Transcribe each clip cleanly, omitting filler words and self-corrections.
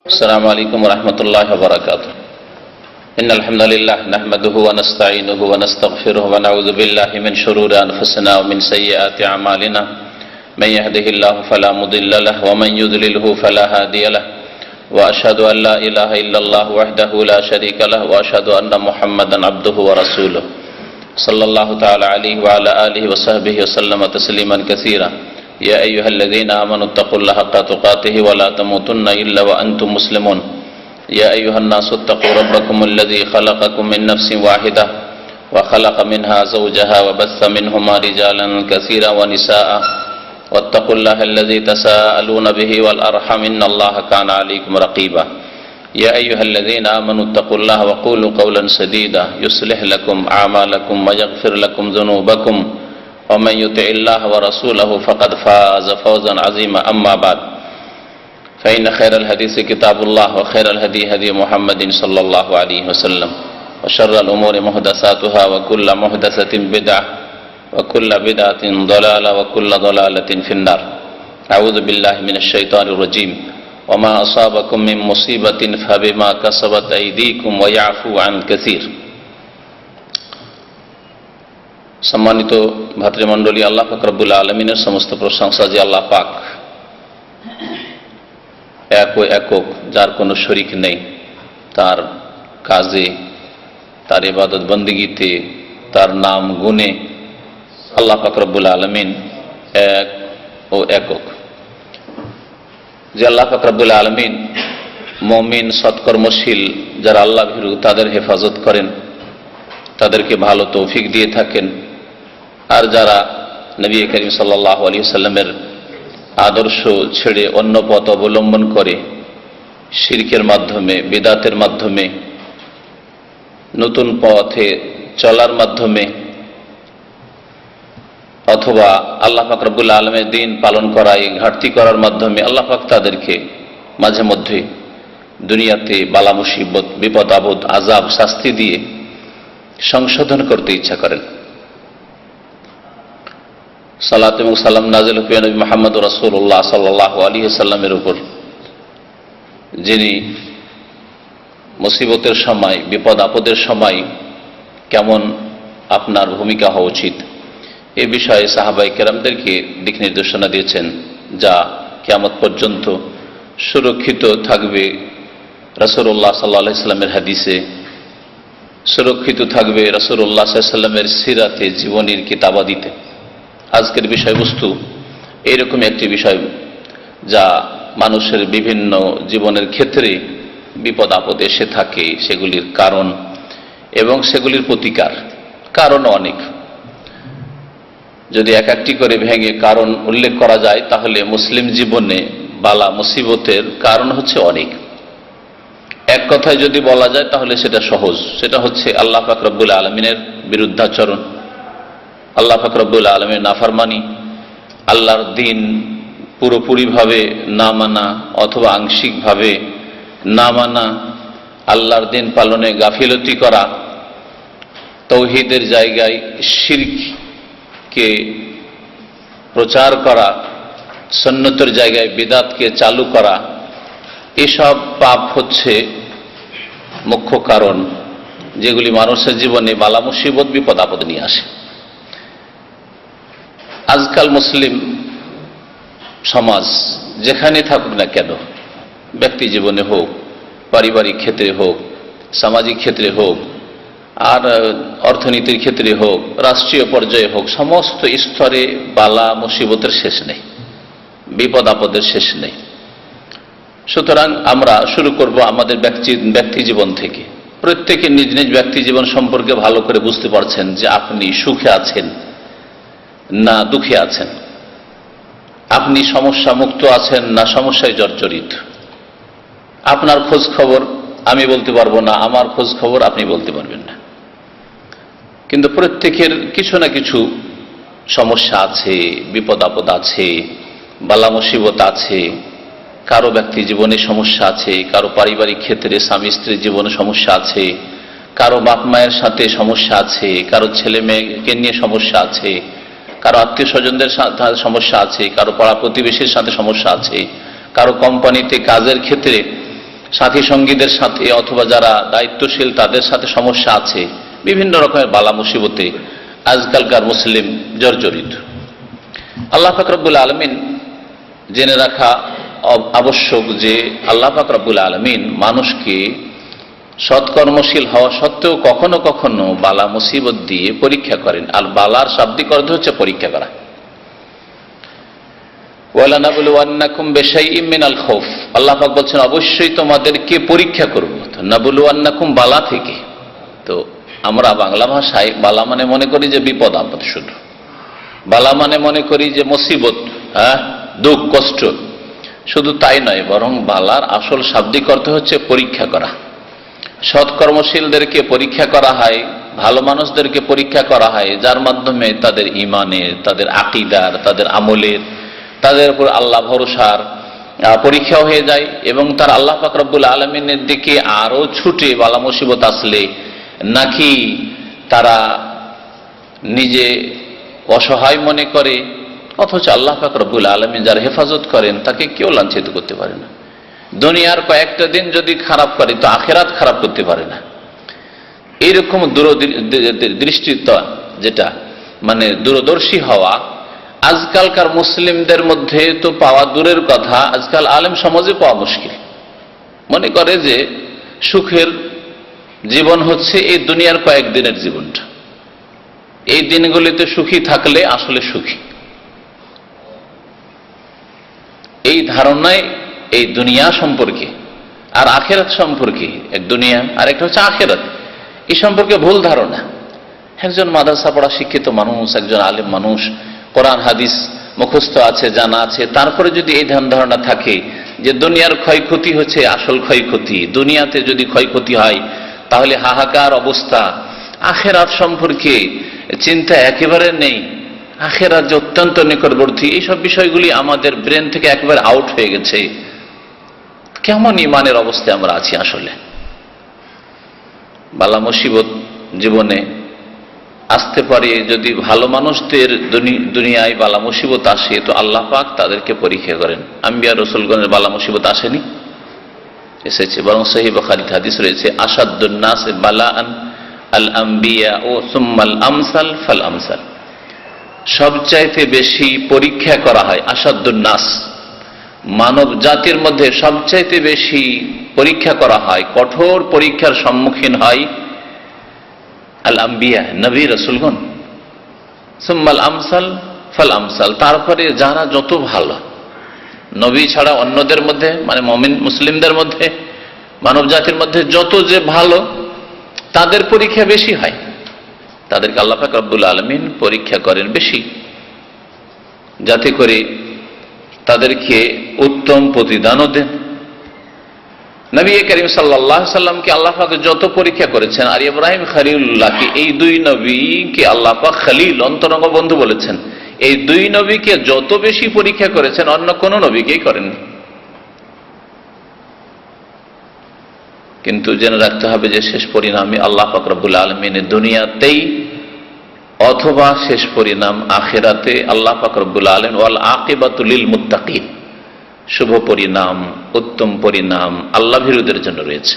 السلام عليكم ورحمة الله وبركاته. إن الحمد لله نحمده ونستعينه ونستغفره ونعوذ بالله من شرور أنفسنا ومن سيئات أعمالنا. من يهده الله فلا مضل له ومن يضلله فلا هادي له. وأشهد أن لا إله إلا الله وحده لا شريك له وأشهد أن محمدا عبده ورسوله صلى الله تعالى عليه وعلى آله وصحبه وسلم تسليما كثيرا. يا أيها الذين آمنوا اتقوا الله حق تقاته ولا تموتن إلا وأنتم مسلمون. يا أيها الناس اتقوا ربكم الذي خلقكم من نفس واحدة وخلق منها زوجها وبث منهما رجالا كثيرا ونساء واتقوا الله الذي تساءلون به والأرحم إن الله كان عليكم رقيبا. يا أيها الذين آمنوا اتقوا الله وقولوا قولا سديدا يصلح لكم أعمالكم ويغفر لكم ذنوبكم ومن يطع الله ورسوله فقد فاز فوزا عظيما. أما بعد فإن خير الحديث كتاب الله وخير الهدي هدي محمد صلى الله عليه وسلم وشر الأمور محدثاتها وكل محدثة بدعة وكل بدعة ضلالة وكل ضلالة في النار. أعوذ بالله من الشيطان الرجيم. وما أصابكم من مصيبة فبما كسبت أيديكم ويعفو عن كثير. সম্মানিত ভাতৃমণ্ডলী, আল্লাহ পাক রব্বুল আলামিনের সমস্ত প্রশংসা যে আল্লাহ পাক এক ও একক, যার কোনো শরীক নেই, তার কাজে, তার ইবাদত বন্দেগীতে, তার নাম গুণে আল্লাহ পাক রব্বুল আলামিন এক ও একক। যে আল্লাহ পাক রব্বুল আলামিন মুমিন সৎকর্মশীল যারা আল্লাহ ভীরু তাদের হেফাজত করেন, তাদেরকে ভালো তৌফিক দিয়ে থাকেন। আর যারা নবী করিম সাল্লাল্লাহু আলাইহি ওয়াসাল্লামের আদর্শ ছেড়ে অন্য পথ অবলম্বন করে শিরকের মাধ্যমে, বিদআতের মাধ্যমে, নতুন পথে চলার মাধ্যমে অথবা আল্লাহ পাক রব্বুল আলামিনের দ্বীন পালন করায় ঘাটতি করার মাধ্যমে আল্লাহ পাক তাদেরকে মাঝে মধ্যে দুনিয়াতে বালা মুসিবত, বিপদ আপদ, আযাব, শাস্তি দিয়ে সংশোধন করতে ইচ্ছা করেন। সালাত এবং সালাম নাযিল হোক নবী মুহাম্মদ রাসূলুল্লাহ সাল্লাল্লাহু আলাইহি ওয়াসাল্লামের উপর, যিনি মুসিবতের সময়, বিপদ আপদের সময় কেমন আপনার ভূমিকা হওয়া উচিত এ বিষয়ে সাহাবায়ে কেরামদেরকে দিক নির্দেশনা দিয়েছেন, যা কিয়ামত পর্যন্ত সুরক্ষিত থাকবে রাসূলুল্লাহ সাল্লাল্লাহু আলাইহি ওয়াসাল্লামের হাদিসে, সুরক্ষিত থাকবে রাসূলুল্লাহ সাল্লাল্লাহু আলাইহি ওয়াসাল্লামের সিরাতে, জীবনীর কিতাবাদিতে। আজকের বিষয়বস্তু এইরকম একটি বিষয় যা মানুষের বিভিন্ন জীবনের ক্ষেত্রে বিপদ আপদ এসে থাকে, সেগুলির কারণ এবং সেগুলির প্রতিকার। কারণ অনেক, যদি এক একটি করে ভেঙে কারণ উল্লেখ করা যায় তাহলে মুসলিম জীবনে বালা মুসিবতের কারণ হচ্ছে অনেক। এক কথায় যদি বলা যায় তাহলে সেটা সহজ, সেটা হচ্ছে আল্লাহ পাক রব্বুল আলামিনের বিরুদ্ধাচরণ, আল্লাহ পাক রব্বুল আলামিনের নাফরমানি, আল্লাহর দ্বীন পুরোপুরিভাবে না মানা অথবা আংশিকভাবে না মানা, আল্লাহর দ্বীন পালনে গাফিলতি করা, তাওহীদের জায়গায় শিরককে প্রচার করা, সুন্নতের জায়গায় বিদআতকে চালু করা, এসব পাপ হচ্ছে মুখ্য কারণ যেগুলি মানুষের জীবনে বালা মুসিবত, বিপদ আপদ নিয়ে আসে। আজকাল মুসলিম সমাজ যেখানে থাকুক না কেন, ব্যক্তি জীবনে হোক, পারিবারিক ক্ষেত্রে হোক, সামাজিক ক্ষেত্রে হোক, আর অর্থনীতির ক্ষেত্রে হোক, রাষ্ট্রীয় পর্যায়ে হোক, সমস্ত স্তরে বালা মুসিবতের শেষ নেই, বিপদ আপদের শেষ নেই। সুতরাং আমরা শুরু করব আমাদের ব্যক্তি জীবন থেকে। প্রত্যেকে নিজ নিজ ব্যক্তি জীবন সম্পর্কে ভালো করে বুঝতে পারছেন যে আপনি সুখে আছেন না দুঃখে আছেন, আপনি সমস্যা মুক্ত আছেন না সমস্যায় জর্জরিত। আপনার খোঁজ খবর আমি বলতে পারবো না, আমার খোঁজ খবর আপনি বলতে পারবেন না, কিন্তু প্রত্যেকের কিছু না কিছু সমস্যা আছে, বিপদ আপদ আছে, বালা মুসিবত আছে। কারো ব্যক্তি জীবনে সমস্যা আছে, কারো পারিবারিক ক্ষেত্রে স্বামী স্ত্রীর জীবনে সমস্যা আছে, কারো বাপ মায়ের সাথে সমস্যা আছে, কারো ছেলে মেয়েকে নিয়ে সমস্যা আছে, কারো আত্মীয় স্বজনদের সাথে সমস্যা আছে, কারো পাড়া প্রতিবেশীর সাথে সমস্যা আছে, কারো কোম্পানিতে কাজের ক্ষেত্রে সাথী সঙ্গীদের সাথে অথবা যারা দায়িত্বশীল তাদের সাথে সমস্যা আছে, বিভিন্ন রকমের বালা মুসিবতে আজকালকার মুসলিম জর্জরিত। আল্লাহ পাক রব্বুল আলামিন জেনে রাখা আবশ্যক যে আল্লাহ পাক রব্বুল আলামিন মানুষকে সৎকর্মশীল হওয়া সত্ত্বেও কখনো কখনো বালা মুসিবত দিয়ে পরীক্ষা করেন। আর বালার শাব্দিক অর্থ হচ্ছে পরীক্ষা করা। ওয়ালানাবলুওয়ান্নাকুম বিশাইইম মিনাল খাউফ, আল্লাহ পাক বলছেন অবশ্যই তোমাদেরকে পরীক্ষা করব। নাবলুওয়ান্নাকুম বালা থেকে, তো আমরা বাংলা ভাষায় বালা মানে মনে করি যে বিপদ আপদ, শুধু বালা মানে মনে করি যে মুসিবত, দুঃখ কষ্ট। শুধু তাই নয়, বরং বালার আসল শাব্দিক অর্থ হচ্ছে পরীক্ষা করা। সৎকর্মশীলদেরকে পরীক্ষা করা হয়, ভালো মানুষদেরকে পরীক্ষা করা হয়, যার মাধ্যমে তাদের ইমানের, তাদের আকীদার, তাদের আমলের, তাদের উপর আল্লাহ ভরসার পরীক্ষা হয়ে যায় এবং তার আল্লাহ পাক রব্বুল আলামিনের দিকে আরো ছুটে বালা মুসিবত আসলে, নাকি তারা নিজে অসহায় মনে করে, অথচ আল্লাহ পাক রব্বুল আলামিন যার হেফাজত করেন তাকে কেউ লাঞ্ছিত করতে পারে না। দুনিয়ার কয়েকটা দিন যদি খারাপ করে তো আখেরাত খারাপ করতে পারে না। এইরকম দূরদৃষ্টিতা, যেটা মানে দূরদর্শী হওয়া, আজকালকার মুসলিমদের মধ্যে তো পাওয়া দূরের কথা, আজকাল আলেম সমাজে পাওয়া মুশকিল। মনে করে যে সুখের জীবন হচ্ছে এই দুনিয়ার কয়েকদিনের জীবনটা, এই দিনগুলিতে সুখী থাকলে আসলে সুখী। এই ধারণায় এই দুনিয়া সম্পর্কে আর আখেরাত সম্পর্কে, এক দুনিয়া আর একটা হচ্ছে আখেরাত, এই সম্পর্কে ভুল ধারণা। একজন মাদ্রাসা পড়া শিক্ষিত মানুষ, একজন আলেম মানুষ, কোরআন হাদিস মুখস্থ আছে, জানা আছে, তারপরে যদি এই ধ্যান ধারণা থাকে যে দুনিয়ার ক্ষয়ক্ষতি হচ্ছে আসল ক্ষয়ক্ষতি, দুনিয়াতে যদি ক্ষয়ক্ষতি হয় তাহলে হাহাকার অবস্থা, আখেরাত সম্পর্কে চিন্তা একেবারে নেই, আখেরাত যে অত্যন্ত নিকটবর্তী, এইসব বিষয়গুলি আমাদের ব্রেন থেকে একেবারে আউট হয়ে গেছে। কেমন ইমানের অবস্থায় আমরা আছি আসলে? বালা মুসিবত জীবনে আসতে পারে, যদি ভালো মানুষদের দুনিয়ায় বালা মুসিবত আসে তো আল্লাহ পাক তাদেরকে পরীক্ষা করেন। আম্বিয়া রাসূলগণের বালা মুসিবত আসেনি, এসেছে, বরং সহিহ বুখারীতে হাদিস রয়েছে, আশাদ্দুন নাস বালাআন আল আম্বিয়া ও সুম্মাল আমসাল ফাল আমসাল, সবচাইতে বেশি পরীক্ষা করা হয়, আশাদ্দুন নাস মানব জাতির মধ্যে সবচাইতে বেশি পরীক্ষা করা হয়, কঠোর পরীক্ষার সম্মুখীন হয় আল আম্বিয়া, নবী রাসূলগণ, সুম্মাল আমসাল ফাল আমসাল, তারপরে যারা যত ভালো, নবী ছাড়া অন্যদের মধ্যে মানে মুমিন মুসলিমদের মধ্যে, মানব জাতির মধ্যে যত যে ভালো তাদের পরীক্ষা বেশি হয়, তাদেরকে আল্লাহ পাক রব্বুল আলামিন পরীক্ষা করেন বেশি, যাতে করে তাদেরকে উত্তম প্রতিদানও দেন। নবী করিম সাল্লাল্লাহু আলাইহি সাল্লামকে আল্লাহ পাক যত পরীক্ষা করেছেন, আর ইব্রাহিম খলিলুল্লাহকে, এই দুই নবীকে আল্লাহ পাক খলিল, অন্তরঙ্গ বন্ধু বলেছেন, এই দুই নবীকে যত বেশি পরীক্ষা করেছেন অন্য কোন নবীকেই করেননি। কিন্তু জেনে রাখতে হবে যে শেষ পরিণামে আল্লাহ পাক রব্বুল আলামিনের দুনিয়াতেই অথবা শেষ পরিণাম আখিরাতে আল্লাহ পাক রব্বুল আলামিন ওয়াল আকিবাতু লিল মুত্তাকিন, শুভ পরিণাম, উত্তম পরিণাম আল্লাহ ভীরুদের জন্য রয়েছে।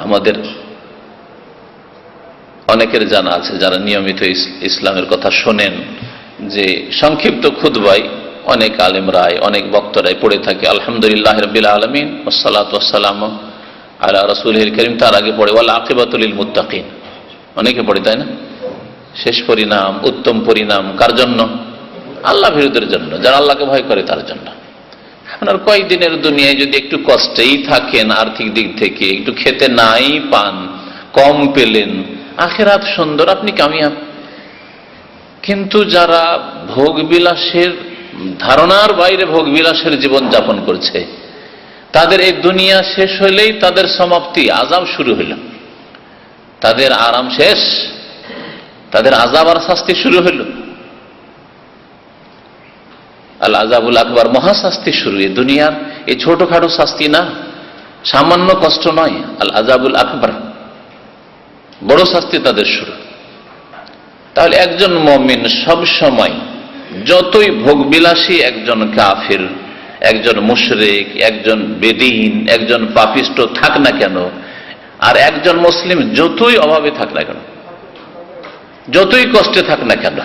আমাদের অনেকের জানা আছে যারা নিয়মিত ইসলামের কথা শোনেন, যে সংক্ষিপ্ত খুতবায় অনেক আলেমরাই, অনেক বক্তরাই পড়ে থাকে আলহামদুলিল্লাহ রাব্বিল আলামিন ওয়াসসালাতু ওয়াসসালামু আলা রাসূলিল কারীম, তার আগে পড়ে ওয়াল আকিবাতু লিল মুত্তাকিন, অনেকে পড়ে, তাই না? শেষ পরিণাম, উত্তম পরিণাম কার জন্য? আল্লাহ ভীরুদের জন্য, যারা আল্লাহকে ভয় করে তার জন্য। আপনার কয়েকদিনের দুনিয়ায় যদি একটু কষ্টেই থাকেন, আর্থিক দিক থেকে একটু খেতে নাই পান, কম পেলেন, আখিরাত সুন্দর, আপনি কামিয়াব। কিন্তু যারা ভোগ বিলাসের ধারণার বাইরে ভোগ বিলাসের জীবন যাপন করছে, তাদের এই দুনিয়া শেষ হইলেই তাদের সমাপ্তি, আযাব শুরু হইল, তাদের আরাম শেষ, তাদের আযাব আর শাস্তি শুরু হইল। আল আযাবুল আকবার, মহাশাস্তি শুরু। এই দুনিয়ার এই ছোটখাটো শাস্তি না, সামান্য কষ্ট নয়, আল আযাবুল আকবার, বড় শাস্তি তাদের শুরু। তাহলে একজন মুমিন সব সময়, যতই ভোগবিলাসী একজন কাফির, একজন মুশরিক, একজন বেদিন, একজন পাপিষ্ট থাক না কেন, আর একজন মুসলিম যতই অভাবে থাক না কেন, যতই কষ্টে থাক না কেন,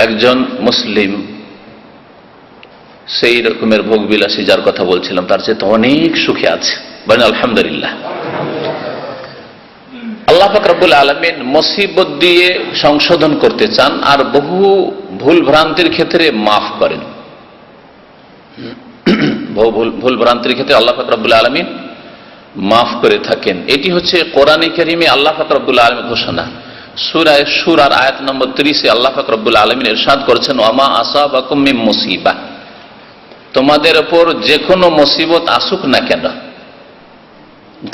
একজন মুসলিম সেই রকমের ভোগবিলাসী যার কথা বলছিলাম তার চেয়ে তো অনেক সুখে আছে। বলেন আলহামদুলিল্লাহ। আল্লাহ পাক রব্বুল আলামিন মুসিবত দিয়ে সংশোধন করতে চান আর বহু ভুল ভ্রান্তির ক্ষেত্রে মাফ করেন। বহু ভুল ভ্রান্তির ক্ষেত্রে আল্লাহ পাক রব্বুল আলামিন মাফ করে থাকেন। এটি হচ্ছে কোরআনে কারীমে আল্লাহ পাক রব্বুল আলামিন ঘোষণা। সূরা শুরার আয়াত নম্বর 30 এ আল্লাহ পাক রব্বুল আলামিন ইরশাদ করেছেন, ওয়ামা আসাবাকুম মিন মুসিবাহ, তোমাদের উপর যে কোনো মুসিবত আসুক না কেন,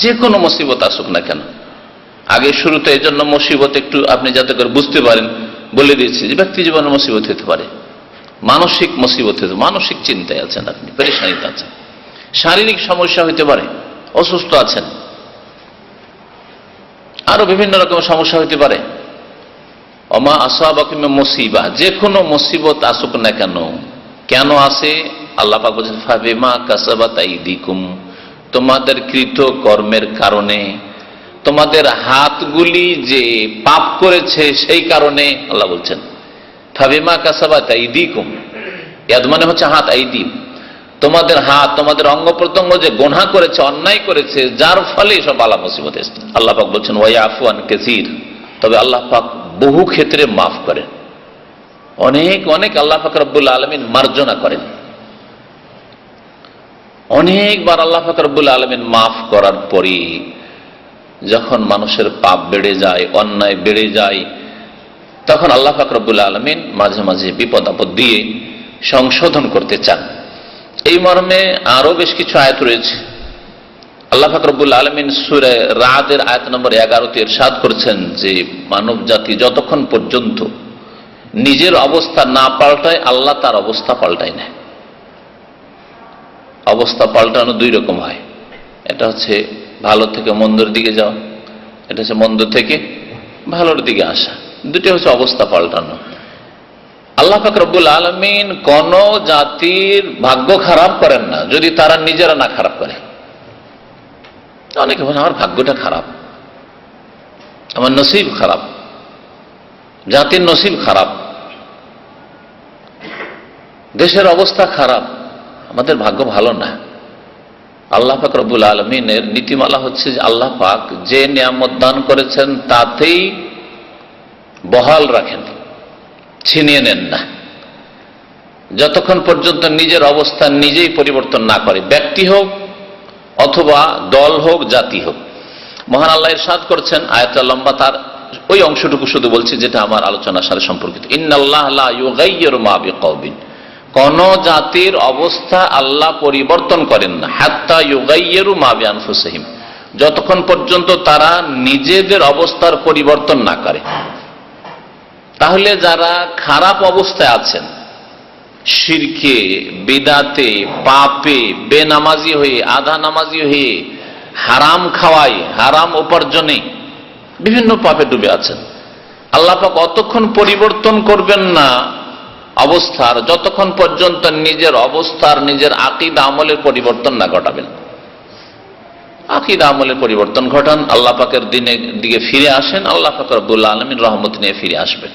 যে কোনো মুসিবত আসুক না কেন। আগে শুরুতে এই জন্য মুসিবত একটু আপনি যাতে করে বুঝতে পারেন বলে দিয়েছি যে ব্যক্তি জীবনের মুসিবত হতে পারে, মানসিক মুসিবত হতে, মানসিক চিন্তায় আছেন আপনি, পেরেশানিতে আছেন, শারীরিক সমস্যা হতে পারে, অসুস্থ আছেন, আরো বিভিন্ন রকমের সমস্যা হতে পারে। ওমা আসাবাকুম মিন মুসিবাহ, যে কোনো মুসিবত আসুক না কেন, কেন আসে আল্লাহ পাক বলেন ফাবিমা কাসাবাত আইদিকুম, তোমাদের কৃত কর্মের কারণে, তোমাদের হাতগুলি যে পাপ করেছে সেই কারণে। আল্লাহ বলছেন ফাবিমা কাসাবাত আইদিকুম, ইয়াদ মানে হচ্ছে হাত, আইদি তোমাদের হাত, তোমাদের অঙ্গ প্রত্যঙ্গ যে গুনাহ করেছে, অন্যায় করেছে, যার ফলে সব বালা মুসিবত এসেছে। আল্লাহ পাক বলছেন ওয়াইফু আন কাসীর, তবে আল্লাহ পাক বহু ক্ষেত্রে মাফ করেন, অনেক অনেক আল্লাহ পাক রব্বুল আলামিন মার্জনা করেন। অনেকবার আল্লাহ পাক রব্বুল আলামিন মাফ করার পরে যখন মানুষের পাপ বেড়ে যায়, অন্যায় বেড়ে যায়, তখন আল্লাহ পাক রব্বুল আলামিন মাঝে মাঝে বিপদ আপদ দিয়ে সংশোধন করতে চান। এই মর্মে আরো বেশ কিছু আয়াত রয়েছে। আল্লাহ পাক রব্বুল আলামিন সূরা রাদের আয়াত নম্বর 11-তে ইরশাদ করেছেন যে মানব জাতি যতক্ষণ পর্যন্ত নিজের অবস্থা না পাল্টায়, আল্লাহ তার অবস্থা পাল্টায় না। অবস্থা পাল্টানো দুই রকম হয়, এটা হচ্ছে ভালো থেকে মন্দর দিকে যাওয়া, এটা হচ্ছে মন্দ থেকে ভালোর দিকে আসা, দুটো হচ্ছে অবস্থা পাল্টানো। আল্লাহ পাক রব্বুল আলামিন কোন জাতির ভাগ্য খারাপ করেন না যদি তারা নিজেরা না খারাপ করে। অনেকে বলেন আমার ভাগ্যটা খারাপ, আমার নসিব খারাপ, জাতির নসিব খারাপ, দেশের অবস্থা খারাপ, আমাদের ভাগ্য ভালো না। আল্লাহ পাক রব্বুল আলামিনের নীতিমালা হচ্ছে যে আল্লাহ পাক যে নিয়ামত দান করেছেন তাতেই বহাল রাখেন, ছিনিয়ে নেন না, যতক্ষণ পর্যন্ত নিজের অবস্থা নিজেই পরিবর্তন না করে, ব্যক্তি হোক অথবা দল হোক, জাতি হোক। মহান আল্লাহ ইরশাদ করছেন, আয়াতটা লম্বা, তার ওই অংশটুকু শুধু বলছি যেটা আমার আলোচনার সাথে সম্পর্কিত। ইন্নাল্লাহ লা ইউগাইয়িরু মা বিকওমিন, কোন জাতির অবস্থা আল্লাহ পরিবর্তন করেন না, হাত্তা ইউগাইয়িরু মা বিআনফুসিহিম, যতক্ষণ পর্যন্ত তারা নিজেদের অবস্থার পরিবর্তন না করে। তাহলে যারা খারাপ অবস্থায় আছেন, শিরকে, বিদাতে, পাপে, বেনামাজি হয়ে, আধা নামাজি হয়ে, হারাম খাওয়ায়, হারাম উপার্জনে, বিভিন্ন পাপে ডুবে আছেন, আল্লাহ পাক অতক্ষণ পরিবর্তন করবেন না অবস্থার যতক্ষণ পর্যন্ত নিজের অবস্থার, নিজের আকীদা আমলের পরিবর্তন না ঘটাবেন। আকীদা আমলের পরিবর্তন ঘটান, আল্লাহ পাকের দিনের দিকে ফিরে আসেন, আল্লাহ পাক রব্বুল আলামিন রহমত নিয়ে ফিরে আসবেন।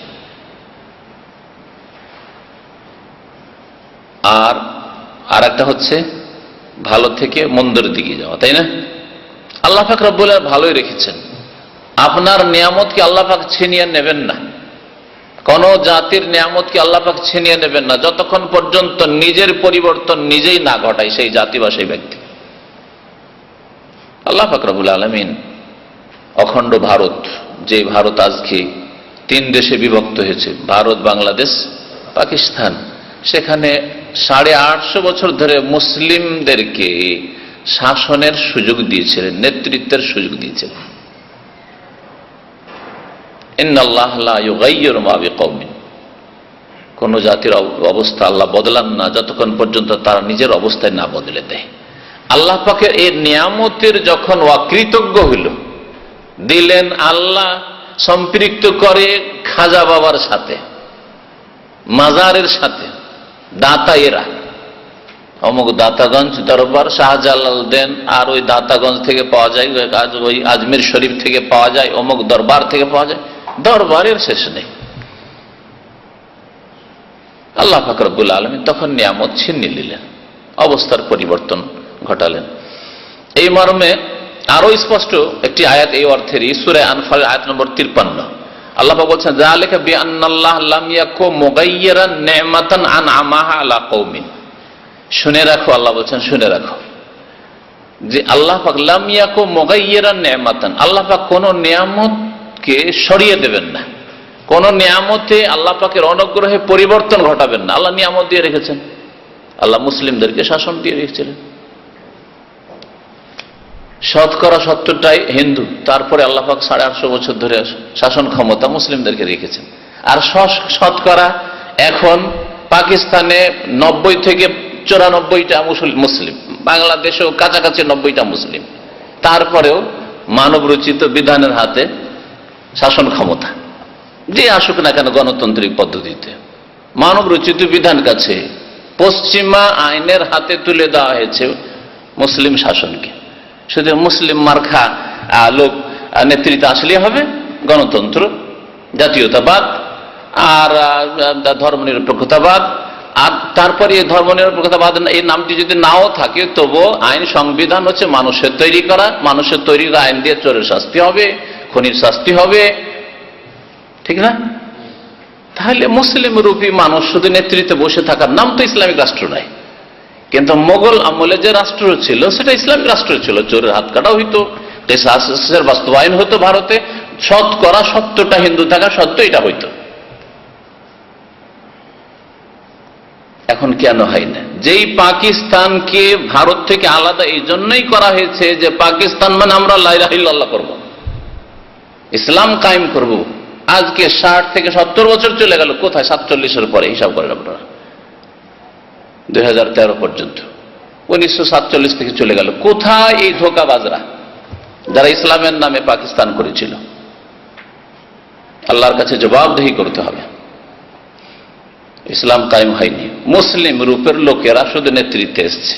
আর একটা হচ্ছে ভালো থেকে মন্দের দিকে যাওয়া, তাই না? আল্লাহ পাক রব্বুল আলামিন ভালোই রেখেছেন, আপনার নিয়ামতকে আল্লাহ পাক ছিনিয়ে নেবেন না, কোন জাতির নিয়ামতকে আল্লাহ পাক ছিনিয়ে নেবেন না যতক্ষণ পর্যন্ত নিজের পরিবর্তন নিজেই না ঘটায় সেই জাতি বা সেই ব্যক্তি। আল্লাহ পাক রব্বুল আলামিন অখণ্ড ভারত, যে ভারত আজকে 3 দেশে বিভক্ত হয়েছে, ভারত, বাংলাদেশ, পাকিস্তান, সেখানে 850 বছর ধরে মুসলিমদেরকে শাসনের সুযোগ দিয়েছিলেন, নেতৃত্বের সুযোগ দিয়েছিলেন। ইন্নাল্লাহ লা ইউগাইয়িরু মা বিকওমিন, কোন জাতির অবস্থা আল্লাহ বদলান না যতক্ষণ পর্যন্ত তারা নিজের অবস্থায় না বদলে দেয়। আল্লাহ পাকের এই নিয়ামতের যখন অকৃতজ্ঞ হইল, দিলেন আল্লাহ সম্পৃক্ত করে খাজা বাবার সাথে, মাজারের সাথে, দাতা এরা, অমুক দাতাগঞ্জ দরবার শাহজালাল দেন, আর ওই দাতাগঞ্জ থেকে পাওয়া যায়, ওই আজমির শরীফ থেকে পাওয়া যায়, অমুক দরবার থেকে পাওয়া যায়। দরবারের শেষ নেই। আল্লাহ পাক রব্বুল আলামিন তখন নিয়ামত ছিনিয়ে নিলেন, অবস্থার পরিবর্তন ঘটালেন। এই মর্মে আরো স্পষ্ট একটি আয়াত এই অর্থেরই, সূরা আনফাল আয়াত নম্বর 53। আল্লাহ পাক বলছেন, যালিকা বিআন্নাল্লাহ লাম ইয়াকু মুগায়্যিরান নি'মাতান আন'আমাহা আলা কওমিন। শুনে রাখো, আল্লাহ বলছেন শুনে রাখো যে আল্লাহ পাক লাম ইয়াকু মুগায়্যিরান নি'মাতান, আল্লাহ পাক কোন নিয়ামতকে সরিয়ে দেবেন না, কোন নিয়ামতে আল্লাহ পাকের অনুগ্রহে পরিবর্তন ঘটাবেন না। আল্লাহ নিয়ামত দিয়ে রেখেছেন, আল্লাহ মুসলিমদেরকে শাসন দিয়ে রেখেছিলেন। শতকরা 70টাই হিন্দু, তারপরে আল্লাহ পাক 850 বছর ধরে শাসন ক্ষমতা মুসলিমদেরকে রেখেছেন। আর শতকরা এখন পাকিস্তানে 90 থেকে 94টা মুসলিম, বাংলাদেশেও কাছাকাছি 90টা মুসলিম। তারপরেও মানব রচিত বিধানের হাতে শাসন ক্ষমতা, যে আসুক না কেন গণতান্ত্রিক পদ্ধতিতে, মানব রচিত বিধান কাছে পশ্চিমা আইনের হাতে তুলে দেওয়া হয়েছে মুসলিম শাসনকে। শুধু মুসলিম মার্কা লোক নেতৃত্বে আসলে হবে গণতন্ত্র, জাতীয়তাবাদ আর ধর্মনিরপেক্ষতাবাদ। আর তারপরে এই ধর্মনিরপেক্ষতাবাদ এই নামটি যদি নাও থাকে, তবুও আইন সংবিধান হচ্ছে মানুষের তৈরি করা, মানুষের তৈরি করা আইন দিয়ে চোরের শাস্তি হবে, খুনির শাস্তি হবে, ঠিক না? তাহলে মুসলিম রূপী মানুষ শুধু নেতৃত্বে বসে থাকার নাম তো ইসলামিক রাষ্ট্র নয়। কিন্তু মোগল আমলে যে রাষ্ট্র ছিল সেটা ইসলামিক রাষ্ট্র ছিল, চোরের হাত কাটা হইতো, কিসাসের বাস্তবায়ন হতো ভারতে, শতকরা 70টা হিন্দু থাকা সত্ত্বেও এটা হইতো। এখন কেন হয় না? যেই পাকিস্তানকে ভারত থেকে আলাদা এই জন্যই করা হয়েছে যে পাকিস্তান মানে আমরা লা ইলাহা ইল্লাল্লাহ করব, ইসলাম কায়েম করব। আজকে 60 থেকে 70 বছর চলে গেল, কোথায়? 47-এর পরে হিসাব করেন আপনারা, 2013 পর্যন্ত, 1947 থেকে চলে গেল। কোথায় এই ধোঁকাবাজরা যারা ইসলামের নামে পাকিস্তান করেছিল? আল্লাহর কাছে জবাবদিহি করতে হবে। ইসলাম কায়েম হয়নি, মুসলিম রূপের লোকেরা শুধু নেতৃত্বে এসছে।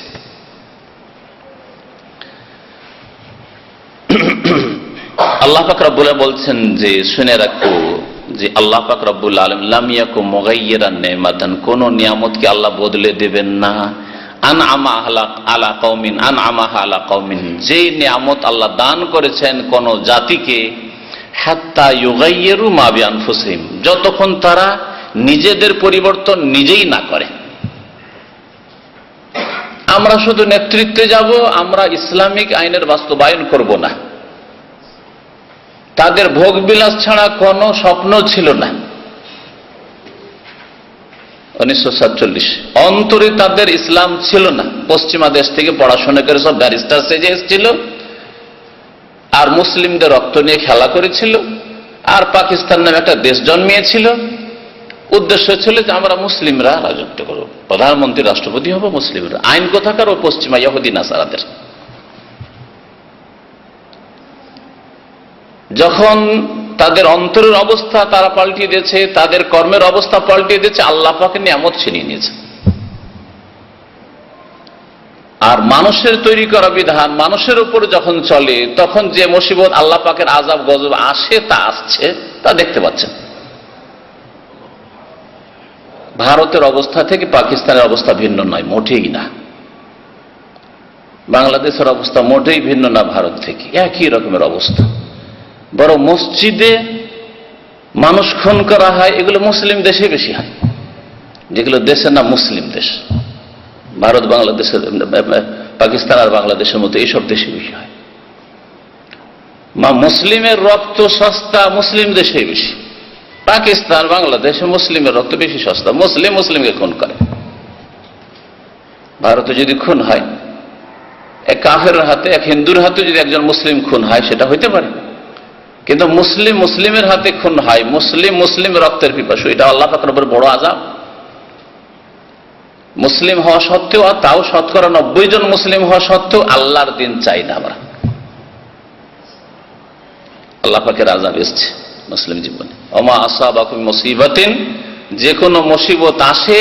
আল্লাহ পাক রব্বুল আলামিন বলছেন যে শুনে রাখো যে আল্লাহ পাক রব্বুল আলামিন লাম ইয়াকু মুগায়্যিরান নি'মাতান, কোন নিয়ামতকে আল্লাহ বদলে দেবেন না, আনআমা আলা কওমিন, আনআমাহা আলা কওমিন, যে নিয়ামত আল্লাহ দান করেছেন কোন জাতিকে, হাত্তা ইউগায়্যিরু মা বিআনফুসিহিম, যতক্ষণ তারা নিজেদের পরিবর্তন নিজেই না করে। আমরা শুধু নেতৃত্বে যাব, আমরা ইসলামিক আইনের বাস্তবায়ন করব না। তাদের ভোগ বিলাস ছাড়া কোনো স্বপ্ন ছিল না। 1947 অন্তরে তাদের ইসলাম ছিল না। পশ্চিমা দেশ থেকে পড়াশোনা করে সব ব্যারিস্টার সেজে এসেছিল, আর মুসলিমদের রক্ত নিয়ে খেলা করেছিল, আর পাকিস্তান নামে একটা দেশ জন্মিয়েছিল। উদ্দেশ্য ছিল যে আমরা মুসলিমরা রাজত্ব করব, প্রধানমন্ত্রী রাষ্ট্রপতি হব মুসলিমরা। আইন কোথাকার? ও পশ্চিমা ইহুদি নাসারাদের। যখন তাদের অন্তরের অবস্থা তারা পাল্টিয়ে দিয়েছে, তাদের কর্মের অবস্থা পাল্টিয়ে দিয়েছে, আল্লাহ পাকের নিয়ামত ছিনিয়ে নিয়েছে। আর মানুষের তৈরি করা বিধান মানুষের উপর যখন চলে, তখন যে মুসিবত আল্লাহ পাকের আযাব গজব আসে, তা আসছে, তা দেখতে পাচ্ছেন। ভারতের অবস্থা থেকে পাকিস্তানের অবস্থা ভিন্ন নয়, মোটেই না। বাংলাদেশের অবস্থা মোটেই ভিন্ন না ভারত থেকে, একই রকমের অবস্থা। বড় মসজিদে মানুষ খুন করা হয়, এগুলো মুসলিম দেশে বেশি হয়, যেগুলো দেশে না মুসলিম দেশ। ভারত, বাংলাদেশের, পাকিস্তান আর বাংলাদেশের মতো এইসব দেশে বেশি হয়। মুসলিমের রক্ত সস্তা মুসলিম দেশে বেশি। পাকিস্তান, বাংলাদেশে মুসলিমের রক্ত বেশি সস্তা, মুসলিম মুসলিমকে খুন করে। ভারতে যদি খুন হয়, এক কাফের হাতে, এক হিন্দুর হাতে যদি একজন মুসলিম খুন হয়, সেটা হইতে পারে। কিন্তু মুসলিম মুসলিমের হাতে খুন হয়, মুসলিম মুসলিম রক্তের পিপাসু, এটা আল্লাহ পাকের উপর বড় আযাব। মুসলিম হওয়া সত্ত্বেও, আর তাও শতকরা 90 জন মুসলিম হওয়া সত্ত্বেও আল্লাহর দিন চাই না আমরা। আল্লাহ পাকের আযাব এসছে মুসলিম জীবনে। ওমা আসাবাকুম মুসিবাতিন, যে কোনো মুসিবত আসে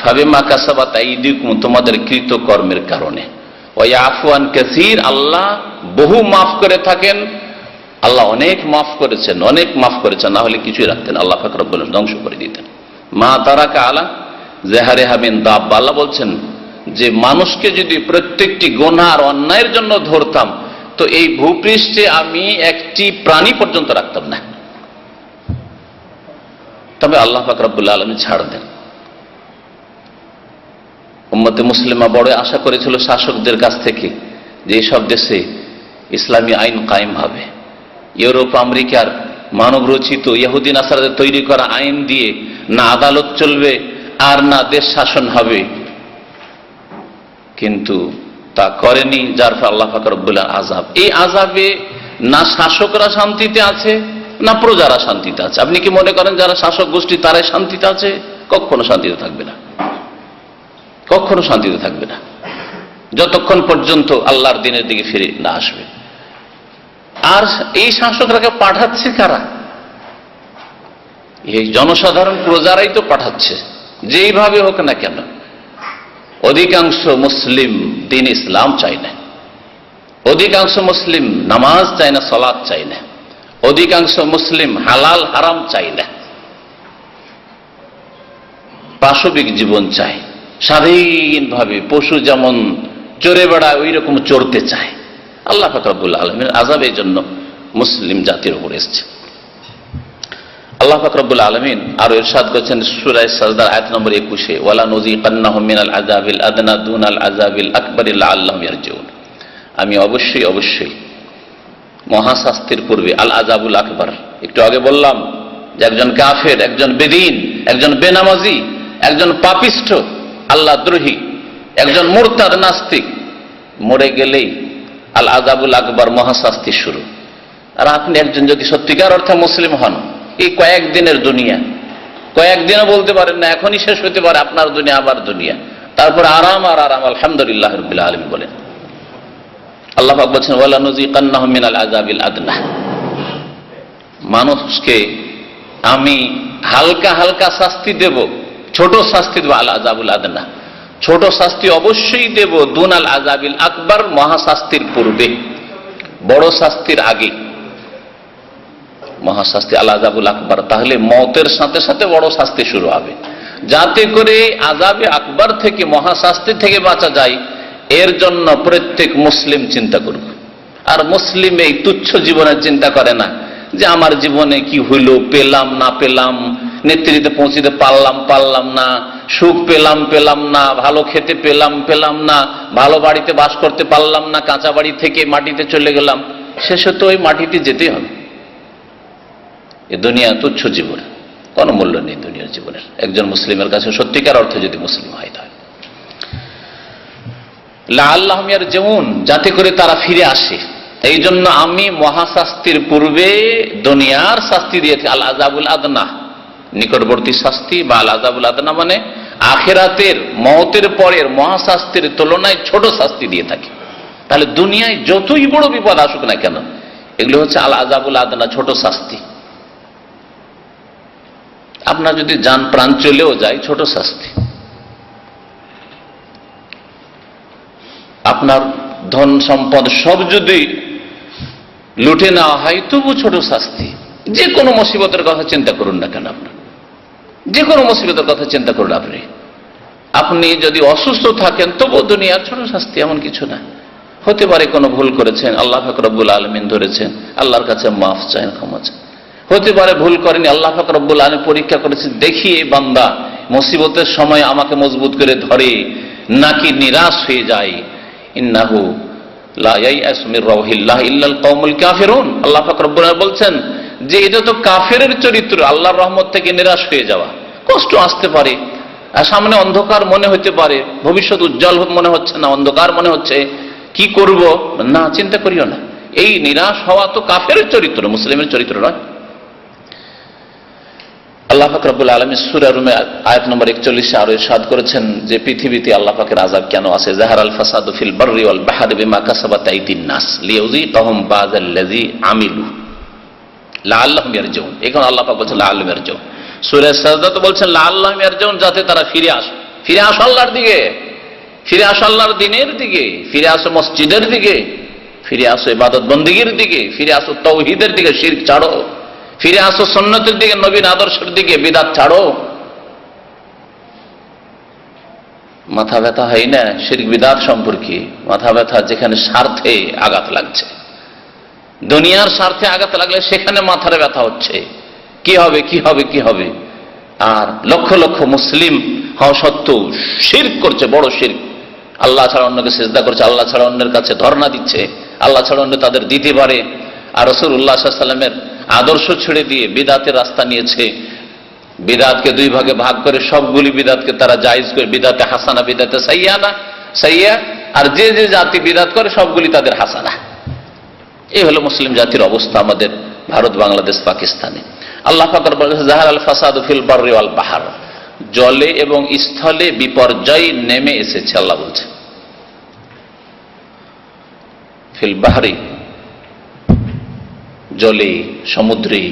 ফাবিমা কাসাবাত আইদিকুম, তোমাদের কৃত কর্মের কারণে। ওয়া ইয়াফু আন কাসীর, আল্লাহ বহু মাফ করে থাকেন। আল্লাহ অনেক মাফ করেছেন, অনেক মাফ করেছেন, না হলে কিছুই রাখতেন, আল্লাহ পাক রব্বুল আলামিন ধ্বংস করে দিতেন। মা তারাকা আলা যাহরিহা মিন দাব্বা, আল্লাহ বলছেন যে মানুষকে যদি প্রত্যেকটি গুনাহ আর অন্যায়ের জন্য ধরতাম তো এই ভূপৃষ্ঠে আমি একটি প্রাণী পর্যন্ত রাখতাম না। তবে আল্লাহ পাক রব্বুল আলামিন ছাড় দেন। উম্মতে মুসলিমা বড় আশা করেছিল শাসকদের কাছ থেকে যে এসব দেশে ইসলামী আইন কায়েম হবে, ইউরোপ আমেরিকার মানব রচিত ইহুদি নাসারাদের তৈরি করা আইন দিয়ে না আদালত চলবে আর না দেশ শাসন হবে, কিন্তু তা করেনি, যার ফলে আল্লাহ পাক রব্বুল আলামিন আযাব। এই আযাবে না শাসকরা শান্তিতে আছে না প্রজারা শান্তিতে আছে। আপনি কি মনে করেন যারা শাসক গোষ্ঠী তারাই শান্তিতে আছে? কখনো শান্তিতে থাকবে না, কখনো শান্তিতে থাকবে না যতক্ষণ পর্যন্ত আল্লাহর দিনের দিকে ফিরে না আসবে। আর এই শাসকরাকে পাঠাচ্ছে কারা? এই জনসাধারণ প্রজারাই তো পাঠাচ্ছে, যেইভাবে হোক না কেন। অধিকাংশ মুসলিম দিন ইসলাম চায় না, অধিকাংশ মুসলিম নামাজ চায় না, সালাত চায় না, অধিকাংশ মুসলিম হালাল হারাম চায় না, পাশবিক জীবন চায়, স্বাধীনভাবে পশু যেমন চড়ে বেড়ায় ওই রকম চড়তে চায়। আল্লাহ পাক রব্বুল আলামিনের আযাব এই জন্য মুসলিম জাতির উপর এসেছে। আল্লাহ পাক রব্বুল আলামিন আরো ইরশাদ করেছেন সূরা সাজদার আয়াত নম্বর 21-এ, ওয়ালা নুযিকান্নাহুম মিনাল আযাবিল আদনা দুনাল আযাবিল আকবারি লাআল্লাহুম ইয়ারজিউন। আমি অবশ্যই অবশ্যই মহাশাস্তির পূর্বে আল আযাবুল আকবার, একটু আগে বললাম যে একজন কাফের, একজন বেদিন, একজন বেনামাজি, একজন পাপিষ্ঠ আল্লাহ দ্রোহী, একজন মুরতাদ নাস্তিক মরে গেলেই আল আযাবুল আকবার মহাশাস্তি শুরু। আর আপনি একজন যদি সত্যিকার অর্থে মুসলিম হন, এই কয়েকদিনের দুনিয়া, কয়েকদিনও বলতে পারেন না, এখনই শেষ হতে পারে আপনার দুনিয়া আবার দুনিয়া, তারপর আরাম আর আরাম, আলহামদুলিল্লাহ রাব্বিল আলামিন বলেন। আল্লাহ পাক বলেছেন ওয়ালা নুযিকান্নাহুম মিনাল আযাবিল আদনা, মানুষকে আমি হালকা হালকা শাস্তি দেব, ছোট শাস্তি দেব। আল আযাবুল আদনা, ছোট শাস্তি অবশ্যই দেব। দুনাল আযাবিল আকবার, মহাশাস্তির পূর্বে, বড় শাস্তির আগে মহাশাস্তি আল আযাবুল আকবার। তাহলে মওতের সাথে সাথে বড় শাস্তি শুরু হবে, যাতে করে আযাবে আকবার থেকে, মহাশাস্তি থেকে বাঁচা যায়। এর জন্য প্রত্যেক মুসলিম চিন্তা করুক। আর মুসলিম এই তুচ্ছ জীবনের চিন্তা করে না যে আমার জীবনে কি হইল, পেলাম না পেলাম, নেতৃত্বে পৌঁছিতে পারলাম না, সুখ পেলাম না, ভালো খেতে পেলাম না, ভালো বাড়িতে বাস করতে পারলাম না, কাঁচা বাড়ি থেকে মাটিতে চলে গেলাম, শেষে তো ওই মাটিতে যেতেই হবে। এ দুনিয়া তুচ্ছ জীবন, কোনো মূল্য নেই দুনিয়ার জীবনের। একজন মুসলিমের কাছে সত্যিকার অর্থে যদি মুসলিম হয় তাহলে লাআল্লাহুম ইয়ারজিউন, যাতে করে তারা ফিরে আসে। এই জন্য আমি মহাশাস্তির পূর্বে দুনিয়ার শাস্তি দিয়েছি, আল আযাবুল আদনা, নিকটবর্তী শাস্তি, বা আল আযাবুল আদনা মানে আখিরাতের মওতের পরের মহাশাস্তির তুলনায় ছোট শাস্তি দিয়ে থাকি। তাহলে দুনিয়ায় যতই বড় বিপদ আসুক না কেন, এগুলো হচ্ছে আল আযাবুল আদনা, ছোট শাস্তি। আপনার যদি জান প্রাণ চলেও যায়, ছোট শাস্তি। আপনার ধন সম্পদ সব যদি লুটে নেওয়া হয়, তবু ছোট শাস্তি। যে কোনো মুসিবতের কথা চিন্তা করুন না কেন, আপনার যে কোনো মুসিবতের কথা চিন্তা করুন আপনি যদি অসুস্থ থাকেন, তবু দুনিয়ার ছোট শাস্তি, এমন কিছু না। হতে পারে কোনো ভুল করেছেন, আল্লাহ পাক রব্বুল আলামিন ধরেছেন, আল্লাহর কাছে মাফ চান, ক্ষমা চান। হতে পারে ভুল করেনি, আল্লাহ পাক রব্বুল আলামিন পরীক্ষা করেছেন, দেখি এই বান্দা মুসিবতের সময় আমাকে মজবুত করে ধরে নাকি নিরাশ হয়ে যায়। ইন্নাহু লা ইয়াইআসু মির রাউহিল্লাহ ইল্লাল কওমুল কাফিরুন, আল্লাহ পাক রব্বুল আলামিন বলছেন যে এটা তো কাফেরের চরিত্র, আল্লাহর রহমত থেকে নিরাশ হয়ে যাওয়া। কষ্ট আসতে পারে, আর সামনে অন্ধকার মনে হতে পারে, ভবিষ্যৎ উজ্জ্বল মনে হচ্ছে না, অন্ধকার মনে হচ্ছে, কি করব না, চিন্তা করিও না। এই নিরাশ হওয়া তো কাফেরের চরিত্র, মুসলিমের চরিত্র নয়। আল্লাহ পাক রব্বুল আলামিন সূরা রুমে আয়াত নম্বর 41 আরো ইরশাদ করেছেন যে পৃথিবীতে আল্লাহ পাকের আযাব কেন আছে। যাহারাল ফাসাদু ফিল বাররি ওয়াল বাহরি বিমা কাসাবাত আইদিন নাস লিইউযিকাহুম বাযাল্লাযী আমিলু লাআল্লাহুম ইয়ারজিউন। এখন আল্লাহ পাক বলছেন লাআল্লাহুম ইয়ারজিউন। সূরা সাজদা তো বলছেন লাআল্লাহুম ইয়ারজিউন, যাতে তারা ফিরে আসে। ফিরে আসো আল্লাহর দিকে, ফিরে আসো আল্লাহর দ্বীনের দিকে, ফিরে আসো মসজিদের দিকে, ফিরে আসো ইবাদত বন্দেগীর দিকে, ফিরে আসো তাওহীদের দিকে, শিরক ছাড়ো, ফিরে আসো সুন্নতের দিকে, নবীর আদর্শের দিকে, বিদআত ছাড়ো। মাথা ব্যথা হয় না শিরক বিদআত সম্পর্কে, মাথা ব্যথা যেখানে স্বার্থে আঘাত লাগছে, দুনিয়ার স্বার্থে আঘাত লাগলে সেখানে মাথার ব্যথা হচ্ছে, কি হবে কি হবে কি হবে। আর লক্ষ লক্ষ মুসলিম হওয়া সত্ত্বেও শিরক করছে, বড় শিরক, আল্লাহ ছাড়া অন্যকে সিজদা করছে, আল্লাহ ছাড়া অন্যের কাছে ধর্ণা দিচ্ছে, আল্লাহ ছাড়া অন্য তাদের দিতে পারে। আর রাসূলুল্লাহ সাল্লাল্লাহু আলাইহি ওয়াসাল্লামের আদর্শ ছেড়ে দিয়ে বিদআতের রাস্তা নিয়েছে, বিদআতকে দুই ভাগে ভাগ করে সবগুলি বিদআতকে তারা জায়েজ করে, বিদআতে হাসানা, বিদআতে সাইয়্যা, আর যে যে জাতি বিদআত করে সবগুলি তাদের হাসানা। এই হলো মুসলিম জাতির অবস্থা আমাদের ভারত, বাংলাদেশ, পাকিস্তানে। আল্লাহ পাক বলেছেন যাহারাল ফাসাদু ফিল বাররি ওয়াল বাহর, জলে এবং স্থলে বিপর্যয় নেমে এসেছে। আল্লাহ বলছেন ফিল বাহরি, জলে, সমুদ্রে,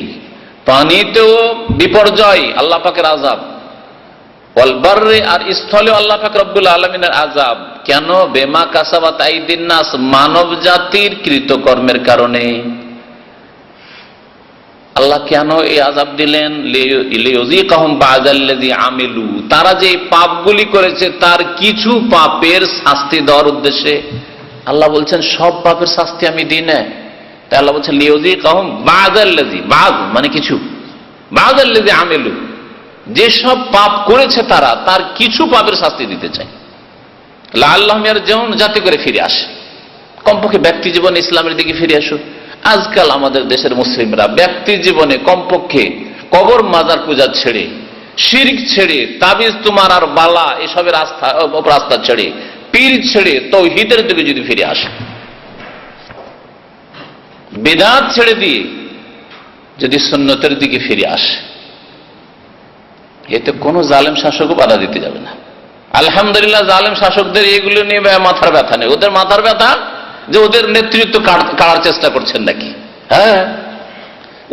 পানিতেও বিপর্যয়, আল্লাহ পাকের আযাব, ওয়াল বাররি, আর স্থলে আল্লাহ পাক রব্বুল আলামিনের আযাব। কেন? বেমা কাসাবাত আইদিন নাস, মানব জাতির কৃতকর্মের কারণে। আল্লাহ কেন এই আযাব দিলেন? লিইউযীকাহুম বা'দাল্লাযী আমিলু, তারা যে পাপগুলি করেছে তার কিছু পাপের শাস্তি দেওয়ার উদ্দেশ্যে। আল্লাহ বলছেন সব পাপের শাস্তি আমি দিই না, তাই আল্লাহ বলছেন লিইউযীকাহুম বা'দাল্লাযী, বা'দ মানে কিছু, বা'দাল্লাযী আমিলু, যেসব পাপ করেছে তারা তার কিছু পাপের শাস্তি দিতে চায়। লাআল্লাহুম ইয়ারজিউন, যাতে করে ফিরে আসে, কমপক্ষে ব্যক্তি জীবনে ইসলামের দিকে ফিরে আসুক। আজকাল আমাদের দেশের মুসলিমরা ব্যক্তি জীবনে কমপক্ষে কবর মাজার পূজা ছেড়ে, শিরক ছেড়ে, তাবিজ তোমার আর বালা এসবের রাস্তা ছেড়ে, পীর ছেড়ে তাওহীদের দিকে যদি ফিরে আসে, বিদআত ছেড়ে দিয়ে যদি সুন্নতের দিকে ফিরে আসে, এতে কোনো জালেম শাসকও বাধা দিতে যাবে না। আলহামদুলিল্লাহ, জালেম শাসকদের এগুলো নিয়ে মাথার ব্যথা নেই। ওদের মাথার ব্যথা যে ওদের নেতৃত্ব কাড়ার চেষ্টা করছেন নাকি, হ্যাঁ,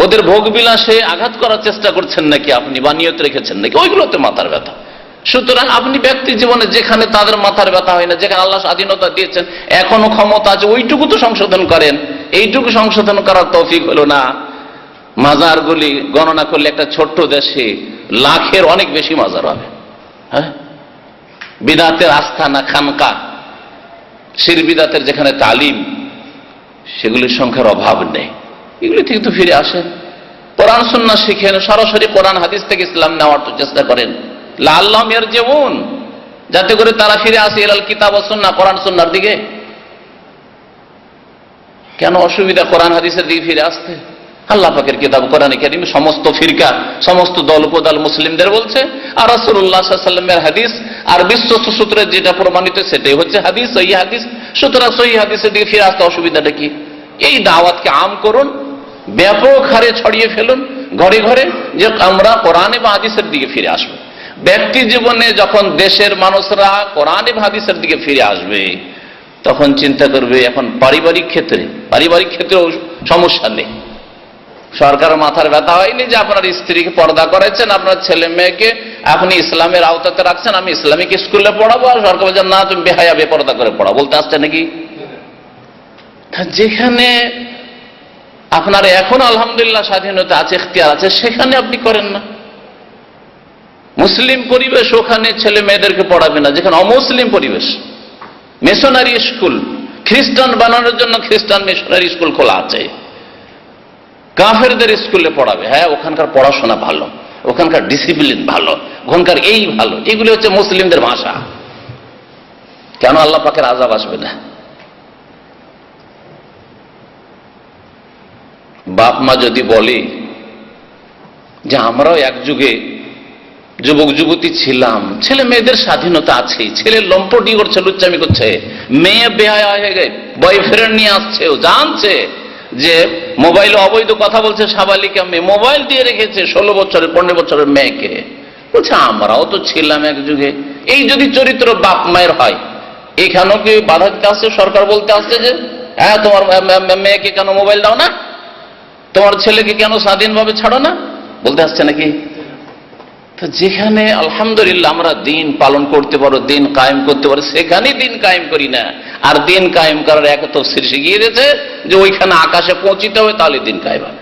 ওদের ভোগ বিলাসে আঘাত করার চেষ্টা করছেন নাকি আপনি, বা নিয়ত রেখেছেন নাকি, ওইগুলোতে মাথার ব্যথা। সুতরাং আপনি ব্যক্তি জীবনে যেখানে তাদের মাথার ব্যথা হয় না, যেখানে আল্লাহ স্বাধীনতা দিয়েছেন, এখনো ক্ষমতা আছে, ওইটুকু তো সংশোধন করেন। এইটুকু সংশোধন করার তৌফিক হলো না। মাজারগুলি গণনা করলে একটা ছোট্ট দেশে লাখের অনেক বেশি মাজার হবে। হ্যাঁ, বিদআতের আস্থানা, খানকা, শিরক বিদআতের যেখানে তালিম, সেগুলির সংখ্যার অভাব নেই। এগুলি থেকে তো ফিরে আসেন, কোরআন সুন্নাহ শিখেন, সরাসরি কোরআন হাদিস থেকে ইসলাম নেওয়ার তো চেষ্টা করেন। লাআল্লাহুম ইয়ারজিউন, যাতে করে তারা ফিরে আসে ইলাল কিতাব ওয়াস সুন্নাহ, কোরআন সুন্নাহর দিকে। কেন অসুবিধা কোরআন হাদিসের দিকে ফিরে আসতে? আল্লাহ পাকের কিতাব কোরআনে কারীম সমস্ত ফিরকা, সমস্ত দল উপদল মুসলিমদের বলছে, আর রাসূলুল্লাহ সাল্লাল্লাহু আলাইহি ওয়াসাল্লামের হাদিস আর বিশ্বস্ত সূত্রে যেটা প্রমাণিত সেটাই হচ্ছে হাদিস, সহিহ হাদিস। সুতরাং সহিহ হাদিসের দিকে ফিরে আসতে অসুবিধাটা কি? এই দাওয়াতকে আম করুন, ব্যাপক হারে ছড়িয়ে ফেলুন ঘরে ঘরে, যে আমরা কোরআন এবং হাদিসের দিকে ফিরে আসবো। ব্যক্তি জীবনে যখন দেশের মানুষরা কোরআন এবং হাদিসের দিকে ফিরে আসবে, তখন চিন্তা করবে এখন পারিবারিক ক্ষেত্রেও সমস্যা নেই। সরকারের মাথার ব্যথা হয়নি যে আপনার স্ত্রীকে পর্দা করেছেন, আপনার ছেলে মেয়েকে আপনি ইসলামের আওতাতে রাখছেন, আমি ইসলামিক স্কুলে পড়াবো, আর সরকার বলছেন না তুমি বেহায়া বেপর্দা করে পড়াও, বলতে আসছে নাকি? যেখানে আপনার এখন আলহামদুলিল্লাহ স্বাধীনতা আছে, ইখতিয়ার আছে, সেখানে আপনি করেন না। মুসলিম পরিবেশ, ওখানে ছেলে মেয়েদেরকে পড়াবে না। যেখানে অমুসলিম পরিবেশ, মিশনারি স্কুল, খ্রিস্টান বানানোর জন্য খ্রিস্টান মিশনারি স্কুল খোলা আছে, কাফেরদের স্কুলে পড়াবে। হ্যাঁ, ওখানকার পড়াশোনা ভালো, ওখানকার ডিসিপ্লিন ভালো, ওখানকার এই ভালো, এগুলি হচ্ছে মুসলিমদের ভাষা। কেন আল্লাহ পাকের আযাব আসবে না? বাপ মা যদি বলে যে আমরাও এক যুগে যুবক যুবতী ছিলাম, ছেলে মেয়েদের স্বাধীনতা আছে, ছেলে লম্পটি করছে, লুচ্চামি করছে, মেয়ে বেহায়া হয়ে গেছে, বয়ফ্রেন্ড নিয়ে আসছে, ও জানছে যে মোবাইলে অবৈধ কথা বলছে, সাবালিকা মেয়ে মোবাইল দিয়ে রেখেছে 16 বছরের 15 বছরের মেয়েকে, বলছে আমরাও তো ছিলাম এক যুগে। এই যদি চরিত্র বাপ মায়ের হয়, এখানেও কি বাধা দিতে আসছে? সরকার বলতে আসছে যে হ্যাঁ তোমার মেয়েকে কেন মোবাইল দাও না, তোমার ছেলেকে কেন স্বাধীনভাবে ছাড়ো না, বলতে আসছে নাকি? তো যেখানে আলহামদুলিল্লাহ আমরা দিন পালন করতে পারো, দিন কায়েম করতে পারো, সেখানে দিন কায়েম করি না। আর দিন কায়েম করার এক তফসির শিখিয়ে দিয়েছে যে ওইখানে আকাশে পৌঁছিতে হবে, তাহলে দিন কায়েম হবে।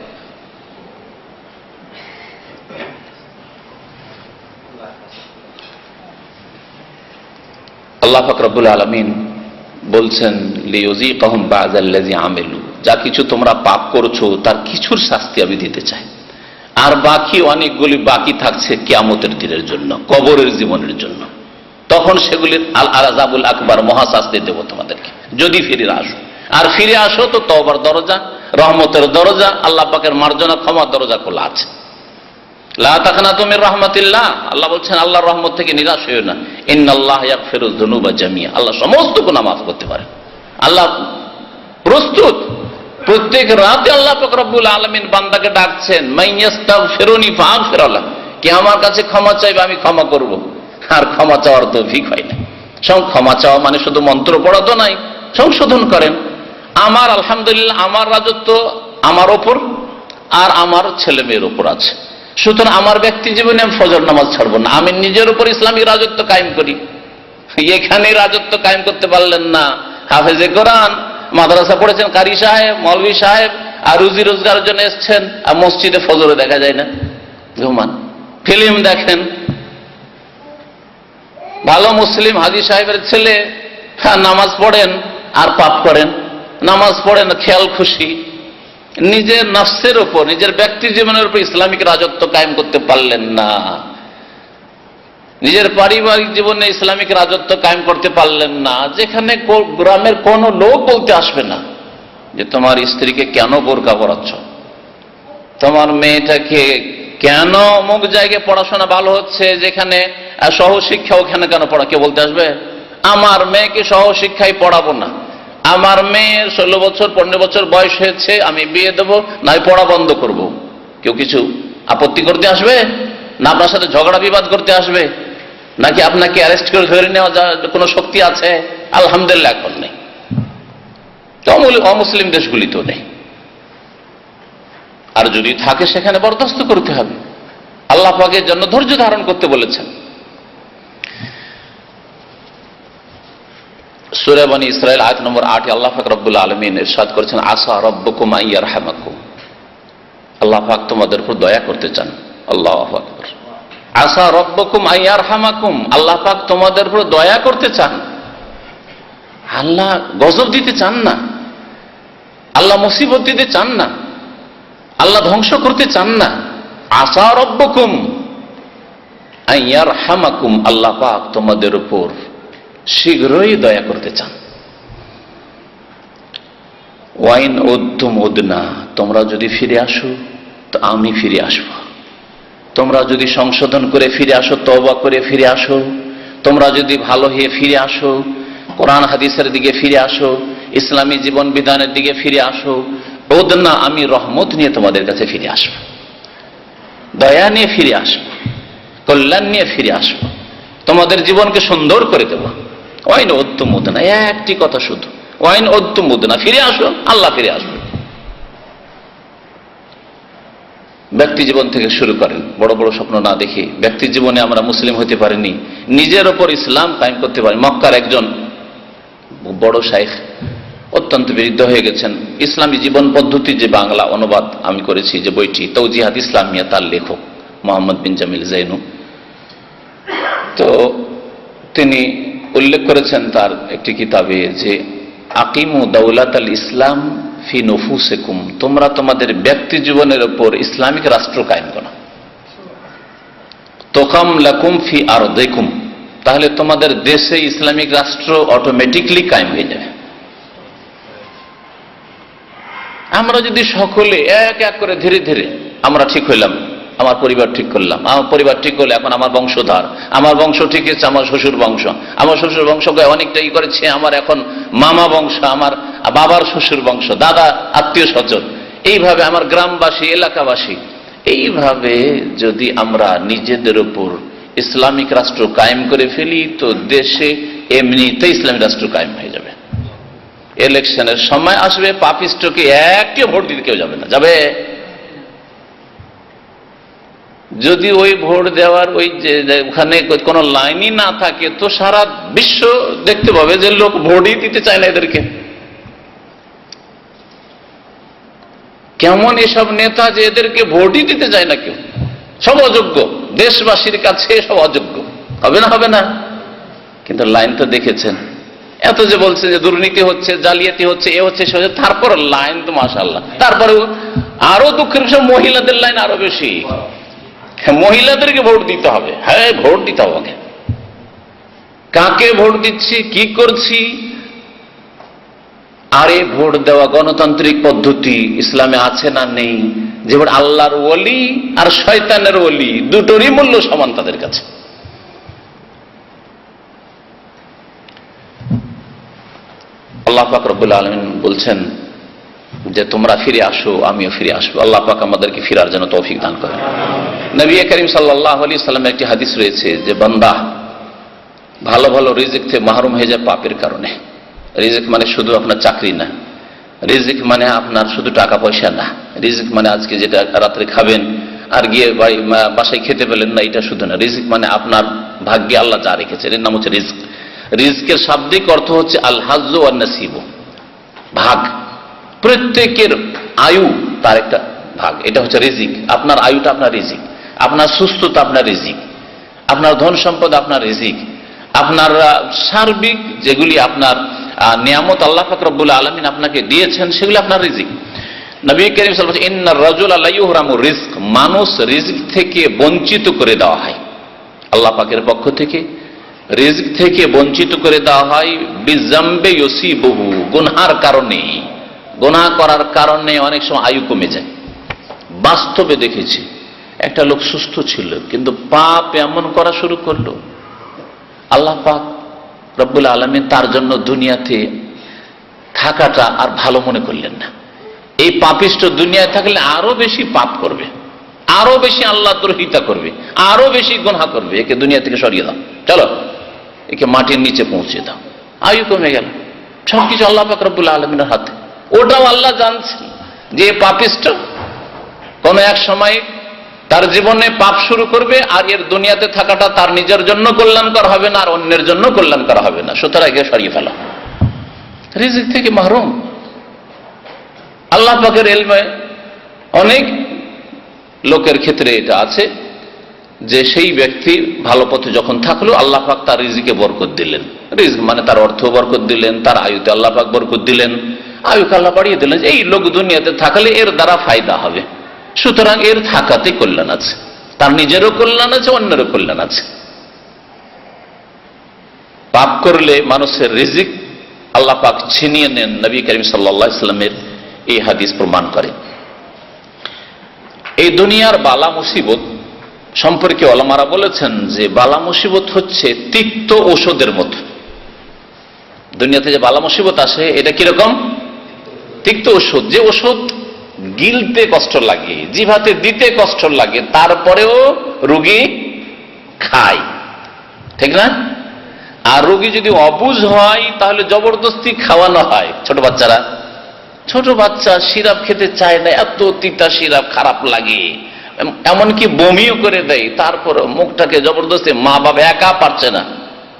আল্লাহ পাক রব্বুল আলামিন বলছেন লিইউযীকাহুম বা'যাল্লাযী আমিলু, যা কিছু তোমরা পাপ করছো তার কিছুর শাস্তি আমি দিতে চাই। আর বাকি অনেকগুলি বাকি থাকছে কিয়ামতের দিনের জন্য, কবরের জীবনের জন্য। তখন সেগুলির আযাবুল আকবার, মহাশাস্তি দেব তোমাদেরকে, যদি ফিরে আসো। আর ফিরে আসো তো তওবার দরজা, রহমতের দরজা, আল্লাহ পাকের মার্জনা ক্ষমার দরজা খোলা আছে। লা তাকনাতু মির রাহমাতিল্লাহ, আল্লাহ বলছেন আল্লাহর রহমত থেকে নিরাশ হইও না। ইন্নাল্লাহ ইয়াগফিরুয যুনুবা জামিআ, আল্লাহ সমস্ত গুনাহ মাফ করতে পারে। আল্লাহ প্রস্তুত। প্রত্যেক রাতে আল্লাহ পাক রব্বুল আলামিন বান্দাকে ডাকছেন, মাইয়াস্তাগফিরুনি ফাগফির লাহু, কে আমার কাছে ক্ষমা চাইবে আমি ক্ষমা করব। আর ক্ষমা চাওয়ার তৌফিক হয় না। ক্ষমা চাওয়া মানে শুধু মন্ত্র পড়া তো নাই, সংশোধন করেন। আমার আলহামদুলিল্লাহ আমার রাজত্ব আমার ওপর আর আমার ছেলে মেয়ের ওপর আছে, সুতরাং আমার ব্যক্তি জীবনে আমি ফজর নামাজ ছাড়বো না, আমি নিজের উপর ইসলামিক রাজত্ব কায়েম করি। এখানে রাজত্ব কায়েম করতে পারলেন না, হাফেজে কোরআন, মাদ্রাসা পড়েছেন কারি সাহেব, মৌলভী সাহেব, আর রুজি রোজগারের জন্য এসছেন, আর মসজিদে ফজরে দেখা যায় না, ঘুমান, ফিল্ম দেখেন। ভালো মুসলিম হাজী সাহেবের ছেলে নামাজ পড়েন আর পাপ করেন, নামাজ পড়েন খেয়াল খুশি, নিজের নফসের উপর, নিজের ব্যক্তি জীবনের উপর ইসলামিক রাজত্ব কায়েম করতে পারলেন না। নিজের পারিবারিক জীবনে ইসলামিক রাজত্ব কায়েম করতে পারলেন না, যেখানে গ্রামের কোন লোক বলতে আসবে না যে তোমার স্ত্রীকে কেন বোরকা পরাচ্ছ, তোমার মেয়েটাকে কেন অমুক জায়গায় পড়াশোনা ভালো হচ্ছে, যেখানে সহশিক্ষা ওখানে কেন পড়া, কে বলতে আসবে? আমার মেয়েকে সহশিক্ষায় পড়াবো না, আমার মেয়ের 16 বছর 15 বছর বয়স হয়েছে, আমি বিয়ে দেবো, নাই পড়া বন্ধ করব। কেউ কিছু আপত্তি করতে আসবে না? আপনার সাথে ঝগড়া বিবাদ করতে আসবে নাকি আপনাকে অ্যারেস্ট করে ধরে নেওয়া কোনো শক্তি আছে? আলহামদুলিল্লাহ এখন নেই, অমুসলিম দেশগুলিতেও নেই। আর যদি থাকে সেখানে বরদাস্ত করতে হবে। আল্লাহ পাকের জন্য ধৈর্য ধারণ করতে বলেছেন। সূরা বনী ইসরাঈল আয়াত নম্বর 8 আল্লাহ পাক রব্বুল আলামিন ইরশাদ করেছেন, আসা রাব্বুকুম আইয়ারহামাকুম, আল্লাহ পাক তোমাদের উপর দয়া করতে চান। আল্লাহু আকবার। আসা রাব্বুকুম আইয়ারহামাকুম, আল্লাহ পাক তোমাদের উপর দয়া করতে চান। আল্লাহ গজব দিতে চান না, আল্লাহ মুসিবত দিতে চান না, আল্লাহ ধ্বংস করতে চান না। আসা রাব্বুকুম আইয়ারহামাকুম, আল্লাহ পাক তোমাদের উপর শীঘ্রই দয়া করতে চান। ওয়াইন উদ্তুম উদনা, তোমরা যদি ফিরে আসো তো আমি ফিরে আসব। তোমরা যদি সংশোধন করে ফিরে আসো, তওবা করে ফিরে আসো, তোমরা যদি ভালো হয়ে ফিরে আসো, কোরআন হাদিসের দিকে ফিরে আসো, ইসলামী জীবন বিধানের দিকে ফিরে আসো, উদনা, আমি রহমত নিয়ে তোমাদের কাছে ফিরে আসব, দয়া নিয়ে ফিরে আসব, কল্যাণ নিয়ে ফিরে আসব, তোমাদের জীবনকে সুন্দর করে দেব। ওয়াইন উদ্তুম উদনা, একটি কথা শুধু, ওয়াইন উদ্তুম উদনা, ফিরে আসো, আল্লাহ ফিরে আসবে। ব্যক্তি জীবন থেকে শুরু করেন, বড় বড় স্বপ্ন না দেখে। ব্যক্তি জীবনে আমরা মুসলিম হতে পারিনি, নিজের ওপর ইসলাম কায়েম করতে পারি। মক্কার একজন বড় শাইখ অত্যন্ত বিরুদ্ধ হয়ে গেছেন। ইসলামী জীবন পদ্ধতি যে বাংলা অনুবাদ আমি করেছি, যে বইটি তৌজিহাত ইসলামিয়া, তার লেখক মোহাম্মদ বিন জামিল জাইনু। তো তিনি উল্লেখ করেছেন তার একটি কিতাবে যে আকিমু দাওলাত আল ইসলাম ফি নুফুসিকুম, তোমরা তোমাদের ব্যক্তি জীবনের উপর ইসলামিক রাষ্ট্র কায়েম করো। তোকাম লাকুম ফি আরদিকুম, তাহলে তোমাদের দেশে ইসলামিক রাষ্ট্র অটোমেটিকলি কায়েম হয়ে যাবে। আমরা যদি সকলে এক এক করে ধীরে ধীরে আমরা ঠিক হইলাম, আমার পরিবার ঠিক করলাম, আমার পরিবার ঠিক করলে এখন আমার বংশধর, আমার বংশ ঠিক হচ্ছে, আমার শ্বশুর বংশ, আমার শ্বশুর বংশকে অনেকটা ই করেছে, আমার এখন মামা বংশ, আমার বাবার শ্বশুর বংশ, দাদা আত্মীয় স্বজন, এইভাবে আমার গ্রামবাসী, এলাকাবাসী, এইভাবে যদি আমরা নিজেদের উপর ইসলামিক রাষ্ট্র কায়েম করে ফেলি তো দেশে এমনিতে ইসলামিক রাষ্ট্র কায়েম হয়ে যাবে। ইলেকশনের সময় আসবে, পাপিষ্টকে একটিও ভোট দিতে কেউ যাবে না, যাবে যদি ওই ভোট দেওয়ার ওই যে ওখানে কোনো লাইনই না থাকে তো সারা বিশ্ব দেখতে পাবে যে লোক ভোটই দিতে চায় না এদেরকে। কেমন এসব নেতা যে এদেরকে ভোটই দিতে চায় না কেউ, সব অযোগ্য, দেশবাসীর কাছে সব অযোগ্য। হবে না? হবে না? কিন্তু লাইন তো দেখেছেন, এত যে বলছে যে দুর্নীতি হচ্ছে, জালিয়াতি হচ্ছে, এ হচ্ছে সে হচ্ছে, তারপর লাইন তো মাশাআল্লাহ। তারপরে আরো দুঃখের বিষয় মহিলাদের লাইন আরো বেশি। মহিলাদেরকে ভোট দিতে হবে, হ্যাঁ ভোট দিতে হবে। কাকে ভোট দিচ্ছি, কি করছি? আরে ভোট দেওয়া গণতান্ত্রিক পদ্ধতি ইসলামে আছে না নেই? যে ভোট আল্লাহর ওলি আর শয়তানের ওলি দুটোরই মূল্য সমান তাদের কাছে। আল্লাহ পাক রব্বুল আলামিন বলছেন যে তোমরা ফিরে আসো, আমিও ফিরে আসবো। আল্লাহ পাক আমাদেরকে ফিরার জন্য তৌফিক দান করেন। নবী করিম সাল্লাল্লাহু আলাইহি সাল্লামের একটি হাদিস রয়েছে যে বান্দা ভালো ভালো রিজিক থেকে মাহরুম হয়ে যায় পাপের কারণে। রিজিক মানে শুধু আপনার চাকরি না, রিজিক মানে আপনার শুধু টাকা পয়সা না, রিজিক মানে আজকে যেটা রাত্রে খাবেন আর গিয়ে বাসায় খেতে পেলেন না, এটা শুধু না। রিজিক মানে আপনার ভাগ্যে আল্লাহ যা রেখেছেন এর নাম হচ্ছে রিজিক। রিজিকের শাব্দিক অর্থ হচ্ছে আল হাজ্জু ওয়ান নাসিব, ভাগ। প্রত্যেকের আয়ু তার একটা ভাগ, এটা হচ্ছে রিজিক। আপনার আয়ুটা আপনার রিজিক, আপনার সুস্থতা আপনার রিজিক, আপনার ধন সম্পদ আপনার রিজিক, আপনার সার্বিক যেগুলি আপনার নিয়ামত আল্লাহ পাক রব্বুল আলামিন আপনাকে দিয়েছেন সেগুলি আপনার রিজিক। নবী করিম সাল্লাল্লাহু আলাইহি ওয়াসাল্লাম ইন্নার রাজুলা লা ইউহরামু রিজক, মানুষ রিজিক থেকে বঞ্চিত করে দেওয়া হয়। আল্লাহ পাকের পক্ষ থেকে রিজিক থেকে বঞ্চিত করে দেওয়া হয় বিজাম্বে ইউসিবহু, গুনাহর কারণে। গুনাহ করার কারণে অনেক সময় আয়ু কমে যায়। বাস্তবে দেখেছি একটা লোক সুস্থ ছিল কিন্তু পাপ এমন করা শুরু করলো, আল্লাহ পাক রব্বুল আলামিন তার জন্য দুনিয়াতে থাকাটা আর ভালো মনে করলেন না। এই পাপিষ্ট দুনিয়ায় থাকলে আরো বেশি পাপ করবে, আরো বেশি আল্লাহ দ্রোহিতা করবে, আরো বেশি গুনাহ করবে। একে দুনিয়া থেকে সরিয়ে দাও, চলো একে মাটির নিচে পৌঁছে দাও। আয়ু কমে গেল। সবকিছু আল্লাহ পাক রব্বুল আলামিনের হাতে। ওটাও আল্লাহ জানছেন যে পাপিষ্ট কোন এক সময় তার জীবনে পাপ শুরু করবে, আর এর দুনিয়াতে থাকাটা তার নিজের জন্য কল্যাণকর হবে না আর অন্যের জন্য কল্যাণকর হবে না। সুতরাং একে সরিয়ে ফেলা। রিজিক থেকে মাহরুম। আল্লাহ পাকের ইলমে অনেক লোকের ক্ষেত্রে এটা আছে যে সেই ব্যক্তি ভালো পথে যখন থাকলো আল্লাহ পাক তার রিজিকে বরকত দিলেন। রিজিক মানে তার অর্থ বরকত দিলেন, তার আয়ুতে আল্লাহ পাক বরকত দিলেন, আয়ুকে আল্লাহ বাড়িয়ে দিলেন। এই লোক দুনিয়াতে থাকলে এর দ্বারা ফায়দা হবে, সুতরাং এর থাকাতে কল্যাণ আছে, তার নিজেরও কল্যাণ আছে, অন্যেরও কল্যাণ আছে। পাপ করলে মানুষের রিজিক আল্লাহ পাক ছিনিয়ে নেন, নবী করিম সাল্লাল্লাহু আলাইহি ওয়াসাল্লামের এই হাদিস প্রমাণ করে। এই দুনিয়ার বালা মুসিবত সম্পর্কে ওলামারা বলেছেন যে বালা মুসিবত হচ্ছে তিক্ত ঔষধের মতো। দুনিয়াতে যে বালা মুসিবত আসে এটা কিরকম? তিক্ত ঔষধ। যে ওষুধ গিলতে কষ্ট লাগে, জিভাতে দিতে কষ্ট লাগে, তারপরেও রোগী খায়, ঠিক না? আর রোগী যদি অবুঝ হয় তাহলে জবরদস্তি খাওয়ানো হয়। ছোট বাচ্চা সিরাপ খেতে চায় না, এত তিতা সিরাপ, খারাপ লাগে, এমনকি বমিও করে দেয়, তারপর মুখটাকে জবরদস্তি, মা বাবা একা পারছে না।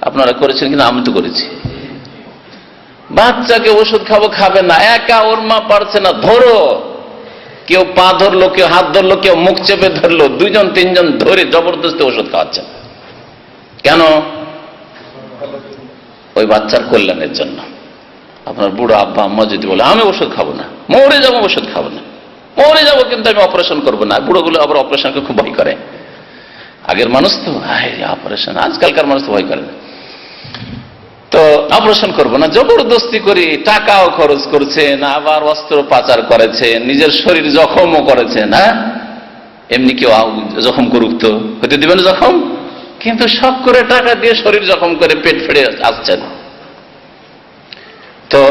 আপনারা করেছেন কিনা? আমি তো করেছি। বাচ্চাকে ওষুধ খাবো, খাবে না, একা ওর মা পারছে না, ধরো, কেউ পা ধরলো, কেউ হাত ধরলো, কেউ মুখ চেপে ধরলো, দুইজন তিনজন ধরে জবরদস্তি ওষুধ খাওয়াচ্ছেন। কেন? ওই বাচ্চার কল্যাণের জন্য। আপনার বুড়ো আব্বা আম্মা যদি বলে আমি ওষুধ খাবো না, মরে যাবো, ওষুধ খাবো না, মরে যাবো কিন্তু আমি অপারেশন করবো না। বুড়োগুলো আবার অপারেশনকে খুব ভয় করে। আগের মানুষ তো অপারেশন, আজকালকার মানুষ তো ভয় করে না। তো অপারেশন করবো না, জবরদস্তি করে টাকাও খরচ করছেন, আবার অস্ত্র পাচার করেছেন, নিজের শরীর জখমও করেছেন। হ্যাঁ, এমনি কেউ জখম করুক তো, হতে দিবেন জখম? কিন্তু শখ করে টাকা দিয়ে শরীর জখম করে পেট ফেড়ে আসছেন। তো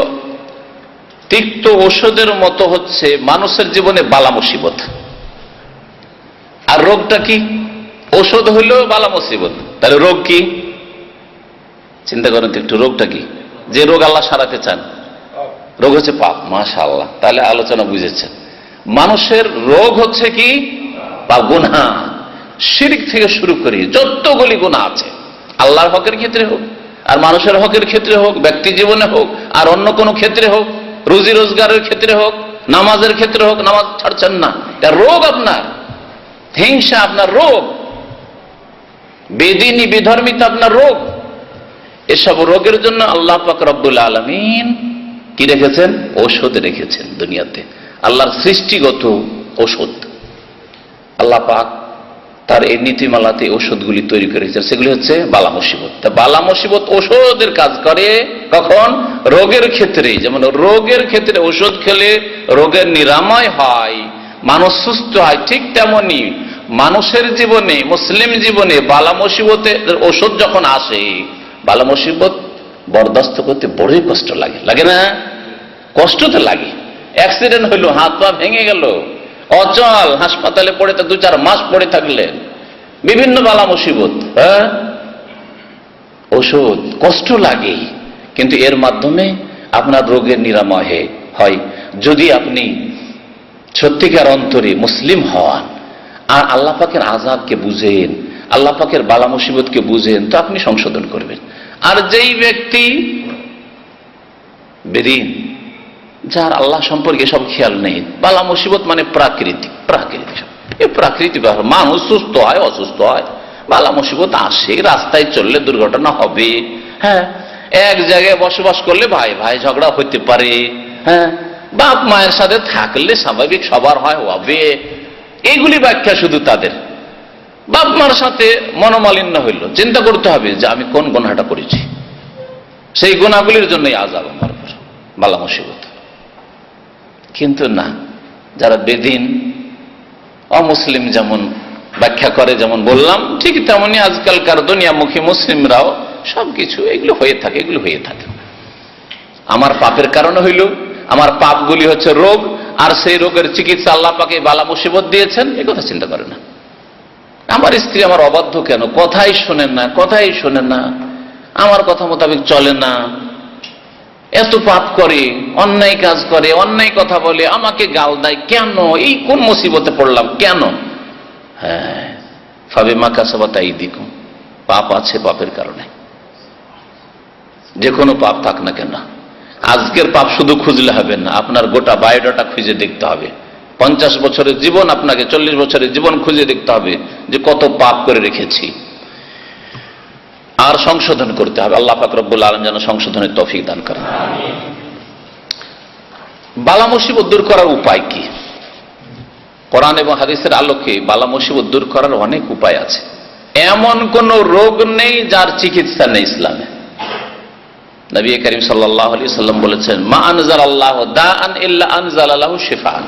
তিক্ত ঔষধের মতো হচ্ছে মানুষের জীবনে বালা মুসিবত। আর রোগটা কি? ঔষধ হইল বালা মুসিবত, তাহলে রোগ কি? চিন্তা করেন তো একটু, রোগটা কি? যে রোগ আল্লাহ সারাতে চান, রোগ হচ্ছে পাপ। মাশাআল্লাহ, তাহলে আলোচনা বুঝেছেন। মানুষের রোগ হচ্ছে কি? পাপ, গুনাহ। শিরক থেকে শুরু করে যতগুলি গুনাহ আছে, আল্লাহর হকের ক্ষেত্রে হোক আর মানুষের হকের ক্ষেত্রে হোক, ব্যক্তি জীবনে হোক আর অন্য কোনো ক্ষেত্রে হোক, রুজি রোজগারের ক্ষেত্রে হোক, নামাজের ক্ষেত্রে হোক, নামাজ ছাড়ছেন না, এটা রোগ। আপনার হিংসা আপনার রোগ, বেদিনী বেধর্মিতা আপনার রোগ। এসব রোগের জন্য আল্লাহ পাক রব্বুল আলামিন কি রেখেছেন? ঔষধ রেখেছেন দুনিয়াতে, আল্লাহর সৃষ্টিগত ঔষধ। আল্লাহ পাক তার এই নীতিমালাতে ঔষধগুলি তৈরি করেছেন, সেগুলি হচ্ছে বালা মুসিবত। তা বালা মুসিবত ঔষধের কাজ করে কখন? রোগের ক্ষেত্রে। যেমন রোগের ক্ষেত্রে ঔষধ খেলে রোগের নিরাময় হয়, মানুষ সুস্থ হয়, ঠিক তেমনি মানুষের জীবনে, মুসলিম জীবনে বালা মুসিবতের ঔষধ যখন আসে, বালা মুসিবত বরদাস্ত করতে বড়ই কষ্ট লাগে, লাগে না? কষ্ট তো লাগে। অ্যাক্সিডেন্ট হইলো, হাত পা ভেঙে গেল, অচল, হাসপাতালে পড়ে 2-4 মাস পড়ে থাকলেন, বিভিন্ন বালা মুসিবত, হ্যাঁ, ঔষধ কষ্ট লাগে, কিন্তু এর মাধ্যমে আপনার রোগের নিরাময় হয় যদি আপনি সত্যিকার অন্তরে মুসলিম হন আর আল্লাহ পাকের আযাবকে বুঝেন, আল্লাহ পাকের বালা মুসিবতকে বুঝেন, তো আপনি সংশোধন করবেন। আর যেই ব্যক্তি বেদিন, যার আল্লাহ সম্পর্কে সব খেয়াল নেই, বালা মুসিবত মানে প্রাকৃতিক ব্যাপার, মানুষ সুস্থ হয়, অসুস্থ হয়, বালা মুসিবত আসে, রাস্তায় চললে দুর্ঘটনা হবে, হ্যাঁ, এক জায়গায় বসবাস করলে ভাই ভাই ঝগড়া হইতে পারে, হ্যাঁ, বাপ মায়ের সাথে থাকলে স্বাভাবিক সবার হয়, হবে। এইগুলি ব্যাখ্যা শুধু তাদের। বাপ মার সাথে মনোমালিন্য হইল, চিন্তা করতে হবে যে আমি কোন গুনাহটা করেছি, সেই গুনাহগুলির জন্যই আযাব আমার উপর, বালা মুসিবত। কিন্তু না, যারা বেদিন অমুসলিম যেমন ব্যাখ্যা করে, যেমন বললাম, ঠিক তেমনি আজকালকার দুনিয়ামুখী মুসলিমরাও সবকিছু এগুলো হয়ে থাকে। আমার পাপের কারণে হইল, আমার পাপগুলি হচ্ছে রোগ, আর সেই রোগের চিকিৎসা আল্লাহ পাক এই বালা মুসিবত দিয়েছেন, এই কথা চিন্তা করে না। আমার স্ত্রী আমার অবাধ্য কেন? কথাই শোনেন না, আমার কথা মোতাবেক চলে না, এত পাপ করে, অন্যায় কাজ করে, অন্যায় কথা বলে, আমাকে গাল দেয়, কেন? এই কোন মুসিবতে পড়লাম কেন? হ্যাঁ, ফাবিমা কাসাবাত আইদিকুম, পাপ আছে, পাপের কারণে। যে কোনো পাপ থাক না কেন, আজকের পাপ শুধু খুঁজলে হবে না, আপনার গোটা বায়োডাটা খুঁজে দেখতে হবে। 50 বছরের জীবন, আপনাকে 40 বছরের জীবন খুঁজে দেখতে হবে যে কত পাপ করে রেখেছি, আর সংশোধন করতে হবে। আল্লাহ পাক রব্বুল আলামিন যেন সংশোধনের তৌফিক দান করেন। বালা মুসিবত দূর করার উপায় কি? কোরআন এবং হাদিসের আলোকে বালা মুসিবত দূর করার অনেক উপায় আছে। এমন কোন রোগ নেই যার চিকিৎসা নেই ইসলামে। নবী করিম সাল্লাল্লাহু আলাইহি সাল্লাম বলেছেন, মা আনজালাল্লাহু দাআন ইল্লা আনজালা লাহু শিফাআন,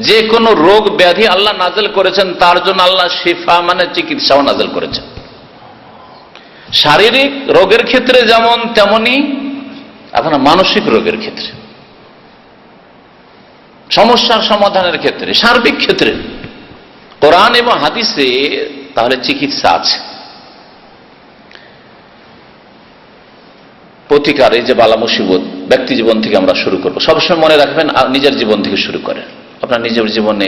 যে কোন রোগ ব্যাধি আল্লাহ নাযিল করেছেন তার জন্য আল্লাহ শিফা মানে চিকিৎসাও নাযিল করেছেন। শারীরিক রোগের ক্ষেত্রে যেমন, তেমনি আপনার মানসিক রোগের ক্ষেত্রে, সমস্যার সমাধানের ক্ষেত্রে, সার্বিক ক্ষেত্রে কোরআন এবং হাদিসে তাহলে চিকিৎসা আছে। প্রতিকার, এই যে বালা মুসিবত ব্যক্তি জীবন থেকে আমরা শুরু করবো। সবসময় মনে রাখবেন নিজের জীবন থেকে শুরু করেন। আপনার নিজের জীবনে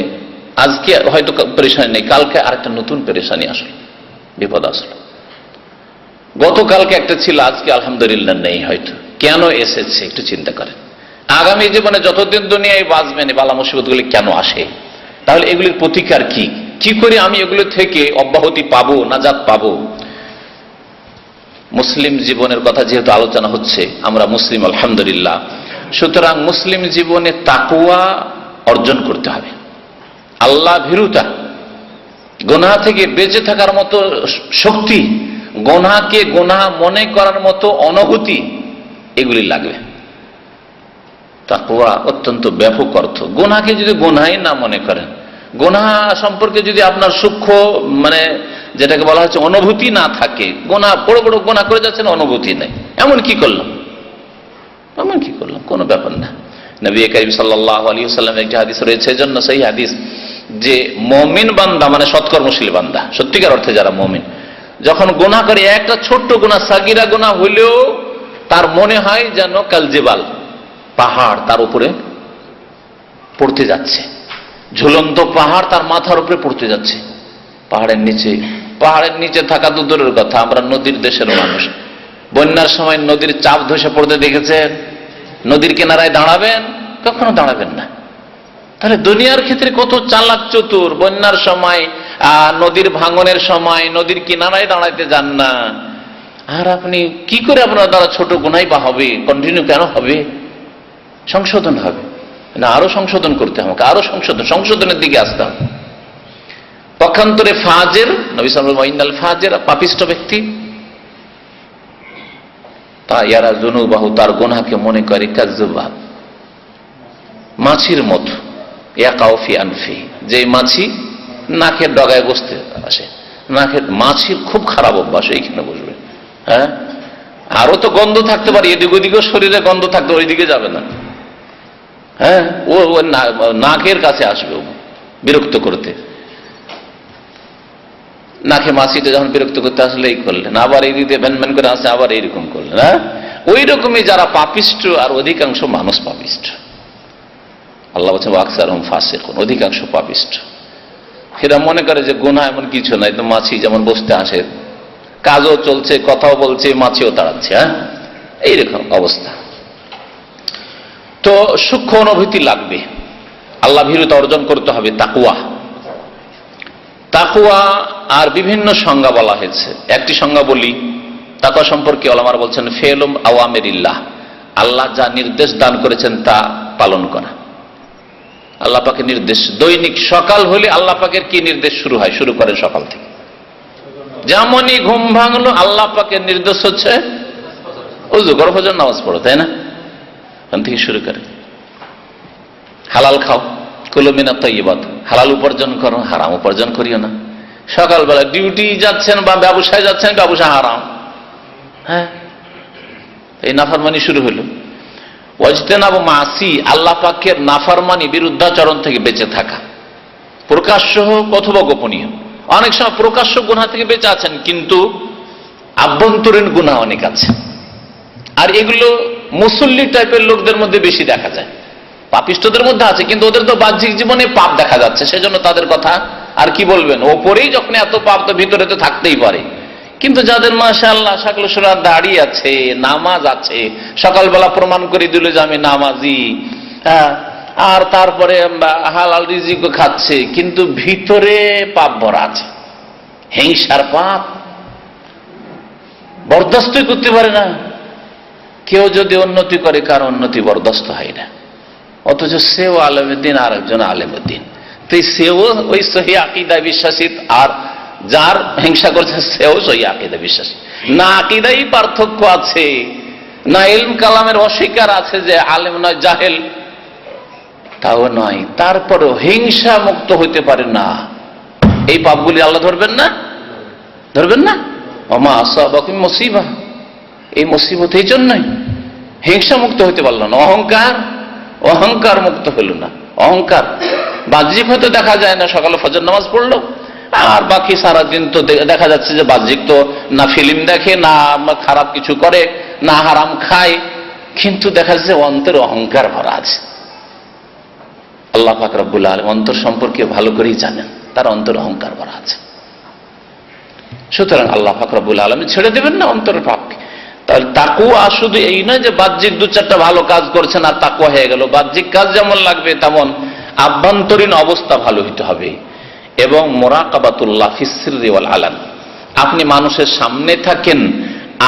আজকে হয়তো পেরেশানি নেই, কালকে আরেকটা নতুন পেরেশানি আসলো, বিপদ আসলো। গতকালকে একটা ছিল, আজকে আলহামদুলিল্লাহ নেই, হয়তো কেন এসেছে একটু চিন্তা করেন। আগামী জীবনে যতদিন দুনিয়ায় বাঁচবেন এই বালা মুসিবতগুলি কেন আসে, তাহলে এগুলির প্রতিকার কি, কি করে আমি এগুলো থেকে অব্যাহতি পাবো, নাজাত পাবো। মুসলিম জীবনের কথা যেহেতু আলোচনা হচ্ছে, আমরা মুসলিম আলহামদুলিল্লাহ, সুতরাং মুসলিম জীবনে তাকওয়া অর্জন করতে হবে, আল্লাহ ভীরুতা, গুনাহ থেকে বেঁচে থাকার মতো শক্তি, গুনাহকে গুনাহ মনে করার মতো অনুভূতি, এগুলি লাগবে। তাকওয়া অত্যন্ত ব্যাপক অর্থ। গুনাহকে যদি গুনাহই না মনে করেন, গুনাহ সম্পর্কে যদি আপনার সূক্ষ্ম মানে যেটাকে বলা হচ্ছে অনুভূতি না থাকে, গুনাহ বড় বড় গুনাহ করে যাচ্ছেন, অনুভূতি নেই, এমন কি করলাম, কোনো ব্যাপার না। নবী করিম সাল্লাল্লাহু আলাইহি ওয়াসাল্লামের একটি হাদিস রয়েছে, এজন্য সেই হাদিস যে মুমিন বান্দা মানে সৎকর্মশীল বান্দা, সত্যিকার অর্থে যারা মুমিন, যখন গুনাহ করে, একটা ছোট্ট গুনাহ, সাগীরা গুনাহ হইলেও তার মনে হয় যেন কাল জিবাল, পাহাড় তার উপরে পড়তে যাচ্ছে, ঝুলন্ত পাহাড় তার মাথার উপরে পড়তে যাচ্ছে, পাহাড়ের নিচে থাকা তো দূরের কথা, আমরা নদীর দেশের মানুষ। বন্যার সময় নদীর চাপ ধসে পড়তে দেখেছেন? নদীর কিনারায় দাঁড়াবেন? কখনো দাঁড়াবেন না। তাহলে দুনিয়ার ক্ষেত্রে কত চালাক চতুর, বন্যার সময় নদীর ভাঙনের সময় নদীর কিনারায় দাঁড়াইতে যান না। আর আপনি কি করে আপনার দ্বারা ছোট গুনাই বা হবে, কন্টিনিউ কেন হবে? সংশোধন হবে না, আরো সংশোধন করতে হবে, আরো সংশোধনের দিকে আসতে হবে। পক্ষান্তরে ফাজের, নবী সাল্লাল্লাহু আলাইহি ওয়াসাল্লাম ফাজের পাপিষ্ঠ ব্যক্তি, তা ইয়ারা যুনুবাহু, তার গুনাহকে মনে করে কাযযুবাব, মাছির মতো, ইয়াকাউ ফি আনফি, যে মাছি নাকের ডগায় বসতে আসে। নাকের মাছির খুব খারাপ অভ্যাস, এইখানে বসবে। হ্যাঁ, আরো তো গন্ধ থাকতে পারে, এদিক ওদিকেও শরীরে গন্ধ থাকতে, ওইদিকে যাবে না। হ্যাঁ, ও নাকের কাছে আসবে বিরক্ত করতে। নাকে মাছিটা যখন বিরক্ত করতে আসলে এই করলেন, আবার এই দিকে ভ্যান ভ্যান করে আসে, আবার এইরকম করলেন। হ্যাঁ, ওই রকমই যারা পাপিষ্ঠ, আর অধিকাংশ মানুষ পাপিষ্ঠ। আল্লাহ বলছেন আকসারহুম ফাসিকুন, অধিকাংশ পাপিষ্ঠ। সেটা মনে করে যে গুনাহ এমন কিছু নাই, তো মাছি যেমন বসতে আসে, কাজও চলছে, কথাও বলছে, মাছিও তাড়াচ্ছে। হ্যাঁ, এইরকম অবস্থা। তো সূক্ষ্ম অনুভূতি লাগবে, আল্লাহ ভীরুতা অর্জন করতে হবে, তাকওয়া। তাকওয়া আর বিভিন্ন সংজ্ঞা বলা হয়েছে। একটি সংজ্ঞা বলি তাকওয়া সম্পর্কে, ওলামারা বলছেন ফেলুম আওয়ামিরিল্লাহ, আল্লাহ যা নির্দেশ দান করেছেন তা পালন করা। আল্লাহ পাকের নির্দেশ, দৈনিক সকাল হলে আল্লাহ পাকের কি নির্দেশ শুরু হয়? শুরু করেন সকাল থেকে। যেমনই ঘুম ভাঙলো, আল্লাহ পাকের নির্দেশ হচ্ছে ওযু করো, ফজর নামাজ পড়ো, তাই না? ওখান থেকে শুরু করে। হালাল খাও, কুলু মিনাত তাইয়্যিবাত, হালাল উপার্জন করো, হারাম উপার্জন করিও না। সকালবেলা ডিউটি যাচ্ছেন বা ব্যবসায় যাচ্ছেন, ব্যবসা হারাম। হ্যাঁ, এই নাফরমানি শুরু হলো। ওয়াজতানাবু মাসি, আল্লাহ পাকের নাফরমানি, বিরুদ্ধাচরণ থেকে বেঁচে থাকা, প্রকাশ্য হোক অথবা গোপনীয়। অনেক সময় প্রকাশ্য গুনাহ থেকে বেঁচে আছেন, কিন্তু আভ্যন্তরীণ গুনাহ অনেক আছে। আর এগুলো মুসল্লি টাইপের লোকদের মধ্যে বেশি দেখা যায়। পাপিষ্ঠদের মধ্যে আছে, কিন্তু ওদের তো বাহ্যিক জীবনে পাপ দেখা যাচ্ছে, সেজন্য তাদের কথা আর কি বলবেন। ওপরেই যখন এত পাপ, তো ভিতরে তো থাকতেই পারে। কিন্তু যাদের মাশাআল্লাহ শাকল সুরাত, দাড়ি আছে, নামাজ আছে, সকালবেলা প্রমাণ করে দিল যে আমি নামাজি, হ্যাঁ, আর তারপরে হালাল রিজিক খাচ্ছে, কিন্তু ভিতরে পাপ ভরা আছে, হিংসার পাপ, বরদাস্তই করতে পারে না। কেউ যদি উন্নতি করে, কার উন্নতি বরদাস্ত হয় না, অথচ সেও আলেমউদ্দিন আর একজন আলেমউদ্দিন। তো সেও ওই সহি আকীদায় বিশ্বাসী, আর যার হিংসা করছে সেও সহি আকীদায় বিশ্বাসী। না আকীদাই পার্থক্য আছে, না ইলম কালামের অস্বীকার আছে যে আলেম নয় জাহেল, তাও নয়, তারপরেও হিংসা মুক্ত হইতে পারে না। এই পাপগুলি আল্লাহ ধরবেন না, ধরবেন না। ওমা আসাবাকুম মুসিবা, এই মুসিবত এই জন্যই হিংসা মুক্ত হইতে পারল না। অহংকার মুক্ত হইল না। অহংকার বাহ্যিক হয়তো দেখা যায় না, সকালে ফজর নামাজ পড়লো, আর বাকি সারাদিন তো দেখা যাচ্ছে যে বাহ্যিক তো না ফিল্ম দেখে, না খারাপ কিছু করে, না হারাম খায়, কিন্তু দেখা যাচ্ছে অন্তরে অহংকার ভরা আছে। আল্লাহ পাক রব্বুল আলামিন অন্তর সম্পর্কে ভালো করেই জানেন, তার অন্তরে অহংকার ভরা আছে। সুতরাং আল্লাহ পাক রব্বুল আলামিন ছেড়ে দেবেন না অন্তরের পাপকে। তাহলে তাকওয়া শুধু এই নয় যে বাহ্যিক দু চারটা ভালো কাজ করছেন আর তাকওয়া হয়ে গেল। বাহ্যিক কাজ যেমন লাগবে, তেমন আভ্যন্তরীণ অবস্থা ভালো হইতে হবে। এবং মুরাকাবাতুল্লাহ ফিস সিররি ওয়াল আলান, আপনি মানুষের সামনে থাকেন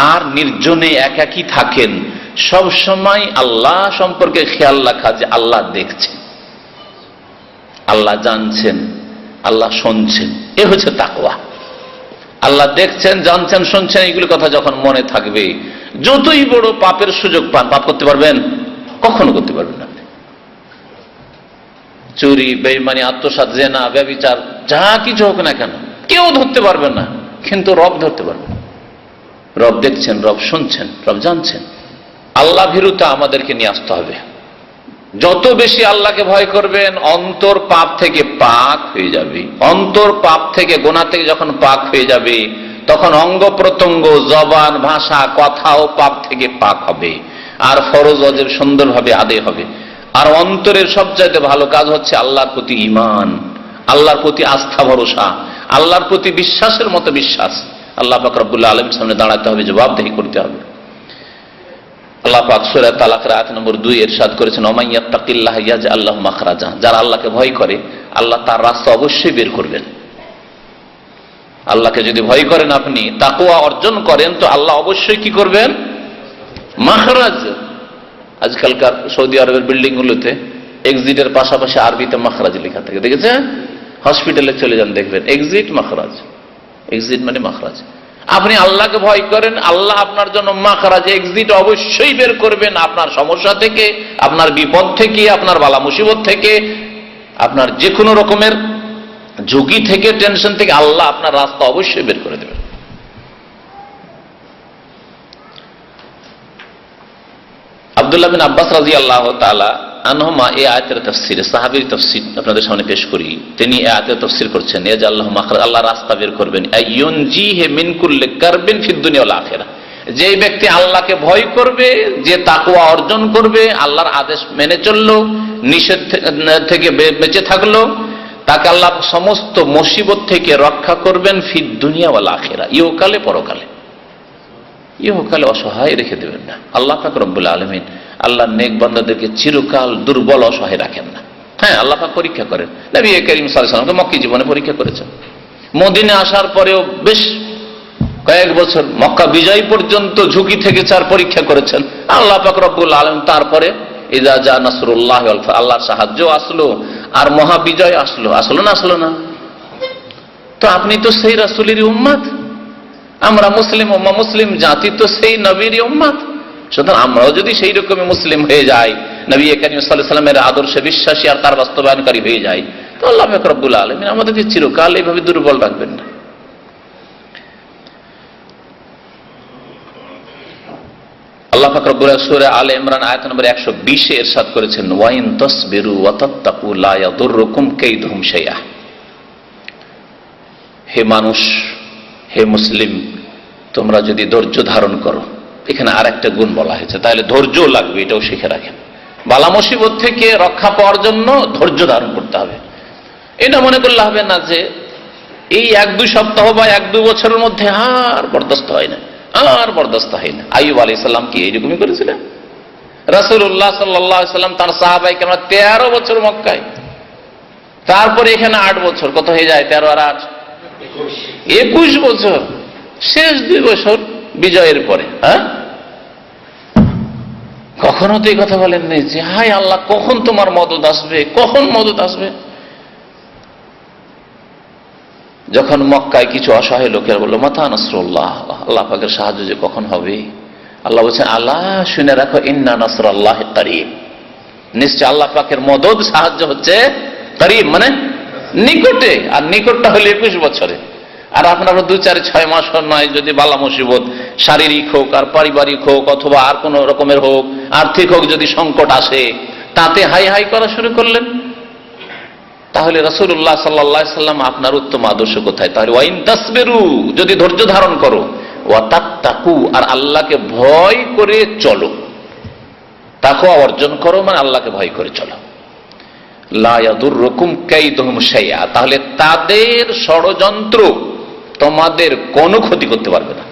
আর নির্জনে একাকী থাকেন, সব সময় আল্লাহ সম্পর্কে খেয়াল রাখা যে আল্লাহ দেখছেন, আল্লাহ জানছেন, আল্লাহ শুনছেন। এ হচ্ছে তাকওয়া। আল্লাহ দেখছেন, জানছেন, শুনছেন, এইগুলি কথা যখন মনে থাকবে, যতই বড় পাপের সুযোগ পান, পাপ করতে পারবেন? কখনো করতে পারবেন না। চুরি, বেঈমানি, আত্মসাৎ, জেনা, ব্যভিচার, যা কিছু হোক না কেন, কেউ ধরতে পারবে না, কিন্তু রব ধরতে পারবে। রব দেখছেন, রব শুনছেন, রব জানছেন। আল্লাহ ভীরুতা আমাদেরকে নিয়ে আসতে হবে। যত বেশি আল্লাহকে ভয় করবেন, অন্তর পাপ থেকে পাক হয়ে যাবে। অন্তর পাপ থেকে, গুনাহ থেকে যখন পাক হয়ে যাবে, তখন অঙ্গ প্রত্যঙ্গ, জবান, ভাষা, কথাও পাপ থেকে পাক হবে, আর ফরজ ওয়াজিব সুন্দরভাবে আদায় হবে। আর অন্তরের সবচাইতে ভালো কাজ হচ্ছে আল্লাহর প্রতি ঈমান, আল্লাহর প্রতি আস্থা ভরসা, আল্লাহর প্রতি বিশ্বাসের মতো বিশ্বাস। আল্লাহ পাক রব্বুল আলামিনের সামনে দাঁড়াতে হবে, জবাবদিহি করতে হবে। আল্লাহ পাক সূরা তালাকের আয়াত নম্বর 2 ইরশাদ করেছেন, ওয়া মান ইয়াত্তাকিল্লাহ ইয়াজআল লাহু মাখরাজা, যারা আল্লাহকে ভয় করে আল্লাহ তার রাস্তা অবশ্যই বের করবেন। আল্লাহকে যদি ভয় করেন, আপনি তাকওয়া অর্জন করেন, তো আল্লাহ অবশ্যই কি করবেন? মাখরাজ। আজকালকার সৌদি আরবের বিল্ডিং গুলোতে এক্সিটের পাশাপাশি আরবিতে মাখরাজ লেখা থাকে, দেখেছেন? হসপিটালে চলে যান, দেখবেন এক্সিট মাখরাজ, এক্সিট মানে মাখরাজ। আপনি আল্লাহকে ভয় করেন, আল্লাহ আপনার জন্য মাখরাজ, এক্সিট অবশ্যই বের করবেন। আপনার সমস্যা থেকে, আপনার বিপদ থেকে, আপনার বালা মুসিবত থেকে, আপনার যে কোনো রকমের ঝুঁকি থেকে, টেনশন থেকে আল্লাহ আপনার রাস্তা অবশ্যই বের করে দেবেন। আব্দুল্লাহ বিন আব্বাস রাদিয়াল্লাহু তাআলা আনহুমা এই আয়াতের তাফসীরে, সাহাবীর তাফসীর আপনাদের সামনে পেশ করি। তিনি এই আয়াতের তাফসীর করছেন, ইয়াজআল্লাহু মাখরাজ, আল্লাহ রাস্তা বের করবেন, আইয়ুনজিহি মিন কুল্লি কারবিন ফিদ দুনিয়া ওয়াল আখিরাহ। যে ব্যক্তি আল্লাহকে ভয় করবে, যে তাকওয়া অর্জন করবে, আল্লাহর আদেশ মেনে চললো, নিষেধ থেকে বেঁচে থাকলো, তাকে আল্লাহ সমস্ত মুসিবত থেকে রক্ষা করবেন, ফিদ দুনিয়া ওয়াল আখিরাহ, ইহকালে পরকালে। ইহকালে অসহায় রেখে দেবেন না। আল্লাহ পাক রব্বুল আলামিন আল্লাহর নেক বান্দাদেরকে চিরকাল দুর্বল অসহায় রাখেন না। হ্যাঁ, আল্লাহ পাক পরীক্ষা করেন। নবী করিম সাল্লাল্লাহু আলাইহি ওয়াসাল্লামকে মক্কি জীবনে পরীক্ষা করেছেন। মদিনা আসার পরেও বেশ কয়েক বছর, মক্কা বিজয় পর্যন্ত ঝুঁকি থেকে চার পরীক্ষা করেছেন আল্লাহ পাক রব্বুল আলামিন। তারপরে ইযা জা নাসরুল্লাহ ওয়াল ফাতহ, আল্লাহর সাহায্য আসলো আর মহাবিজয় আসলো। আসলো না? আসলো না? তো আপনি তো সেই রাসূলেরই উম্মত, আমরা মুসলিম উম্মাহ, মুসলিম জাতি তো সেই নবীর উম্মত। সুতরাং আমরাও যদি সেই রকমই মুসলিম হয়ে যাই, নবী করিম সাল্লাল্লাহু আলাইহি ওয়াসাল্লামের আদর্শে বিশ্বাসী আর তার বাস্তবায়নকারী হয়ে যাই, তো আল্লাহ পাক রব্বুল আলামিন আমাদেরকে চিরকাল এইভাবে দুর্বল রাখবেন না। আল্লাহ পাক রব্বুল আলামিন সূরা আলে ইমরান আয়াত নম্বর 120 এ ইরশাদ করেছেন, ওয়া ইন তাসবিরু ওয়া তাত্তাকু লা ইয়াদুররুকুম কাইদুহুম শাইআ। হে মানুষ, হে মুসলিম, তোমরা যদি ধৈর্য ধারণ করো, এখানে আর একটা গুণ বলা হয়েছে, তাহলে ধৈর্য লাগবে, এটাও শিখে রাখেন। বালা মুসিবত থেকে রক্ষা পাওয়ার জন্য ধৈর্য ধারণ করতে হবে। এটা মনে করলে হবে না যে এই 1-2 সপ্তাহ বা 1-2 বছরের মধ্যে আর বরদাস্ত হয় না, আর বরদাস্ত হয় না। আইয়ুব আলাইহিস সালাম কি এইরকমই করেছিলেন? রাসূলুল্লাহ সাল্লাল্লাহু আলাইহি ওয়াসাল্লাম তার সাহাবায়ে কেরাম 13 বছর মক্কায়, তারপরে এখানে 8 বছর, কত হয়ে যায়? 13 আর 8 21 বছর। শেষ 2 বছর বিজয়ের পরে, হ্যাঁ, কখনো তো এই কথা বলেননি যে হায় আল্লাহ কখন তোমার মদদ আসবে, কখন মদদ আসবে। যখন মক্কায় কিছু অসহায় লোকের বলল মাতা নাসরুল্লাহ, আল্লাহ পাকের সাহায্য যে কখন হবে, আল্লাহ বলছেন আল্লাহ শুনে রাখো, ইন্না নাসরাল্লাহি করিব, নিশ্চয় আল্লাহ পাকের মদদ সাহায্য হচ্ছে করিব, মানে নিকটে। আর নিকটটা হলো 21 বছরে। আর আপনার 2-4-6 মাস নয়, যদি বালা মুসিবত শারীরিক হোক আর পারিবারিক হোক অথবা আর কোন রকমের হোক, আর্থিক হোক, যদি সংকট আসে, তাতে হাই হাই করা শুরু করলেন, তাহলে রাসূলুল্লাহ সাল্লাল্লাহু আলাইহি ওয়াসাল্লাম আপনার উত্তম আদর্শ কোথায়? তাহলে ওয়াইন তাসবিরু, যদি ধৈর্য ধারণ করো, ওয়া তাত্তাকু, আর আল্লাহকে ভয় করে চলো, তাকওয়া অর্জন করো, মানে আল্লাহকে ভয় করে চলো, লা ইয়াদুররুকুম কাইদুহুম শাইআ, তাহলে তাদের ষড়যন্ত্র তোমাদের কোনো ক্ষতি করতে পারবে না।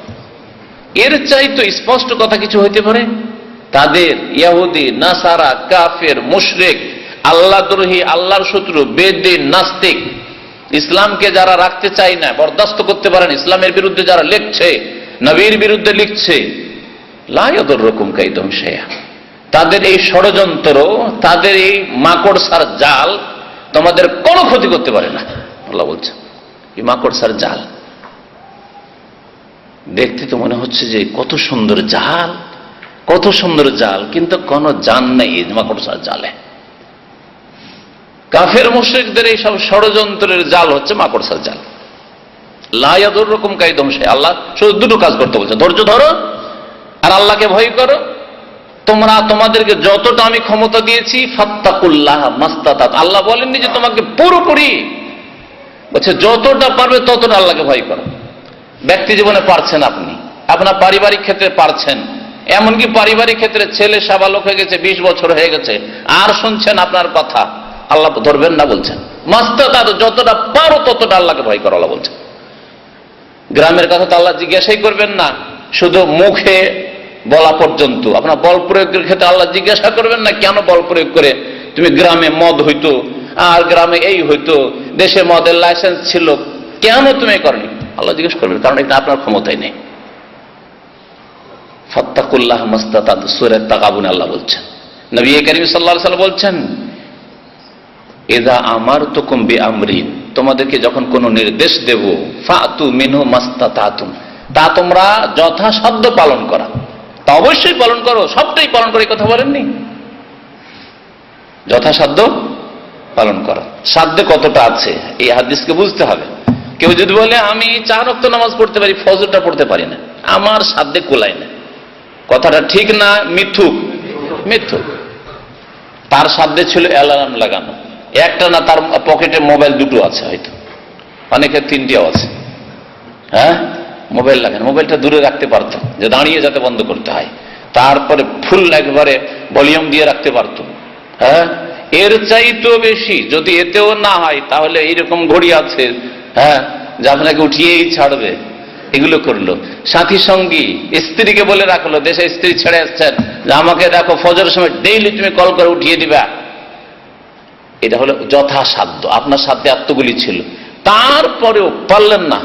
এর চাইতে স্পষ্ট কথা কিছু হইতে পারে? তাদের ইহুদি, নাসারা, কাফের, মুশরিক, আল্লাহদ্রোহী, আল্লাহর শত্রু, বেদিন, নাস্তিক, ইসলামকে যারা রাখতে চায় না, বরদাস্ত করতে পারে না, ইসলামের বিরুদ্ধে যারা লিখছে, নবীর বিরুদ্ধে লিখছে, লা ইয়াদুররুকুম কাইদুহুম শাইআ, তাদের এই ষড়যন্ত্র, তাদের এই মাকড়সার জাল তোমাদের কোনো ক্ষতি করতে পারে না। আল্লাহ বলছেন এই মাকড়সার জাল দেখতে তো মনে হচ্ছে যে কত সুন্দর জাল, কত সুন্দর জাল, কিন্তু কোনো জান নেই এই মাকড়সার জালে। কাফের মুশরিকদের এই সব ষড়যন্ত্রের জাল হচ্ছে মাকড়সার জাল। লা ইয়াদুররুকুম কাইদুহুম শাইআ, আল্লাহ শুধু দুটো কাজ করতে বলছে, ধৈর্য ধরো আর আল্লাহকে ভয় করো। তোমরা, তোমাদেরকে যতটা আমি ক্ষমতা দিয়েছি, ফাত্তাকুল্লাহ মাস্তাতাত, আল্লাহ বলেননি যে তোমাকে পুরোপুরি, বলছে যতটা পারবে ততটা আল্লাহকে ভয় করো। ব্যক্তি জীবনে পারছেন, আপনি আপনার পারিবারিক ক্ষেত্রে পারছেন, এমনকি পারিবারিক ক্ষেত্রে ছেলে সাবালক হয়ে গেছে, 20 বছর হয়ে গেছে, আর শুনছেন আপনার কথা, আল্লাহ ধরবেন না বলছেন। মাস্তাতাত, যতটা পারো ততটা আল্লাহকে ভয় করো আল্লাহ বলছেন। গ্রামের কথা তো আল্লাহ জিজ্ঞাসাই করবেন না, শুধু মুখে বলা পর্যন্ত। আপনার বল প্রয়োগের ক্ষেত্রে আল্লাহ জিজ্ঞাসা করবেন না কেন বল প্রয়োগ করে তুমি গ্রামে মদ হইতো আর গ্রামে এই হইতো, দেশে মদের লাইসেন্স ছিল, কেন তুমি করনি? আল্লাহ জিজ্ঞেস করবেন, কারণ এটা আপনার ক্ষমতায় নেই। ফাত্তাকুল্লাহ মাস্তাতাত, সূরা তাগাবুন আল্লাহ বলছেন। নবী করিম সাল্লাল্লাহু আলাইহি ওয়াসাল্লাম বলছেন, ইযা আমারতুকুম বিআমরিন, তোমাদেরকে যখন কোন নির্দেশ দেব, ফাতু মিনহু মাস্তাতাতুম, তা তোমরা যথাসাধ্য পালন করা। তা অবশ্যই পালন করো, সবটাই পালন করে, এই কথা বলেননি? যথাসাধ্য পালন করো। সাধ্যে কতটা আছে এই হাদিসকে বুঝতে হবে। কেউ যদি বলে আমি 4 ওয়াক্ত নামাজ পড়তে পারি, ফজরটা পড়তে পারি না, আমার সাধ্যে কুলায় না, কথাটা ঠিক না মিথ্যুক? মিথ্যুক। তার সাধ্যে ছিল অ্যালার্ম লাগানো, একটা না, তার পকেটে মোবাইল দুটো আছে, হয়তো অনেকের 3টিও আছে। হ্যাঁ, মোবাইল লাগানো, মোবাইলটা দূরে রাখতে পারতো, যে দাঁড়িয়ে যাতে বন্ধ করতে হয়। তারপরে ফুল একবারে ভলিউম দিয়ে রাখতে পারতো। হ্যাঁ, এর চাইতেও বেশি যদি এতেও না হয়, তাহলে এইরকম ঘড়ি আছে, হ্যাঁ, যে আপনাকে উঠিয়েই ছাড়বে, এগুলো করলো। সাথী সঙ্গী স্ত্রীকে বলে রাখলো, দেশে স্ত্রী ছেড়ে আসছেন, যে আমাকে দেখো ফজরের সময় ডেইলি তুমি কল করে উঠিয়ে দিবা। এটা হলো যথাসাধ্য, আপনার সাথে এতগুলি ছিল, তারপরেও পারলেন না।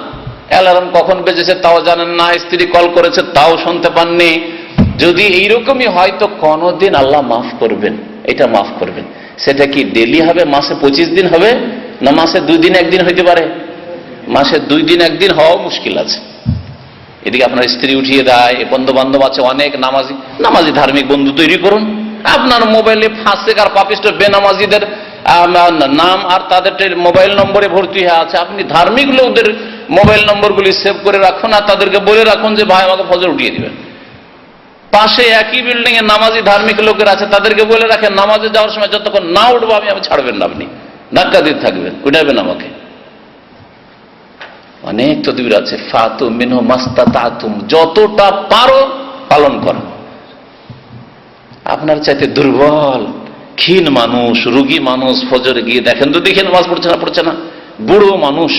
অ্যালার্ম কখন বেজেছে তাও জানেন না, স্ত্রী কল করেছে তাও শুনতে পাননি। যদি এইরকমই হয় তো কোনদিন আল্লাহ মাফ করবেন, এটা মাফ করবেন। সেটা কি ডেলি হবে, মাসে 25 দিন হবে, না মাসে 2 দিন 1 দিন হইতে পারে? মাসে 2 দিন 1 দিন হওয়া মুশকিল আছে। এদিকে আপনার স্ত্রী উঠিয়ে দেয়, বন্ধু বান্ধব আছে অনেক, নামাজি ধার্মিক বন্ধু তৈরি করুন। আপনার মোবাইলে ফাঁসেক আর পাপিষ্ট বেনামাজিদের নাম আর তাদের মোবাইল নম্বরে ভর্তি হয়ে আছে। আপনি ধার্মিক লোকদের মোবাইল নম্বরগুলি সেভ করে রাখুন, আর তাদেরকে বলে রাখুন যে ভাই আমাকে ফজর উঠিয়ে দিবেন। পাশে একই বিল্ডিং এ নামাজি ধার্মিক লোকের আছে, তাদেরকে বলে রাখেন নামাজে যাওয়ার সময় যতক্ষণ না উঠবো আমি ছাড়বেন না, আপনি ধাক্কা দিতে থাকবেন, উঠাবেন আমাকে। অনেক তদবির আছে। ফাতু মিনহু মাস্তাতাতুম, যতটা পারো পালন করো। আপনার চাইতে দুর্বল ক্ষীণ মানুষ, রোগী মানুষ, ফজরে গিয়ে দেখেন তো, দেখে নামাজ পড়ছে না, বুড়ো মানুষ,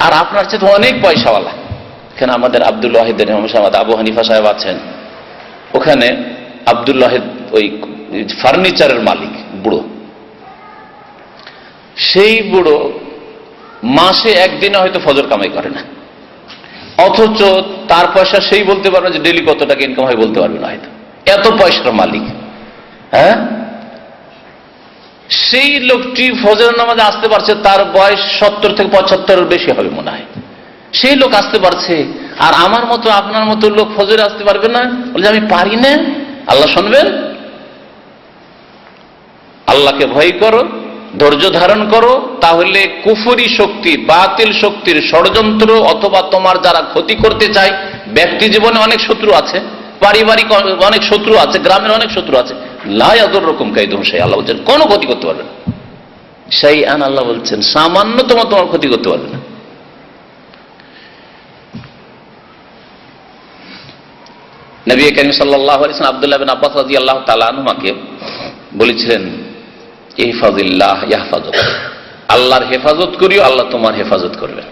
আর আপনার চাইতে অনেক পয়সাওয়ালা। এখানে আমাদের আব্দুল ওয়াহিদের আবু হানিফা সাহেব আছেন, ওখানে আব্দুল ওয়াহিদ ওই ফার্নিচারের মালিক, বুড়ো। সেই বুড়ো মাসে একদিনে হয়তো ফজর কামাই করে না, অথচ তার পয়সা সেই বলতে পারবে যে ডেলি কত টাকা ইনকাম হয়, বলতে পারবে না হয়তো, এত পয়সার মালিক। হ্যাঁ, সেই লোকটি ফজরের নামাজে আসতে পারছে, তার বয়স 70 থেকে 75 বেশি হবে মনে হয়। সেই লোক আসতে পারছে, আর আমার মতো আপনার মতো লোক ফজরে আসতে পারবে না, বলে আমি পারি না। আল্লাহ শুনবেন? আল্লাহকে ভয় করো, ধৈর্য ধারণ করো, তাহলে কুফরি শক্তি, বাতিল শক্তির ষড়যন্ত্র, অথবা তোমার যারা ক্ষতি করতে চায়, ব্যক্তি জীবনে অনেক শত্রু আছে, পারিবারিক অনেক শত্রু আছে, গ্রামের অনেক শত্রু আছে, লা ইয়াদুররুকুম কাইদুহুম শাইআ, আল্লাহ বলছেন কোনো ক্ষতি করতে পারবে না। শাইআন, আল্লাহ বলছেন সামান্যতম তোমার ক্ষতি করতে পারবে না। নবী করিম সাল্লাল্লাহু আলাইহি ওয়াসাল্লাম আব্দুল্লাহ বিন আব্বাস রাদিয়াল্লাহু তাআলা আনহুমাকে বলেছিলেন, ইহফাজিল্লাহ ইয়াহফাজুক, আল্লাহর হেফাজত করিও, আল্লাহ তোমার হেফাজত করবেন।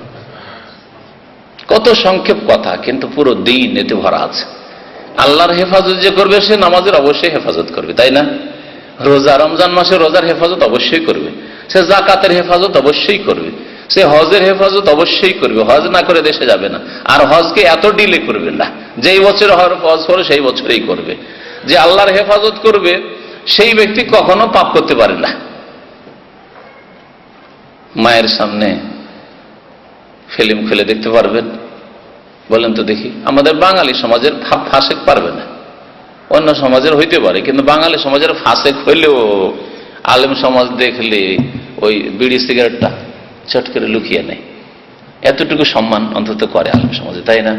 কত সংক্ষেপ কথা, কিন্তু পুরো দিন এতে ভরা আছে। আল্লাহর হেফাজত যে করবে সে নামাজের অবশ্যই হেফাজত করবে, তাই না? রোজা, রমজান মাসে রোজার হেফাজত অবশ্যই করবে, সে জাকাতের হেফাজত অবশ্যই করবে, সে হজের হেফাজত অবশ্যই করবে, হজ না করে দেশে যাবে না। আর হজকে এত ডিলে করবে না, যেই বছর হজ করে সেই বছরেই করবে। যে আল্লাহর হেফাজত করবে সেই ব্যক্তি কখনো পাপ করতে পারে না। মায়ের সামনে ফিল্ম খুলে দেখতে পারবেন? বলেন তো দেখি। আমাদের বাঙালি সমাজের ফাসেক পারবে না, অন্য সমাজের হইতে পারে, কিন্তু বাঙালি সমাজের ফাসেক হইলেও আলেম সমাজ দেখলে ওই বিড়ি সিগারেটটা চট করে লুকিয়ে নেয়। এতটুকু সম্মান অন্তত করে আলেম সমাজে, তাই না?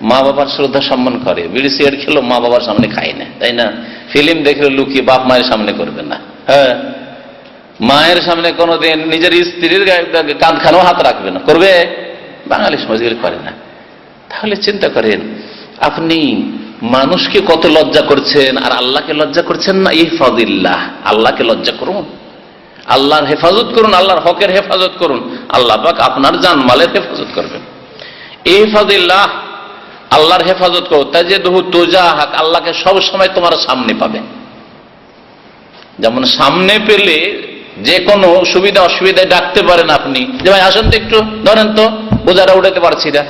মা বাবার শ্রদ্ধা সম্মান করে, বিড়ি সিগারেট খেলো মা বাবার সামনে খায় না, তাই না? ফিল্ম দেখলে লুকিয়ে বাপ মায়ের সামনে করবে না। হ্যাঁ, মায়ের সামনে কোনোদিন নিজের স্ত্রীর কাঁধখানেও হাত রাখবে না, করবে? বাঙালি সমাজ করে না। তাহলে চিন্তা করেন, আপনি মানুষকে কত লজ্জা করছেন আর আল্লাহকে লজ্জা করছেন না। ইহফাজিল্লাহ, আল্লাহকে লজ্জা করুন, আল্লাহর হেফাজত করুন, আল্লাহর হকের হেফাজত করুন, আল্লাহ পাক আপনার জানমালের হেফাজত করবেন। ইহফাজিল্লাহ, আল্লাহর হেফাজত করো, তাজিদহু তুজাহাক, আল্লাহকে সব সময় তোমার সামনে পাবে। যেমন সামনে পেলে যে কোনো সুবিধা অসুবিধায় ডাকতে পারেন আপনি, যে ভাই আসেন তো একটু ধরেন তো, বোঝাটা উঠাতে পারছি না,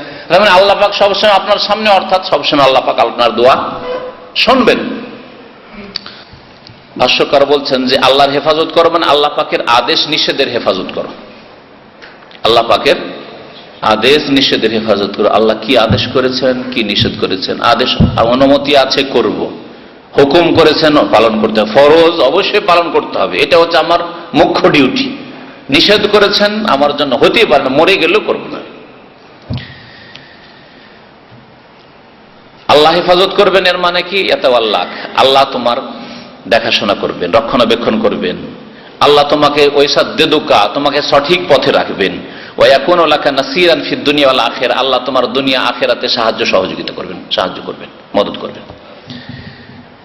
মানে আল্লাহ পাক সবসময় আপনার সামনে, অর্থাৎ সবসময় আল্লাহ পাক আপনার দোয়া শুনবেন। ভাষ্যকার বলছেন যে আল্লাহর হেফাজত করো মানে আল্লাহ পাকের আদেশ নিষেধের হেফাজত করো। আল্লাহ পাকের আদেশ নিষেধের হেফাজত করো। আল্লাহ কি আদেশ করেছেন, কি নিষেধ করেছেন, আদেশ অনুমতি আছে করব, হুকুম করেছেন পালন করতে হবে, ফরজ অবশ্যই পালন করতে হবে, এটা হচ্ছে আমার মুখ্য ডিউটি। নিষেধ করেছেন আমার জন্য হতেই পারে না, মরে গেলেও করব না। আল্লাহ হেফাজত করবেন এর মানে কি, আল্লাহ, আল্লাহ তোমার দেখাশোনা করবেন, রক্ষণাবেক্ষণ করবেন। আল্লাহ তোমাকে ওয়াইসাদ্দিদুকা, তোমাকে সঠিক পথে রাখবেন। ওয়ায়াকুনু লাকা নাসীরান ফিদ দুনিয়া ওয়াল আখিরা, আল্লাহ তোমার দুনিয়া আখিরাতে সাহায্য সহযোগিতা করবেন, সাহায্য করবেন, মদদ করবেন।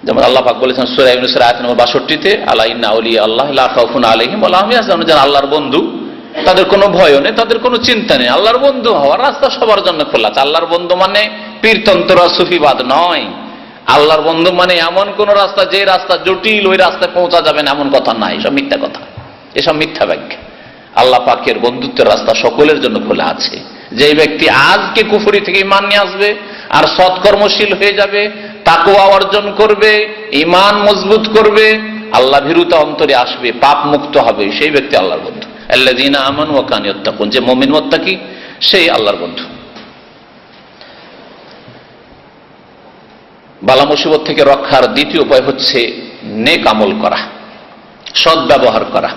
যেমন আল্লাহ পাক বলেছেন সূরা ইউনূসের আয়াত নম্বর 62-তে, আলা ইন্না আউলিয়া আল্লাহ লা খাউফুন আলাইহিম ওয়া লা হুম ইয়াহজানুন, যারা আল্লাহর বন্ধু তাদের কোনো ভয়ও নেই, তাদের কোনো চিন্তা নেই। আল্লাহর বন্ধু হওয়ার রাস্তা সবার জন্য খোলা আছে। আল্লাহর বন্ধু মানে পীরতন্ত্র সুফিবাদ নয়। আল্লাহর বন্ধু মানে এমন কোন রাস্তা, যে রাস্তা জটিল, ওই রাস্তায় পৌঁছা যাবে না, এমন কথা নাই। এসব মিথ্যা কথা, এসব মিথ্যা ব্যাখ্যা। আল্লাহ পাকের বন্ধুত্বের রাস্তা সকলের জন্য খোলা আছে। যে ব্যক্তি আজকে কুফরি থেকে ঈমান নিয়ে আসবে আর সৎকর্মশীল হয়ে যাবে, তাকওয়া অর্জন করবে, ঈমান মজবুত করবে, আল্লাহ ভীরুতা অন্তরে আসবে, পাপ মুক্ত হবে, সেই ব্যক্তি আল্লাহর বন্ধু। আল্লাযীনা আমানু ওয়া কানু ইয়াত্তাকুন, যে মুমিন মুত্তাকি সেই আল্লাহর বন্ধু। বালা মুসিবত থেকে রক্ষার দ্বিতীয় উপায় হচ্ছে নেক আমল করা, সৎ ব্যবহার করা।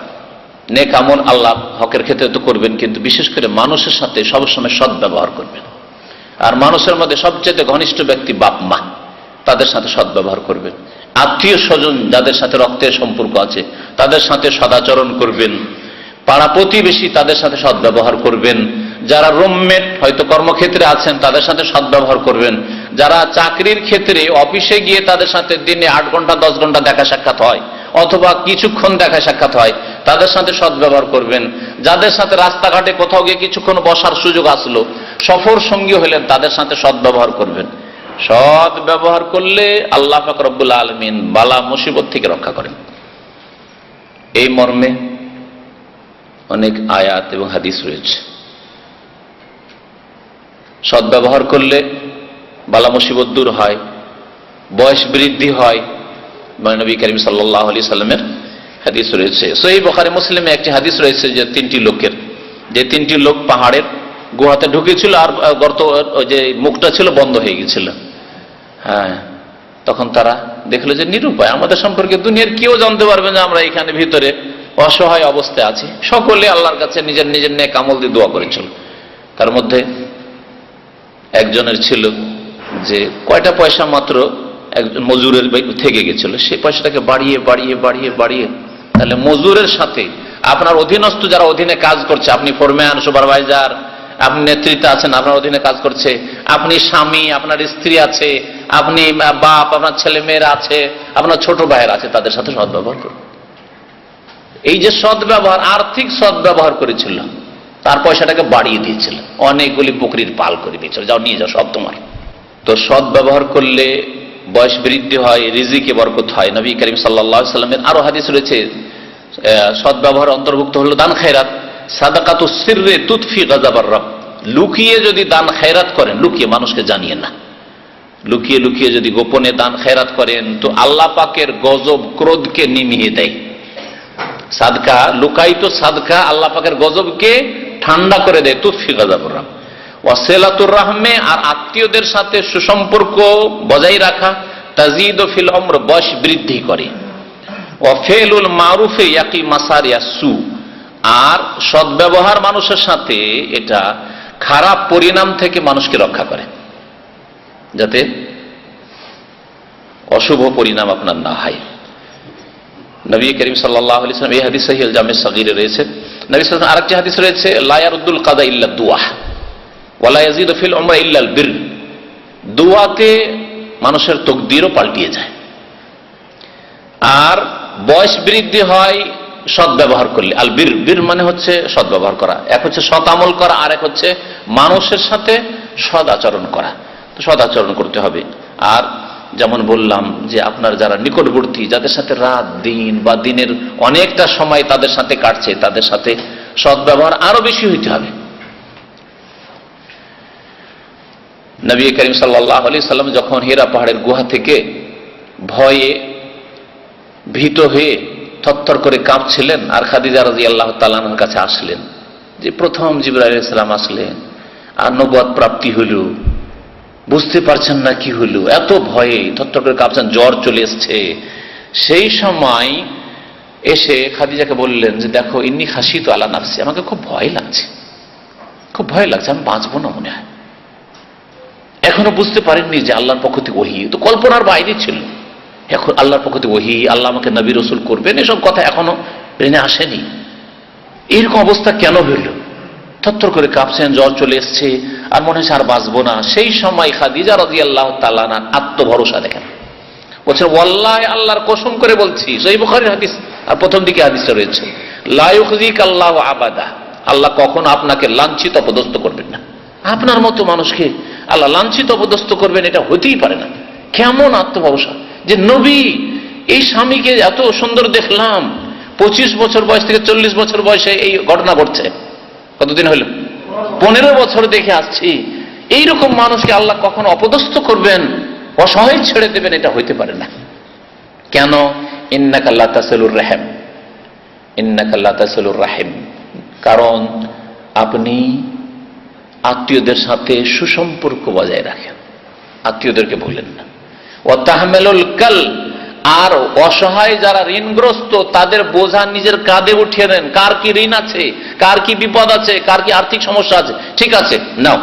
নেক আমল আল্লাহ হকের ক্ষেত্রে তো করবেন, কিন্তু বিশেষ করে মানুষের সাথে সবসময় সৎ ব্যবহার করবেন। আর মানুষের মধ্যে সবচেয়ে ঘনিষ্ঠ ব্যক্তি বাপ মা, তাদের সাথে সৎ ব্যবহার করবেন। আত্মীয় স্বজন যাদের সাথে রক্তের সম্পর্ক আছে তাদের সাথে সদাচরণ করবেন। পাড়া প্রতিবেশী তাদের সাথে সৎ ব্যবহার করবেন। যারা রুমমেট হয়তো কর্মক্ষেত্রে আছেন তাদের সাথে সৎ ব্যবহার করবেন। যারা চাকরির ক্ষেত্রে অফিসে গিয়ে তাদের সাথে দিনে 8 ঘন্টা 10 ঘন্টা দেখা সাক্ষাৎ হয়, অথবা কিছুক্ষণ দেখা সাক্ষাৎ হয়, তাদের সাথে সৎ ব্যবহার করবেন। যাদের সাথে রাস্তাঘাটে কোথাও গিয়ে কিছুক্ষণ বসার সুযোগ আসলো, সফর সঙ্গী হলেন, তাদের সাথে সৎ ব্যবহার করবেন। সৎ ব্যবহার করলে আল্লাহ পাক রব্বুল আলামিন বালা মুসিবত থেকে রক্ষা করেন। এই মর্মে অনেক আয়াত এবং হাদিস রয়েছে। সৎ ব্যবহার করলে বালা মুসিবত দূর হয়, বয়স বৃদ্ধি হয়। নবী করিম সাল্লাল্লাহু আলাইহি সাল্লামের হাদিস রয়েছে, সহিহ বুখারী মুসলিমে একটি হাদিস রয়েছে যে 3টি লোকের, যে 3টি লোক পাহাড়ের গুহাতে ঢুকেছিল আর গর্ত, ওই যে মুখটা ছিল বন্ধ হয়ে গেছিল। হ্যাঁ, তখন তারা দেখলো যে নিরুপায়, আমাদের সম্পর্কে দুনিয়ার কেউ জানতে পারবে না আমরা এখানে ভিতরে অসহায় অবস্থায় আছি। সকলে আল্লাহর কাছে নিজের নিজের নেক আমল দিয়ে দোয়া করেছিল। তার মধ্যে একজনের ছিল যে কয়টা পয়সা মাত্র একজন মজুরের থেকে গেছিল, সেই পয়সাটাকে বাড়িয়ে বাড়িয়ে বাড়িয়ে বাড়িয়ে, তাহলে মজুরের সাথে আপনার অধীনস্থ যারা অধীনে কাজ করছে, আপনি ফোরম্যান, সুপারভাইজার, আপনি নেতৃত্বে আছেন, আপনার অধীনে কাজ করছে, আপনি স্বামী, আপনার স্ত্রী আছে, আপনি বাপ, আপনার ছেলে মেয়েরা আছে, আপনার ছোট ভাইয়ের আছে, তাদের সাথে সদ্ব্যবহার করুন। এই যে সদ্ব্যবহার, আর্থিক সদ্ব্যবহার করেছিল, তার পয়সাটাকে বাড়িয়ে দিয়েছিল, অনেকগুলি বকরির পাল করে দিয়েছিল, যাও নিয়ে যাও, সব তোমার। তো সদ্ব্যবহার করলে বয়স বৃদ্ধি হয়, রিজিকে বরকত হয়। নবী করিম সাল্লাল্লাহু আলাইহি সাল্লামের আরো হাদিস রয়েছে, সদ্ব্যবহার অন্তর্ভুক্ত হলো দান খায়রাত। সাদাকাতুস সিররে তুতফি গাযাবার রব, লুকিয়ে যদি দান খায়রাত করেন, লুকিয়ে মানুষকে জানিয়ে না, লুকিয়ে লুকিয়ে যদি গোপনে দান খায়রাত করেন, তো আল্লাহ পাকের গজব ক্রোধকে নিমিয়ে দেয়। সাদকা, লুকায়িত সাদকা আল্লাহ পাকের গজবকে ঠান্ডা করে দেয়। তুতফি গাযাবার রব। ওয়াসিলাতুর রাহমে, আর আত্মীয়দের সাথে সুসম্পর্ক বজায় রাখা, তাজিদু ফিল উমর, বয়স বৃদ্ধি করে। ওয়াফিলুল মারুফে ইয়াকি মাসারিয়াস সু, আর সদ্ব্যবহার মানুষের সাথে এটা খারাপ পরিণাম থেকে মানুষকে রক্ষা করে, যাতে অশুভ পরিণাম আপনার না হয়। নবী করিম সাল্লাল্লাহু আলাইহি ওয়াসাল্লাম এই হাদিস সহিহ জামে সগীরে রয়েছে। নবী সাল্লাল্লাহু আলাইহি ওয়াসাল্লাম আরেকটি হাদিস রয়েছে, লা ইয়ারুদ্দুল কাদা ইল্লা দুআ ওয়া লা ইয়াজিদু ফিল উমরি ইল্লাল বির, দুআতে মানুষের তকদিরও পাল্টিয়ে যায়। আর বয়স বৃদ্ধি হয় সদ্ব্যবহার করলে, আল বীর, বীর মানে হচ্ছে সদ্ব্যবহার করা, এক হচ্ছে সৎ আমল করা, আর এক হচ্ছে মানুষের সাথে সদ আচরণ করা। তো সদ আচরণ করতে হবে। আর যেমন বললাম যে আপনার যারা নিকটবর্তী, যাদের সাথে রাত দিন বা দিনের অনেকটা সময় তাদের সাথে কাটছে, তাদের সাথে সদ্ব্যবহার আরো বেশি হইতে হবে। নবী করিম সাল্লাল্লাহু আলাইহি সাল্লাম যখন হিরা পাহাড়ের গুহা থেকে ভয়ে ভীত হয়ে থরথর করে কাঁপছিলেন, আর খাদিজা রাদিয়াল্লাহু তাআলা আনহার কাছে আসলেন, যে প্রথম জিবরাইল আলাইহিস সালাম আসলেন আর নবুয়ত প্রাপ্তি হইল, বুঝতে পারছেন না কি হইল, এত ভয়ে থরথর করে কাঁপছেন, জ্বর চলে এসছে। সেই সময় এসে খাদিজাকে বললেন যে দেখো, ইন্নী খাশিতু আলা নাফসি, আমাকে খুব ভয় লাগছে, খুব ভয় লাগছে, আমি বাঁচবো না মনে হয়। এখনো বুঝতে পারেননি যে আল্লাহর পক্ষ থেকে ওহী, তো কল্পনার বাইরে ছিল। এখন আল্লাহর পক্ষ থেকে ওহী, আল্লাহ আমাকে নবী রাসূল করবেন, এসব কথা এখনো ব্রেনে আসেনি। এরকম অবস্থা কেন হইল? থরথর করে কাঁপছেন, জ্বর চলে এসছে, আর মনে হচ্ছে আর বাঁচবো না। সেই সময় খাদিজা রাদিয়াল্লাহু তাআলা আত্মভরসা দেখেন, বলছেন ওয়াল্লাহি, আল্লাহর কসম করে বলছি, সহিহ বুখারীর হাদিস, আর প্রথম দিকে হাদিসটা রয়েছে, লা ইউখযিকা আল্লাহু আবাদা, আল্লাহ কখনো আপনাকে লাঞ্ছিত অপদস্থ করবেন না। আপনার মতো মানুষকে আল্লাহ লাঞ্ছিত অপদস্থ করবেন, এটা হতেই পারে না। কেমন আত্মভরসা যে নবী, এই স্বামীকে এত সুন্দর দেখলাম, 25 বছর বয়স থেকে 40 বছর বয়সে এই ঘটনা ঘটছে, কতদিন হইল? 15 বছর দেখে আসছি। এইরকম মানুষকে আল্লাহ কখনো অপদস্থ করবেন, অসহায় ছেড়ে দেবেন, এটা হইতে পারে না। কেন? ইন্নাকা লা তাসিলুর রাহিম, ইন্নাকা লা তাসিলুর রাহিম, কারণ আপনি আত্মীয়দের সাথে সুসম্পর্ক বজায় রাখেন, আত্মীয়দেরকে ভুলেন না। ওয়া তাহমিলুল কাল, আর অসহায় যারা ঋণগ্রস্ত তাদের বোঝা নিজের কাঁধে উঠিয়ে নেন। কার কি ঋণ আছে, কার কি বিপদ আছে, কার কি আর্থিক সমস্যা আছে, ঠিক আছে নাও,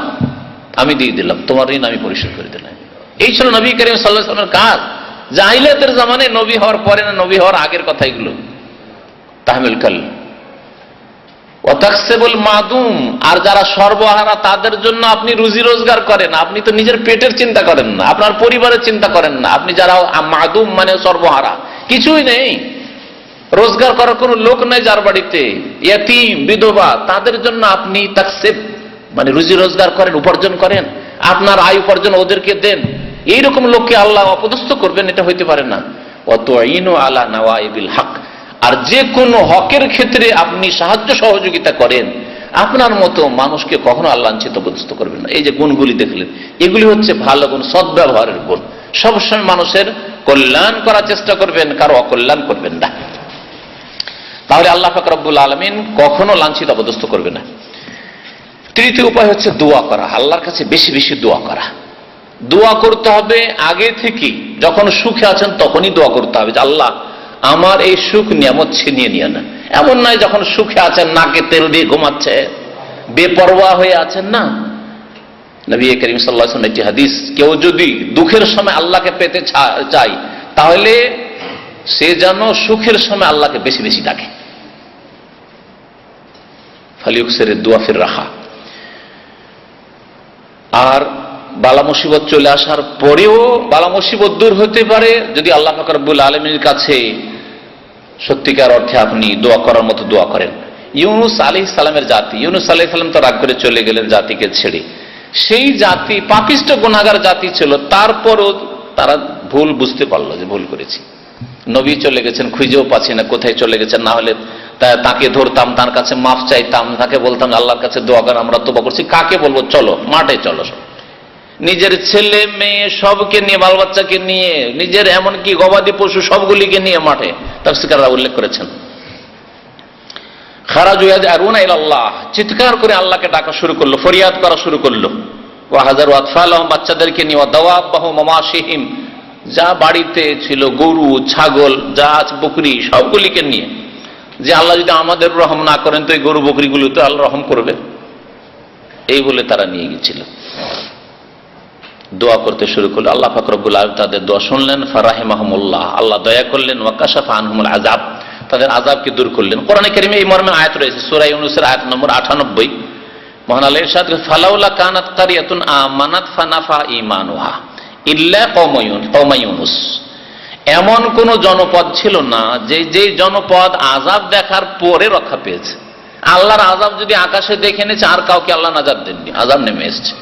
আমি দিয়ে দিলাম, তোমার ঋণ আমি পরিশোধ করে দিলাম। এই ছিল নবী করিম সাল্লাল্লাহু আলাইহি ওয়াসাল্লামের কাজ। জাহিলিয়াতের জামানায়, নবী হওয়ার পরে না, নবী হওয়ার আগের কথা এগুলো। তাহমিল কাল ওয়া তাকসিবুল মাদুম, আর যারা সর্বহারা তাদের জন্য আপনি রুজি রোজগার করেন। আপনি তো নিজের পেটের চিন্তা করেন না, আপনার পরিবারের চিন্তা করেন না। আপনি যারা মাদুম মানে সর্বহারা, কিছুই নেই, রোজগার করার কোনো লোক নেই যার বাড়িতে, ইয়তীম বিধবা, তাদের জন্য আপনি তাকসিব মানে রুজি রোজগার করেন, উপার্জন করেন, আপনার আয় উপার্জন ওদেরকে দেন। এইরকম লোককে আল্লাহ অপদস্থ করবেন, এটা হইতে পারে না। ওয়া তুঈনু আলা নাওয়াইবিল হক, আর যে কোনো হকের ক্ষেত্রে আপনি সাহায্য সহযোগিতা করেন, আপনার মতো মানুষকে কখনো আল্লাহ লাঞ্ছিত অপদস্থ করবেন না। এই যে গুণগুলি দেখলেন, এগুলি হচ্ছে ভালো গুণ, সদ্ব্যবহারের গুণ। সবসময় মানুষের কল্যাণ করার চেষ্টা করবেন, কারো অকল্যাণ করবেন না, তাহলে আল্লাহ পাক রব্বুল আলামিন কখনো লাঞ্ছিত অপদস্থ করবে না। তৃতীয় উপায় হচ্ছে দোয়া করা, আল্লাহর কাছে বেশি বেশি দোয়া করা। দোয়া করতে হবে আগে থেকে, যখন সুখে আছেন তখনই দোয়া করতে হবে যে আল্লাহ আমার এই সুখ নিয়ামত ছিনিয়ে নিয়ে না। এমন নয় যখন সুখে আছেন নাকে তেল দিয়ে ঘুমাচ্ছে, বেপরোয়া হয়ে আছেন না। নবী করিম সাল্লাল্লাহু আলাইহি ওয়াসাল্লাম একটি হাদিস, কেউ যদি দুঃখের সময় আল্লাহকে পেতে চায়, তাহলে সে যেন সুখের সময় আল্লাহকে বেশি বেশি ডাকে। ফালিউকসিরিদ দুআ ফির রাখা। আর বালা মুসিবত চলে আসার পরেও বালা মুসিবত দূর হতে পারে যদি আল্লাহ পাক রব্বুল আলামিনের কাছে সত্যিকার অর্থে আপনি দোয়া করার মতো দোয়া করেন। ইউনুস আলাইহিস সালামের জাতি, ইউনুস আলাইহিস সালাম তো রাগ করে চলে গেলেন জাতিকে ছেড়ে। সেই জাতি পাপিষ্ঠ গুনাহগার জাতি ছিল, তারপরও তারা ভুল বুঝতে পারলো যে ভুল করেছি। নবী চলে গেছেন, খুঁজেও পাচ্ছি না কোথায় চলে গেছেন, না হলে তাকে ধরতাম, তার কাছে মাফ চাইতাম, তাকে বলতাম আল্লাহর কাছে দোয়া করেন, আমরা তওবা করছি। কাকে বলবো? চলো মাঠে চলো, নিজের ছেলে মেয়ে সবকে নিয়ে, বাল বাচ্চাকে নিয়ে, নিজের এমনকি গবাদি পশু সবগুলিকে নিয়ে মাঠে, তাফসীরকাররা উল্লেখ করেছেন। খারাজু ইয়াদউনা ইলাল্লাহ, চিৎকার করে আল্লাহকে ডাকা শুরু করলো, ফরিয়াদ করা শুরু করলো। ওয়া হাজারু আতফালাহুম, বাচ্চাদেরকে নিয়ে, ওয়া দাওয়াবাহুম মামাশিহিম, যা বাড়িতে ছিল গরু ছাগল যা আছে বকরি সবগুলিকে নিয়ে, যে আল্লাহ যদি আমাদের রহম না করেন তো এই গরু বকরিগুলো তো আল্লাহ রহম করবে, এই বলে তারা নিয়ে গেছিল। দোয়া করতে শুরু করলো। আল্লাহ পাক রব্বুল আলামিন তাদের দোয়া শুনলেন, ফারাহিমাহুমুল্লাহ, আল্লাহ দয়া করলেন, ওয়া কাশাফা আনহুমুল আযাব, তাদের আযাবকে দূর করলেন। কোরআনে কারীমে এই মর্মে আয়াত রয়েছে, সূরা ইউনূসের আয়াত নম্বর 98। মহান আল্লাহ ইরশাদ করেন, ফালাউলা কানাত কারিয়াতুন আমানাত ফানাফা ঈমানুহা ইল্লা কওমা ইউনুস। এমন কোন জনপদ ছিল না যে জনপদ আযাব দেখার পরে রক্ষা পেয়েছে। আল্লাহর আযাব যদি আকাশে দেখে নিয়েছে, আর কাউকে আল্লাহ আযাব দেননি, আযাব নেমে এসছে।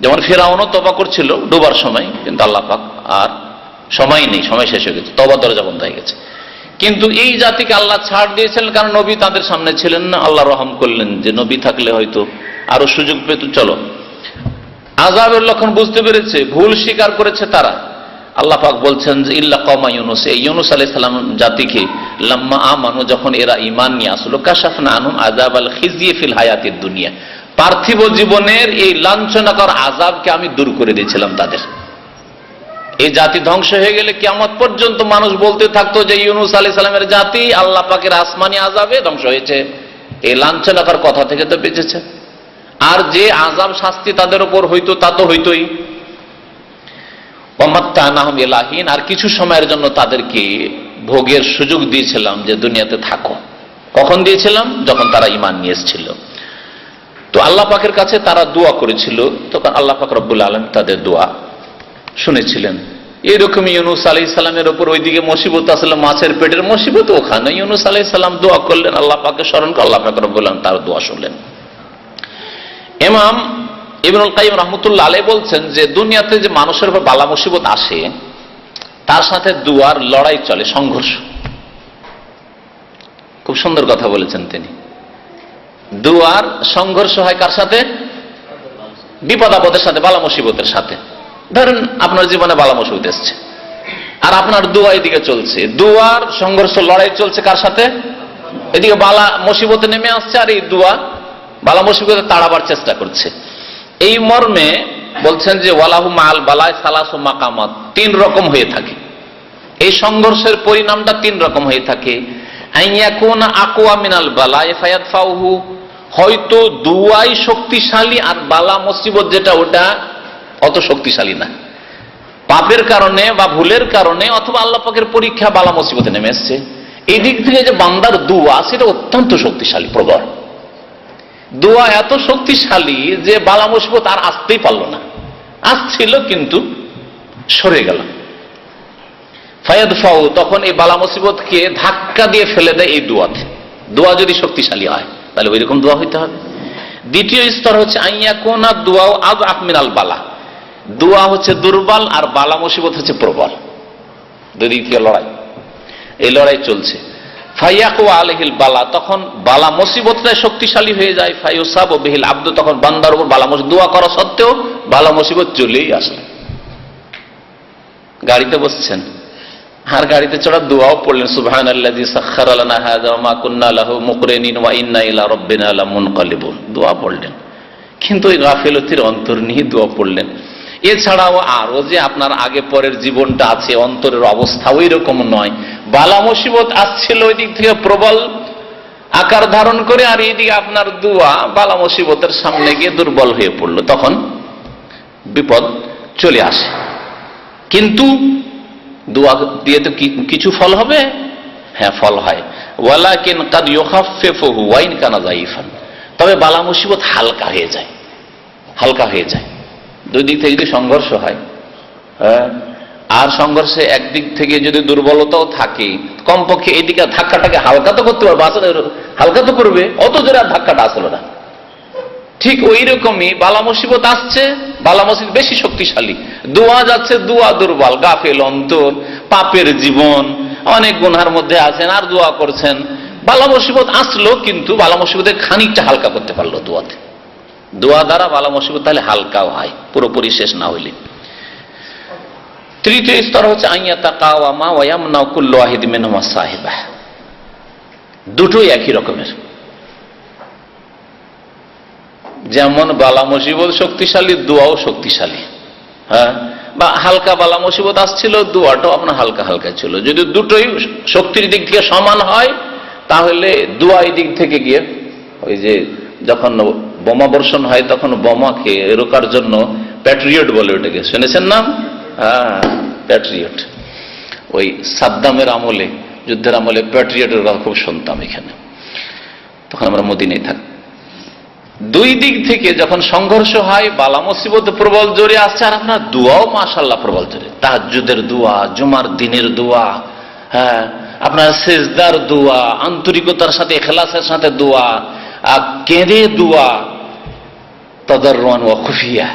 যেমন ফিরআউনও তওবা করছিল ডোবার সময়, কিন্তু আল্লাহ পাক আর সময় নেই, সময় শেষ হয়ে গেছে, তওবার দরজা বন্ধ হয়ে গেছে। কিন্তু এই জাতিকে আল্লাহ ছাড় দিয়েছিলেন, কারণ নবী তাদের সামনে ছিলেন না। আল্লাহ রহম করলেন যে নবী থাকলে হয়তো আরো সুযোগ পেত। চলো, আযাবের লক্ষণ বুঝতে পেরেছে, ভুল স্বীকার করেছে তারা। আল্লাহ পাক বলছেন যে ইল্লা কওমা ইউনুস, এই ইউনুস আলাইহিস সালাম জাতিকে লাম্মা আমানু, যখন এরা ঈমান নিয়ে আসলো, কাশাফনা আনহুম আযাবাল খিজি ফিল হায়াতিদ দুনিয়া, পার্থিব জীবনের এই লাঞ্ছনাকর আযাবকে আমি দূর করে দিয়েছিলাম তাদের। এই জাতি ধ্বংস হয়ে গেলে কিয়ামত পর্যন্ত মানুষ বলতে থাকতো যে ইউনুস আলাইহিস সালামের জাতি আল্লাহ পাকের আসমানি আযাবে ধ্বংস হয়েছে, এই লাঞ্ছনাকর কথা থেকে তো বেঁচেছে। আর যে আযাব শাস্তি তাদের উপর হইতো তা তো হইতোই। ওয়ামাত্তানাহুম ইলাহিন, আর কিছু সময়ের জন্য তাদেরকে ভোগের সুযোগ দিয়েছিলাম যে দুনিয়াতে থাকো। কখন দিয়েছিলাম? যখন তারা ঈমান নিয়ে এসেছিল। তো আল্লাহ পাকের কাছে তারা দোয়া করেছিল, তখন আল্লাহ পাক রব্বুল আলামিন তাদের দোয়া শুনেছিলেন। এইরকম ইউনুস আলাইহিস সালামের উপর ওইদিকে মুসিবত আসলে, মাছের পেটের মুসিবত, ওখানে ইউনুস আলাইহিস সালাম দোয়া করলেন, আল্লাহ পাকে স্মরণ করে আল্লাহ পাক রব্বুল আলামিন তার দোয়া শুনলেন। ইমাম ইবনুল কাইয়িম রাহমাতুল্লাহ আলাইহি বলছেন যে দুনিয়াতে যে মানুষের উপর বালা মুসিবত আসে, তার সাথে দুয়ার লড়াই চলে, সংঘর্ষ। খুব সুন্দর কথা বলেছেন তিনি। দুয়ার সংঘর্ষ হয় কার সাথে? বিপদ আপদের সাথে, বালা মুসিবতের সাথে। ধরেন আপনার জীবনে বালা মুসিবত এসছে, আর আপনার দোয়া এদিকে চলছে, দুয়ার সংঘর্ষ লড়াই চলছে কার সাথে? এদিকে বালা মুসিবতে নেমে আসছে, আর এই দোয়া বালা মুসিবতে তাড়াবার চেষ্টা করছে। এই মর্মে বলছেন যে ওয়ালাহু মাল বালায় সালাসু মাকামাত, তিন রকম হয়ে থাকে এই সংঘর্ষের পরিণামটা, তিন রকম হয়ে থাকে। আইয়াকুনা আকওয়া মিনাল বালায় ফায়াদফাউহু, হয়তো দুয়াই শক্তিশালী আর বালা মুসিবত যেটা ওটা অত শক্তিশালী না, পাপের কারণে বা ভুলের কারণে, অথবা আল্লাহ পাকের পরীক্ষা বালা মুসিবতে নেমে এসছে। এই দিক থেকে যে বান্দার দুয়া সেটা অত্যন্ত শক্তিশালী, প্রবল। দোয়া এত শক্তিশালী যে বালা মুসিবত আর আসতেই পারলো না, আসছিল কিন্তু সরে গেল। ফায়াদফাউ, তখন এই বালা মুসিবতকে ধাক্কা দিয়ে ফেলে দেয় এই দোয়াতে। দোয়া যদি শক্তিশালী হয় তাহলে ওই রকম দোয়া হইতে হবে। দ্বিতীয় স্তর হচ্ছে আইয়াকুনা দুআউ আযআফ মিনাল বালা, দোয়া হচ্ছে দুর্বল আর বালা মুসিবত হচ্ছে প্রবল। দুই দিক থেকে লড়াই, এই লড়াই চলছে। ফায়াকু আলাইহিল বালা, তখন বালা মুসিবতটাই শক্তিশালী হয়ে যায়। ফায়ুসাবু বিহিল আবদু, তখন বান্দার উপর বালা মুসিবত, দোয়া করা সত্ত্বেও বালা মুসিবত চলেই আসে। গাড়িতে বসছেন, আর গাড়িতে চড়া দোয়াও পড়লেন, সুবহানাল্লাযী সাখখারা লানা হাযা ওয়া মা কুন্না লাহু মুকরিনিন ওয়া ইন্না ইলা রাব্বিনা লামুনকালিবুন, দোয়া পড়লেন, কিন্তু ওই গাফিলতির অন্তর নিয়ে দোয়া পড়লেন। এছাড়াও আরো যে আপনার আগে পরের জীবনটা আছে, অন্তরের অবস্থা ওই রকম নয়। বালা মুসিবত আসছিল ওই দিক থেকে প্রবল আকার ধারণ করে, আর এইদিকে আপনার দোয়া বালা মুসিবতের সামনে গিয়ে দুর্বল হয়ে পড়লো, তখন বিপদ চলে আসে। কিন্তু দোয়া দিয়ে তো কিছু ফল হবে, হ্যাঁ ফল হয়। ওয়ালাকিন কাদ ইউখাফফিফুহু ওয়া ইন কানা যায়িফান, তবে বালা মুসিবত হালকা হয়ে যায়, হালকা হয়ে যায়। দুই দিক থেকে যদি সংঘর্ষ হয়, হ্যাঁ, আর সংঘর্ষে একদিক থেকে যদি দুর্বলতাও থাকে, কমপক্ষে এইদিকে ধাক্কাটাকে হালকা তো করতে পারবে, আসলে হালকা তো করবে, অত জোরে আর ধাক্কাটা আসলো না। ঠিক ওই রকমই বালা মুসিবত আসছে, বালা মুসিবত বেশি শক্তিশালী, দোয়া যাচ্ছে, দোয়া দুর্বল, গাফেল অন্তর, পাপের জীবন, অনেক গুনার মধ্যে আছেন আর দোয়া করছেন। বালা মুসিবত আসলো, কিন্তু বালা মুসিবতের খানিকটা হালকা করতে পারলো দোয়াতে। দোয়া দ্বারা বালা মুসিবত তাহলে হালকাও হয়, পুরোপুরি শেষ না হইলে। তৃতীয় স্তর হচ্ছে আইয়াতাকাওয়ামা ওয়া ইয়ামনাউ কুল্লু ওয়াহিদ মিনহুমা সাহিবাহ, দুটোই একই রকমের। যেমন বালা মুসিবত শক্তিশালী, দোয়াও শক্তিশালী। হ্যাঁ, বা হালকা বালা মুসিবত আসছিল, দোয়াটাও আপনার হালকা হালকা ছিল। যদি দুটোই শক্তির দিক থেকে সমান হয়, তাহলে দোয়া এই দিক থেকে গিয়ে, ওই যে যখন বোমা বর্ষণ হয় তখন বোমাকে রোকার জন্য প্যাট্রিয়ট বলে ওটাকে, শুনেছেন নাম? হ্যাঁ, প্যাট্রিয়ট। ওই সাদ্দামের আমলে, যুদ্ধের আমলে প্যাট্রিয়টের কথা খুব শুনতাম এখানে, তখন আমরা মদিনায় থাকি। দুই দিক থেকে যখন সংঘর্ষ হয়, বালা মুসিবত প্রবল জোরে আসছে, আর আপনার দোয়াও মাশাআল্লাহ প্রবল জোরে, তাহাজ্জুদের দোয়া, জুমার দিনের দোয়া, হ্যাঁ আপনার সেজদার দোয়া, আন্তরিকতার সাথে ইখলাসের সাথে দোয়া, কেঁদে দোয়া, তাদাররুআন ওয়া খুফিয়া,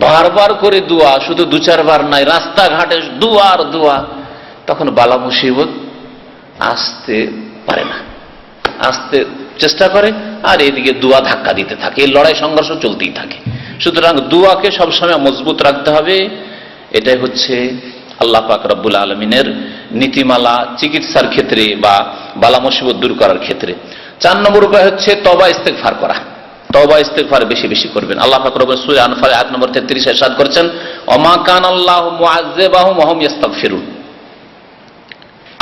বারবার করে দোয়া, শুধু দু চারবার নাই, রাস্তাঘাটে দোয়ার দোয়া, তখন বালা মুসিবত আসতে পারে না, আসতে চেষ্টা করে, আর এদিকে দোয়া ধাক্কা দিতে থাকে, এই লড়াই সংঘর্ষ চলতেই থাকে। সুতরাং দোয়াকে সবসময় মজবুত রাখতে হবে। এটাই হচ্ছে আল্লাহ পাক রব্বুল আলামিনের নীতিমালা চিকিৎসার ক্ষেত্রে বা বালা মুসিবত দূর করার ক্ষেত্রে। 4 নম্বর উপায় হচ্ছে তওবা ইস্তেগফার করা। তওবা ইস্তেগফার বেশি বেশি করবেন। আল্লাহ পাক রব্বুল সূরা আনফাল আয়াত নম্বর 33 এ ইরশাদ করেছেন, ওমা কানাল্লাহু মুআযযিবাহুম ওয়া হুম ইস্তাগফিরুন।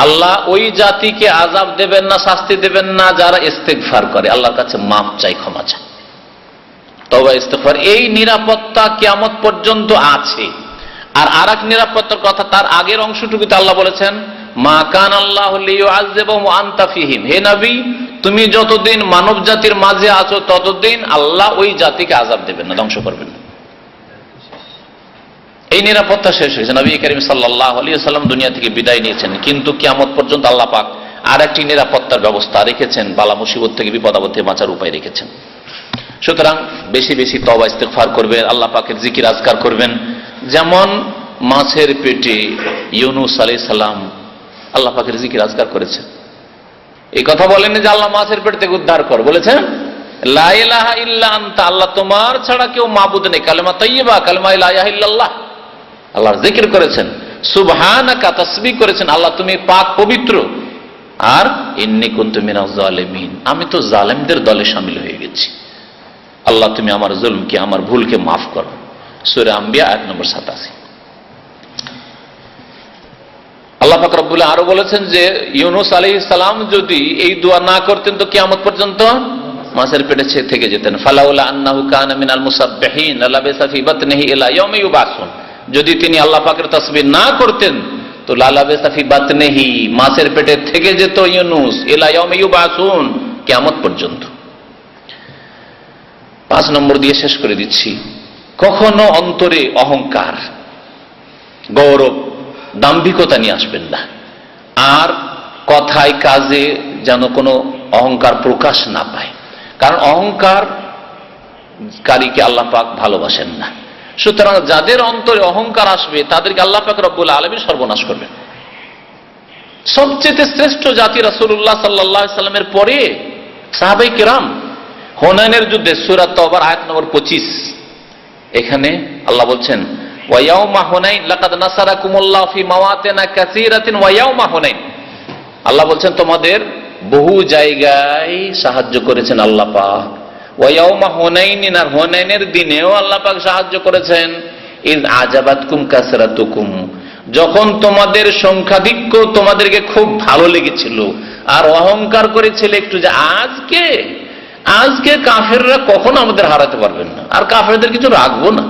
আল্লাহ ওই জাতিকে আযাব দেবেন না, শাস্তি দেবেন না যারা ইস্তেগফার করে, আল্লাহর কাছে মাপ চাই, ক্ষমা চায়। তওবা ইস্তেগফার, এই নিরাপত্তা কিয়ামত পর্যন্ত আছে। আর আরেক নিরাপত্তার কথা তার আগের অংশটুকুতে আল্লাহ বলেছেন, মা কানাল্লাহু লিয়ুআযযিবাহুম ওয়া আনতা ফীহিম। হে নবী, তুমি যতদিন মানব জাতির মাঝে আছো ততদিন আল্লাহ ওই জাতিকে আযাব দেবেন না, ধ্বংস করবেন না। এই নিরাপত্তা শেষ হয়েছে। নবী করিম সাল্লাল্লাহু আলাইহি ওয়াসাল্লাম দুনিয়া থেকে বিদায় নিয়েছেন, কিন্তু কিয়ামত পর্যন্ত আল্লাহ পাক আর একটি নিরাপত্তার ব্যবস্থা রেখেছেন, বালা মুসিবত থেকে, বিপদ আপদ থেকে বাঁচার উপায় রেখেছেন। সুতরাং বেশি বেশি তওবা ইস্তেগফার করবেন, আল্লাহ পাকের জিকির আজকার করবেন। যেমন মাছের পেটে ইউনূস আলাইহিস সালাম আল্লাহ পাকের জিকির আজকার করেছেন। এই কথা বলেন যে আল্লাহ মাছের পেট থেকে উদ্ধার কর, বলেছেন লা ইলাহা ইল্লা আনতা, আল্লাহ তোমার ছাড়া কেউ মাবুদ নেই, কালেমা তাইয়্যিবা, কালেমা লা ইলাহা ইল্লাল্লাহ, আল্লাহর জিকির করেছেন। সুবহানাকা, তাসবিহ করেছেন, আল্লাহ তুমি পাক পবিত্র। আর ইন্নী কুনতু মিনাজ জালিমিন, আমি তো জালেমদের দলে শামিল হয়ে গেছি, আল্লাহ তুমি আমার জুলমকে, আমার ভুলকে মাফ করো। সূরা আম্বিয়া আয়াত নম্বর 87। আল্লাহ পাক রব্বুল আরো বলেছেন যে ইউনূস আলাইহিস সালাম যদি এই দোয়া না করতেন তো কিয়ামত পর্যন্ত মাছের পেটে থেকে যেতেন। ফালাউলা আন্নাহু কানা মিনাল মুসাব্বিহিন লালাবিসা ফি বাতনিহি ইলা ইয়াউমি ইউবাসুন, যদি তিনি আল্লাহ পাকের তাসবিহ না করতেন তো লালাবিসা ফি বাতনিহি, মাছের পেটে থেকে যেত ইউনূস, ইলা ইয়াউমি ইউবাসুন, কিয়ামত পর্যন্ত। 5 নম্বর দিয়ে শেষ করে দিচ্ছি, কখনো অন্তরে অহংকার, গৌরব, দাম্ভিকতা নিয়ে আসবেন না। আর কথায় কাজে যেন কোনো অহংকার প্রকাশ না পায়, কারণ অহংকারকারীকে আল্লাহ পাক ভালোবাসেন না। সুতরাং যাদের অন্তরে অহংকার আসবে তাদেরকে আল্লাহ পাক রব্বুল আলামিন সর্বনাশ করবেন। সবচেয়ে শ্রেষ্ঠ জাতি রাসূলুল্লাহ সাল্লাল্লাহু আলাইহি সাল্লামের পরে সাহাবায়ে কেরাম। হুনাইনের যুদ্ধে সূরা তাওবার আয়াত নম্বর 25, এখানে আল্লাহ বলছেন ওয়া ইয়াউমা হুনাইন লাকাদ নাসারাকুমুল্লাহু ফি মাওয়াতিনা কাসীরাতিন ওয়া ইয়াউমা হুনাইন, আল্লাহ বলছেন তোমাদের বহু জায়গায় সাহায্য করেছেন আল্লাহ পাক। ওয়া ইয়াউমা হুনাইন, আর হুনাইনের দিনেও আল্লাহ পাক সাহায্য করেছেন। ইয আজাবাতকুম কাসরাতুকুম, যখন তোমাদের সংখ্যাধিক্য তোমাদেরকে খুব ভালো লেগেছিল আর অহংকার করেছিল একটু যে আজকে কাফেররা কখনো আমাদের হারাতে পারবেন না, আর কাফেরদের কিছু রাখবো না,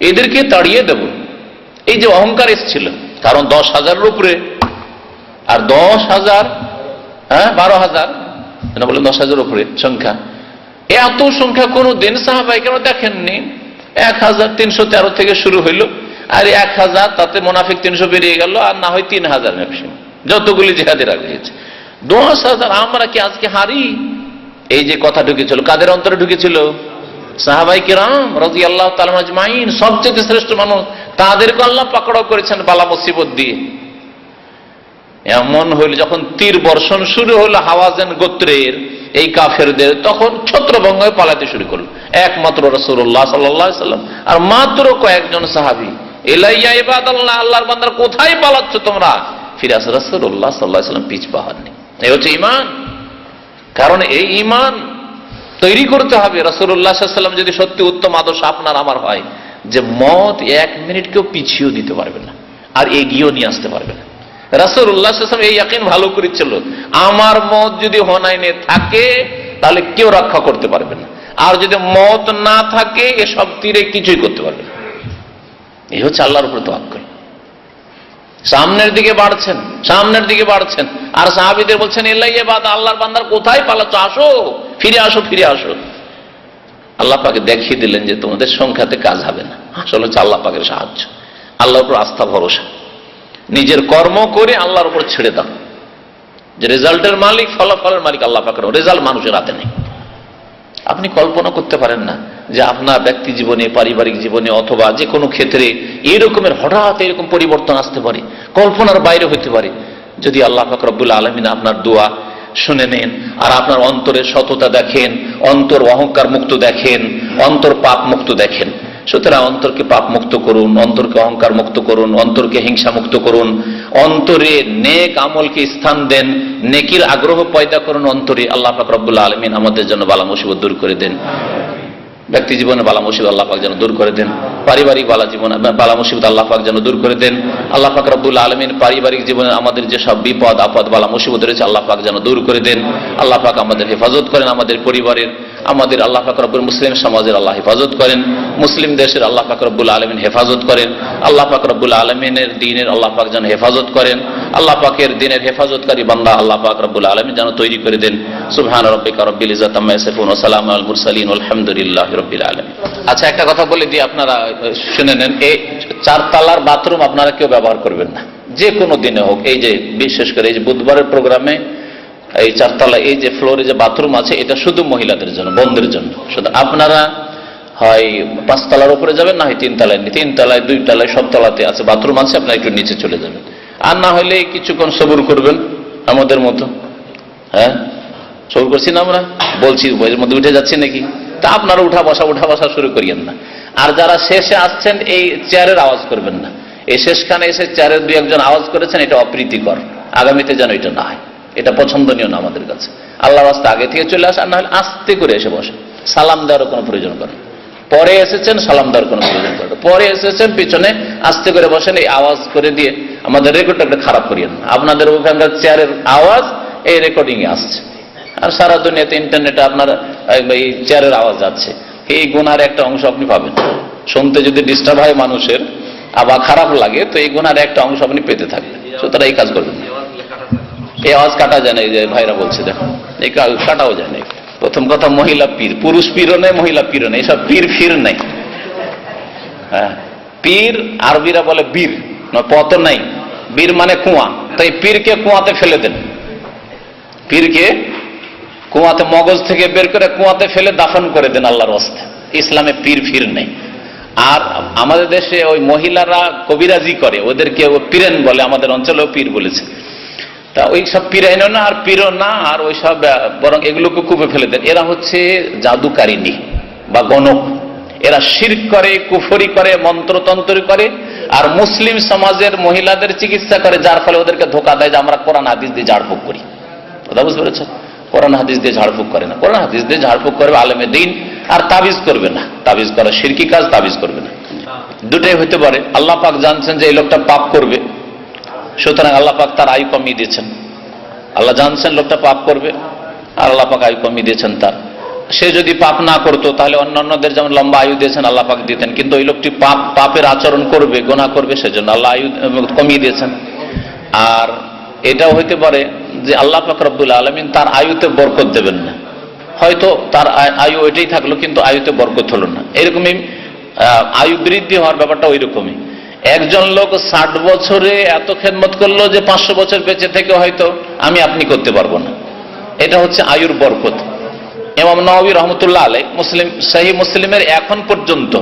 এদেরকে তাড়িয়ে দেব, এই যে অহংকার এসেছিল। কারণ 10,000-এর উপরে, আর 10,000, 12,000 বলেন, 10,000-এর উপরে সংখ্যা, এত সংখ্যা কোনো দিন সাহাবায়ে কেরাম দেখেননি। 1,313 থেকে শুরু হইল, আর 1,000, তাতে মুনাফিক 300 বেরিয়ে গেল, আর না হয় 3,000 ম্যাক্সিমাম, যতগুলি জিহাদের আগে হয়েছে। 10,000 আমরা কি আজকে হারি? এই যে কথা ঢুকেছিল, কাদের অন্তরে ঢুকেছিল? সাহাবায়ে কেরাম রাদিয়াল্লাহু তাআলা আজমাইন, সবচেয়ে শ্রেষ্ঠ মানুষ, তাদেরকে আল্লাহ পাকড়াও করেছেন বালা মুসিবত দিয়ে। এমন হইল যখন তীর বর্ষণ শুরু হলো হাওয়াজেন গোত্রের এই কাফেরদের, তখন ছত্রভঙ্গ হয়ে পালাতে শুরু করলো একমাত্র রাসূলুল্লাহ সাল্লাল্লাহু আলাইহি সাল্লাম আর মাত্র কয়েকজন সাহাবী। ইলাইয়া ইবাদাল্লাহ, আল্লাহর বান্দারা কোথায় পালাচ্ছ তোমরা? ফিরে আসে রাসূলুল্লাহ সাল্লাল্লাহু আলাইহি সাল্লাম পিছপা হননি। এই হচ্ছে ঈমান। কারণ এই ঈমান তৈরি করতে হবে। রাসূলুল্লাহ সাল্লাল্লাহু আলাইহি সাল্লাম যদি সত্যি উত্তম আদর্শ আপনার আমার হয়, যে মত 1 মিনিট কেউ পিছিয়েও দিতে পারবে না, আর এগিয়েও নিয়ে আসতে পারবে না। রাসূলুল্লাহ সাল্লাল্লাহু আলাইহি ওয়াসাল্লাম এই ইয়াকিন ভালো করেছিল, আমার মত যদি হুনাইনে থাকে তাহলে কেউ রক্ষা করতে পারবে না, আর যদি মত না থাকে এসব তীরে কিছুই করতে পারবে না। এই হচ্ছে আল্লাহর উপর তাওয়াক্কুল। সামনের দিকে বাড়ছেন, আর সাহাবীদের বলছেন ইল্লাইয়া বাদ, আল্লাহর বান্দার কোথায় পালাচ্ছ, আসো, ফিরে আসো। আল্লাহ পাকে দেখিয়ে দিলেন যে তোমাদের সংখ্যাতে কাজ হবে না। আসলে হচ্ছে আল্লাহ পাকের সাহায্য, আল্লাহর উপর আস্থা ভরসা, নিজের কর্ম করে আল্লাহর উপর ছেড়ে দাও। যে রেজাল্টের মালিক, ফলাফলের মালিক আল্লাহ পাকের, রেজাল্ট মানুষের হাতে নেই। আপনি কল্পনা করতে পারেন না যে আপনার ব্যক্তি জীবনে, পারিবারিক জীবনে অথবা যে কোনো ক্ষেত্রে এরকমের হঠাৎ এরকম পরিবর্তন আসতে পারে, কল্পনার বাইরে হতে পারে, যদি আল্লাহ পাক রব্বুল আলামিন আপনার দোয়া শুনে নেন আর আপনার অন্তরের সততা দেখেন, অন্তর অহংকার মুক্ত দেখেন, অন্তর পাপ মুক্ত দেখেন। সুতরাং অন্তরকে পাপ মুক্ত করুন, অন্তরকে অহংকার মুক্ত করুন, অন্তরকে হিংসা মুক্ত করুন, অন্তরে নেক আমলকে স্থান দেন, নেকির আগ্রহ পয়দা করুন অন্তরে। আল্লাহ পাক রব্বুল আলামিন আমাদের জন্য বালা মুসিবত দূর করে দেন, ব্যক্তি জীবনে বালা মুসিবত আল্লাহ পাক যেন দূর করে দেন, পারিবারিক বালা মুসিবত আল্লাহ পাক যেন দূর করে দেন। আল্লাহ পাক রব্বুল আলামিন পারিবারিক জীবনে আমাদের যে সব বিপদ আপদ বালা মুসিবত রয়েছে আল্লাহ পাক যেন দূর করে দেন। আল্লাহ পাক আমাদের হেফাজত করেন, আমাদের পরিবারের, আমাদের আল্লাহ পাক রব্বুল মুসলিম সমাজের আল্লাহ হেফাজত করেন, মুসলিম দেশের আল্লাহ পাক রব্বুল আলামিন হেফাজত করেন। আল্লাহ পাক রব্বুল আলামিনের দ্বীনের আল্লাহ পাক যেন হেফাজত করেন। আল্লাহ পাকের দ্বীনের হেফাজতকারী বান্দা আল্লাহ পাক রব্বুল আলামিন যেন তৈরি করে দেন। সুবহান রাব্বিকা রব্বিল ইজ্জাতি আম্মা ইয়াসিফুন ওয়া সালামুন আলাল মুরসালিন আলহামদুলিল্লাহি রাব্বিল আলামিন। আচ্ছা, একটা কথা বলে দিই, আপনারা শুনে নেন। এই 4 তলার বাথরুম আপনারা কেউ ব্যবহার করবেন না, যে কোনো দিনে হোক। এই যে বিশেষ করে এই যে বুধবারের প্রোগ্রামে এই 4 তলা এই যে ফ্লোরে যে বাথরুম আছে, এটা শুধু মহিলাদের জন্য, বোনদের জন্য। শুধু আপনারা হয় 5 তলার উপরে যাবেন, না হয় 3 তলায়, 3 তলায়, 2 তলায়, সব তলাতে আছে বাথরুম আছে, আপনারা একটু নিচে চলে যাবেন। আর না হলে কিছুক্ষণ সবুর করবেন আমাদের মতো। হ্যাঁ, সবুর করছি না আমরা, বলছি বইয়ের মধ্যে উঠে যাচ্ছি নাকি? তা আপনারা উঠা বসা শুরু করিয়েন না। আর যারা শেষে আসছেন এই চেয়ারের আওয়াজ করবেন না। এই শেষখানে এসে চেয়ারের 2-1 জন আওয়াজ করেছেন, এটা অপ্রীতিকর। আগামীতে যেন এটা না হয়, এটা পছন্দনীয় না আমাদের কাছে। আল্লাহর রাস্তা আগে থেকে চলে আসে, আর না হলে আস্তে করে এসে বসে, সালাম দেওয়ার কোনো প্রয়োজন করে না। পরে এসেছেন, সালাম দেওয়ার কোনো প্রয়োজন করে না। পরে এসেছেন, পিছনে আস্তে করে বসেন, এই আওয়াজ করে দিয়ে আমাদের রেকর্ডটা একটা খারাপ করিয়েন না। আপনাদের ওখানকার চেয়ারের আওয়াজ এই রেকর্ডিং এ আসছে, আর সারা দুনিয়াতে ইন্টারনেটে আপনার এই চেয়ারের আওয়াজ যাচ্ছে। এই গুনার একটা অংশ আপনি পাবেন। শুনতে যদি ডিস্টার্ব হয় মানুষের, আবার খারাপ লাগে, তো এই গুনার একটা অংশ আপনি পেতে থাকবেন। সুতরাং এই কাজ করবেন। এই আওয়াজ কাটা যায় না, এই যে ভাইরা বলছে, দেখো এই কাটাও যায় না। প্রথম কথা, মহিলা পীর, পুরুষ পীরও নেই, মহিলা পীরও নেই, এসব পীর ফির নেই। হ্যাঁ, পীর আরবিরা বলে বীর, পত নাই, বীর মানে কুয়া। তাই পীরকে কুয়াতে ফেলে দেন, পীরকে কুয়াতে, মগজ থেকে বের করে কুয়াতে ফেলে দাফন করে দেন আল্লাহর রাস্তায়। ইসলামে পীর ফির নেই। আর আমাদের দেশে ওই মহিলারা কবিরাজি করে, ওদেরকে পীরেন বলে, আমাদের অঞ্চলেও পীর বলেছে। তা ওই সব পীরাইনও না আর পীরও না, আর ওই সব বরং এগুলোকে কূপে ফেলে দেন। এরা হচ্ছে জাদুকারিনী বা গণক। এরা শিরক করে, কুফরি করে, মন্ত্রতন্ত্র করে, আর মুসলিম সমাজের মহিলাদের চিকিৎসা করে, যার ফলে ওদেরকে ধোকা দেয় যে আমরা কোরআন হাদিস দিয়ে ঝাড়ফুঁক করি। কথা বুঝতে পেরেছেন? কোরআন হাদিস দিয়ে ঝাড়ফুঁক করে না, কোরআন হাদিস দিয়ে ঝাড়ফুঁক করবে আলেমে দ্বীন। আর তাবিজ করবে না, তাবিজ করা শিরকি কাজ, তাবিজ করবে না। দুটাই হতে পারে। আল্লাহ পাক জানছেন যে এই লোকটা পাপ করবে, সুতরাং আল্লাহ পাক তার আয়ু কমিয়ে দিয়েছেন। আল্লাহ জানছেন লোকটা পাপ করবে, আর আল্লাহ পাক আয়ু কমিয়ে দিয়েছেন তার। সে যদি পাপ না করতো তাহলে অন্যান্যদের যেমন লম্বা আয়ু দিয়েছেন আল্লাহ পাক দিতেন, কিন্তু ওই লোকটি পাপের আচরণ করবে, গুনাহ করবে, সেজন্য আল্লাহ আয়ু কমিয়ে দিয়েছেন। আর এটাও হইতে পারে যে আল্লাহ পাক রব্বুল আলামিন তার আয়ুতে বরকত দেবেন না। হয়তো তার আয়ু ওইটাই থাকলো, কিন্তু আয়ুতে বরকত হলো না। এরকমই আয়ু বৃদ্ধি হওয়ার ব্যাপারটা ওই রকমই। একজন লোক 60 বছরে এত খেদমত করলো যে 500 বছর বেঁচে থেকে হয়তো আপনি করতে পারবো না। এটা হচ্ছে আয়ুর বরকত। ইমাম নওয়াবী রহমতুল্লাহ আলাইহ সহিহ মুসলিমের এখন পর্যন্ত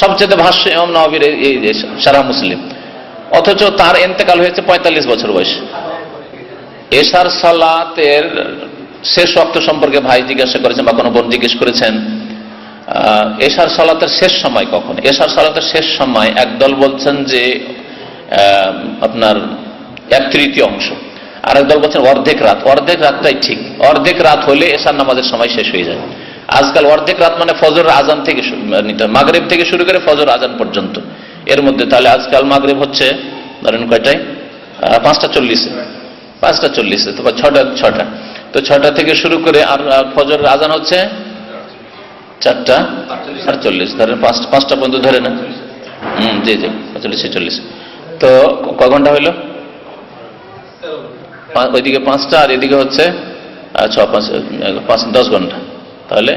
সবচেয়ে ভাষ্য ইমাম নওয়াবীর এই সারা মুসলিম, অথচ তার ইন্তেকাল হয়েছে 45 বছর বয়সে। এশার সালাতের শেষ ওয়াক্ত সম্পর্কে ভাই জিজ্ঞাসা করেছেন বা কোনো বোন জিজ্ঞেস করেছেন, এশার সালাতের শেষ সময় কখন? এশার সালাতের শেষ সময় একদল বলছেন যে আপনার 1/3 অংশ, আর একদল বলছেন অর্ধেক রাত। অর্ধেক রাতটাই ঠিক। অর্ধেক রাত হলে এশার নামাজের সময় শেষ হয়ে যায়। আজকাল অর্ধেক রাত মানে ফজর আজান থেকে, মাগরিব থেকে শুরু করে ফজর আজান পর্যন্ত, এর মধ্যে। তাহলে আজকাল মাগরিব হচ্ছে ধরেন কয়টায়? 5:40-এ, 5:40-এ, তো 6টা, তো 6টা থেকে শুরু করে আর ফজর আজান হচ্ছে 4:48, ধরেন 5টা পর্যন্ত ধরে না। জি জি, 45-46। তো কয় ঘন্টা হইল? ওইদিকে 5টা আর এদিকে হচ্ছে 10 ঘন্টা। তাহলে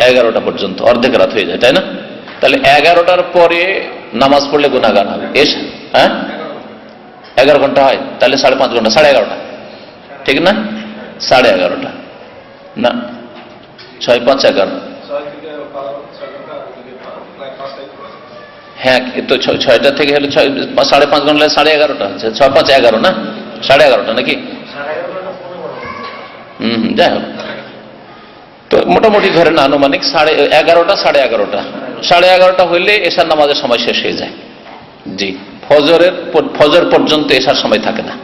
11টা পর্যন্ত অর্ধেক রাত হয়ে যায়, তাই না? তাহলে 11টার পরে নামাজ পড়লে গুনাহগার হবে। হ্যাঁ 11 ঘন্টা হয়, তাহলে 5.5 ঘন্টা, 11:30, ঠিক না? 11:30 না, 6 5 11, হ্যাঁ তো 6টা থেকে হলে 5.5 ঘন্টা, 11:30 হচ্ছে, 6 5 11 না, 11:30 নাকি? যাই হোক, তো মোটামুটি ধরে না আনুমানিক 11:30 11:30 হইলে এশার নামাজের সময় শেষ হয়ে যায়। জি, ফজর পর্যন্ত এশার সময় থাকে না,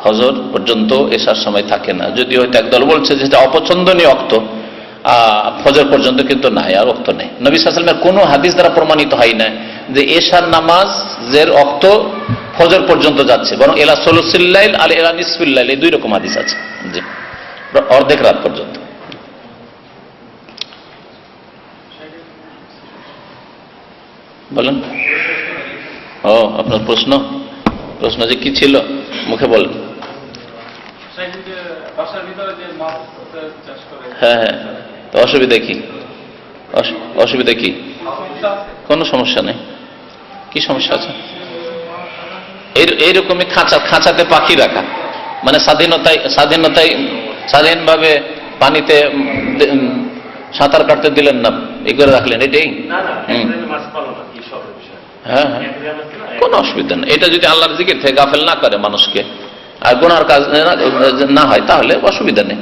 ফজর পর্যন্ত এশার সময় থাকে না। যদি হয়তো একদল বলছে যেটা অপছন্দনীয় অক্ত, ফজর পর্যন্ত কিন্তু নাই, আর অক্ত নেই। নবী সাল্লাল্লাহু আলাইহি ওয়াসাল্লামের কোনো হাদিস দ্বারা প্রমাণিত হয় না যে এশার নামাজের অক্ত ফজর পর্যন্ত যাচ্ছে, বরং এলা সুলুসিল লাইল আর এলা নিসফিল লাইল, এই 2 রকম হাদিস আছে। জি, অর্ধেক রাত পর্যন্ত। বলেন। ও, আপনার প্রশ্ন যে কি ছিল মুখে বলেন। হ্যাঁ হ্যাঁ, তো অসুবিধা কি? অসুবিধা কি? কোনো সমস্যা নেই। কি সমস্যা আছে? এইরকমই খাঁচাতে পাখি রাখা, মানে স্বাধীনভাবে পানিতে সাঁতার কাটতে দিলেন না, এই করে রাখলেন, এটাই? হ্যাঁ হ্যাঁ, কোনো অসুবিধা নেই। এটা যদি আল্লাহর জিকির থেকে গাফেল না করে মানুষকে, আর গুনার কাজ না হয়, তাহলে অসুবিধা নেই।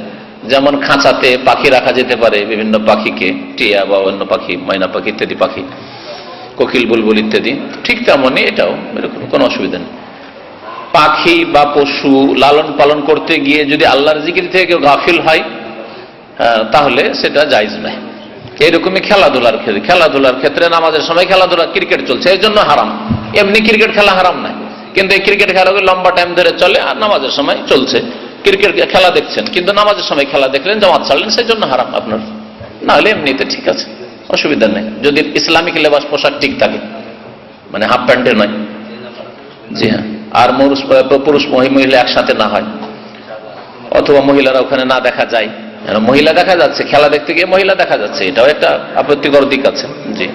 যেমন খাঁচাতে পাখি রাখা যেতে পারে, বিভিন্ন পাখিকে, টিয়া বা অন্য পাখি, ময়না পাখি ইত্যাদি পাখি, কোকিল বুলবুল ইত্যাদি, ঠিক তেমনই এটাও, এরকম কোনো অসুবিধা নেই। পাখি বা পশু লালন পালন করতে গিয়ে যদি আল্লাহর জিকির থেকে কেউ গাফিল হয়, তাহলে সেটা জায়েজ নয়। এইরকমই খেলাধুলার ক্ষেত্রে নামাজের সময় খেলাধুলা, ক্রিকেট চলছে, এই জন্য হারাম। এমনি ক্রিকেট খেলা হারাম নয়, কিন্তু এই ক্রিকেট খেলাগুলো লম্বা টাইম ধরে চলে, আর নামাজের সময় চলছে। ক্রিকেট খেলা দেখছেন, কিন্তু নামাজের সময় খেলা দেখলেন, জামাত ছাড়লেন, সেই জন্য হারাম আপনার। না হলে এমনিতে ঠিক আছে, অসুবিধা নেই, যদি ইসলামিক লেবাস পোশাক ঠিক থাকে, মানে হাফ প্যান্টে নয়। জি হ্যাঁ, আর পুরুষ মহিলা একসাথে না হয়, অথবা মহিলারা ওখানে না দেখা যায়। মহিলা দেখা যাচ্ছে, খেলা দেখতে গিয়ে মহিলা দেখা যাচ্ছে, এটাও একটা আপত্তিকর দিক আছে। জি,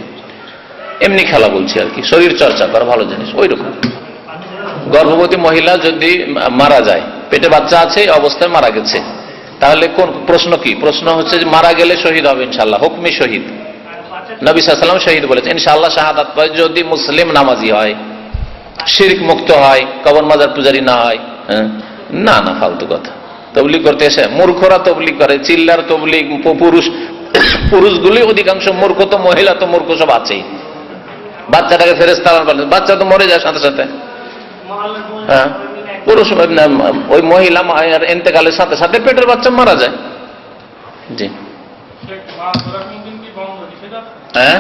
এমনি খেলা বলছি আর কি, শরীর চর্চা করা ভালো জিনিস। ওই রকম গর্ভবতী মহিলা যদি মারা যায়, পেটে বাচ্চা আছে, এই অবস্থায় মারা গেছে, তাহলে কোন প্রশ্ন কি? প্রশ্ন হচ্ছে যে মারা গেলে শহীদ হবে ইনশাআল্লাহ, হুকমি শহীদ। নবী সাল্লাল্লাহু আলাইহি ওয়াসাল্লাম শহীদ বলেছেন, ইনশাআল্লাহ শাহাদাত পায় যদি মুসলিম নামাজি হয়, শিরক মুক্ত হয়, কবর মাজার পূজারী না হয়। না না, ফালতু কথা। তবলিগ করতে এসে মূর্খরা তবলিগ করে, চিল্লার তবলিগ, পুরুষগুলি অধিকাংশ মূর্খ, তো মহিলা তো মূর্খ, সব আছেই। বাচ্চাটাকে ফেরেশতা বলে, বাচ্চা তো মরে যায় সাথে সাথে। হ্যাঁ, পুরুষ ওই মহিলা মায়ের ইন্তেকালের সাথে সাথে পেটের বাচ্চা মারা যায়। জি হ্যাঁ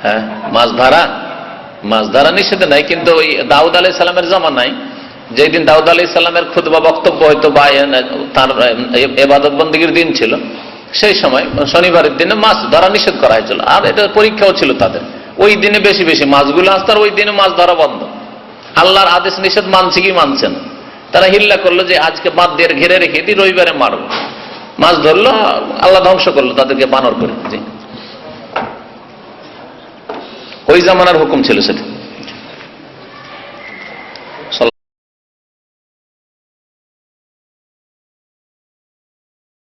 হ্যাঁ, মাছ ধরা নিষেধ নাই, কিন্তু ওই দাউদ আলাইহিস সালামের জামানায়, যেদিন দাউদ আলাইহিস সালামের খুতবা বক্তব্য হয়তো বা তার ইবাদত বন্দেগীর দিন ছিল, সেই সময় শনিবারের দিনে মাছ ধরা নিষেধ করা হয়েছিল। আর এটা পরীক্ষাও ছিল তাদের, ওই দিনে বেশি বেশি মাছগুলো আসতো, আর ওই দিনে মাছ ধরা বন্ধ। আল্লাহর আদেশ নিষেধ মানছে কি মানছেন? তারা হিল্লা করলো যে আজকে বাদ দিয়ে ঘিরে রেখে দিই, রবিবারে মারবো। মাছ ধরলো, আল্লাহ ধ্বংস করলো তাদেরকে বানর করে। জি, ওই জামানার হুকুম ছিল সেটা।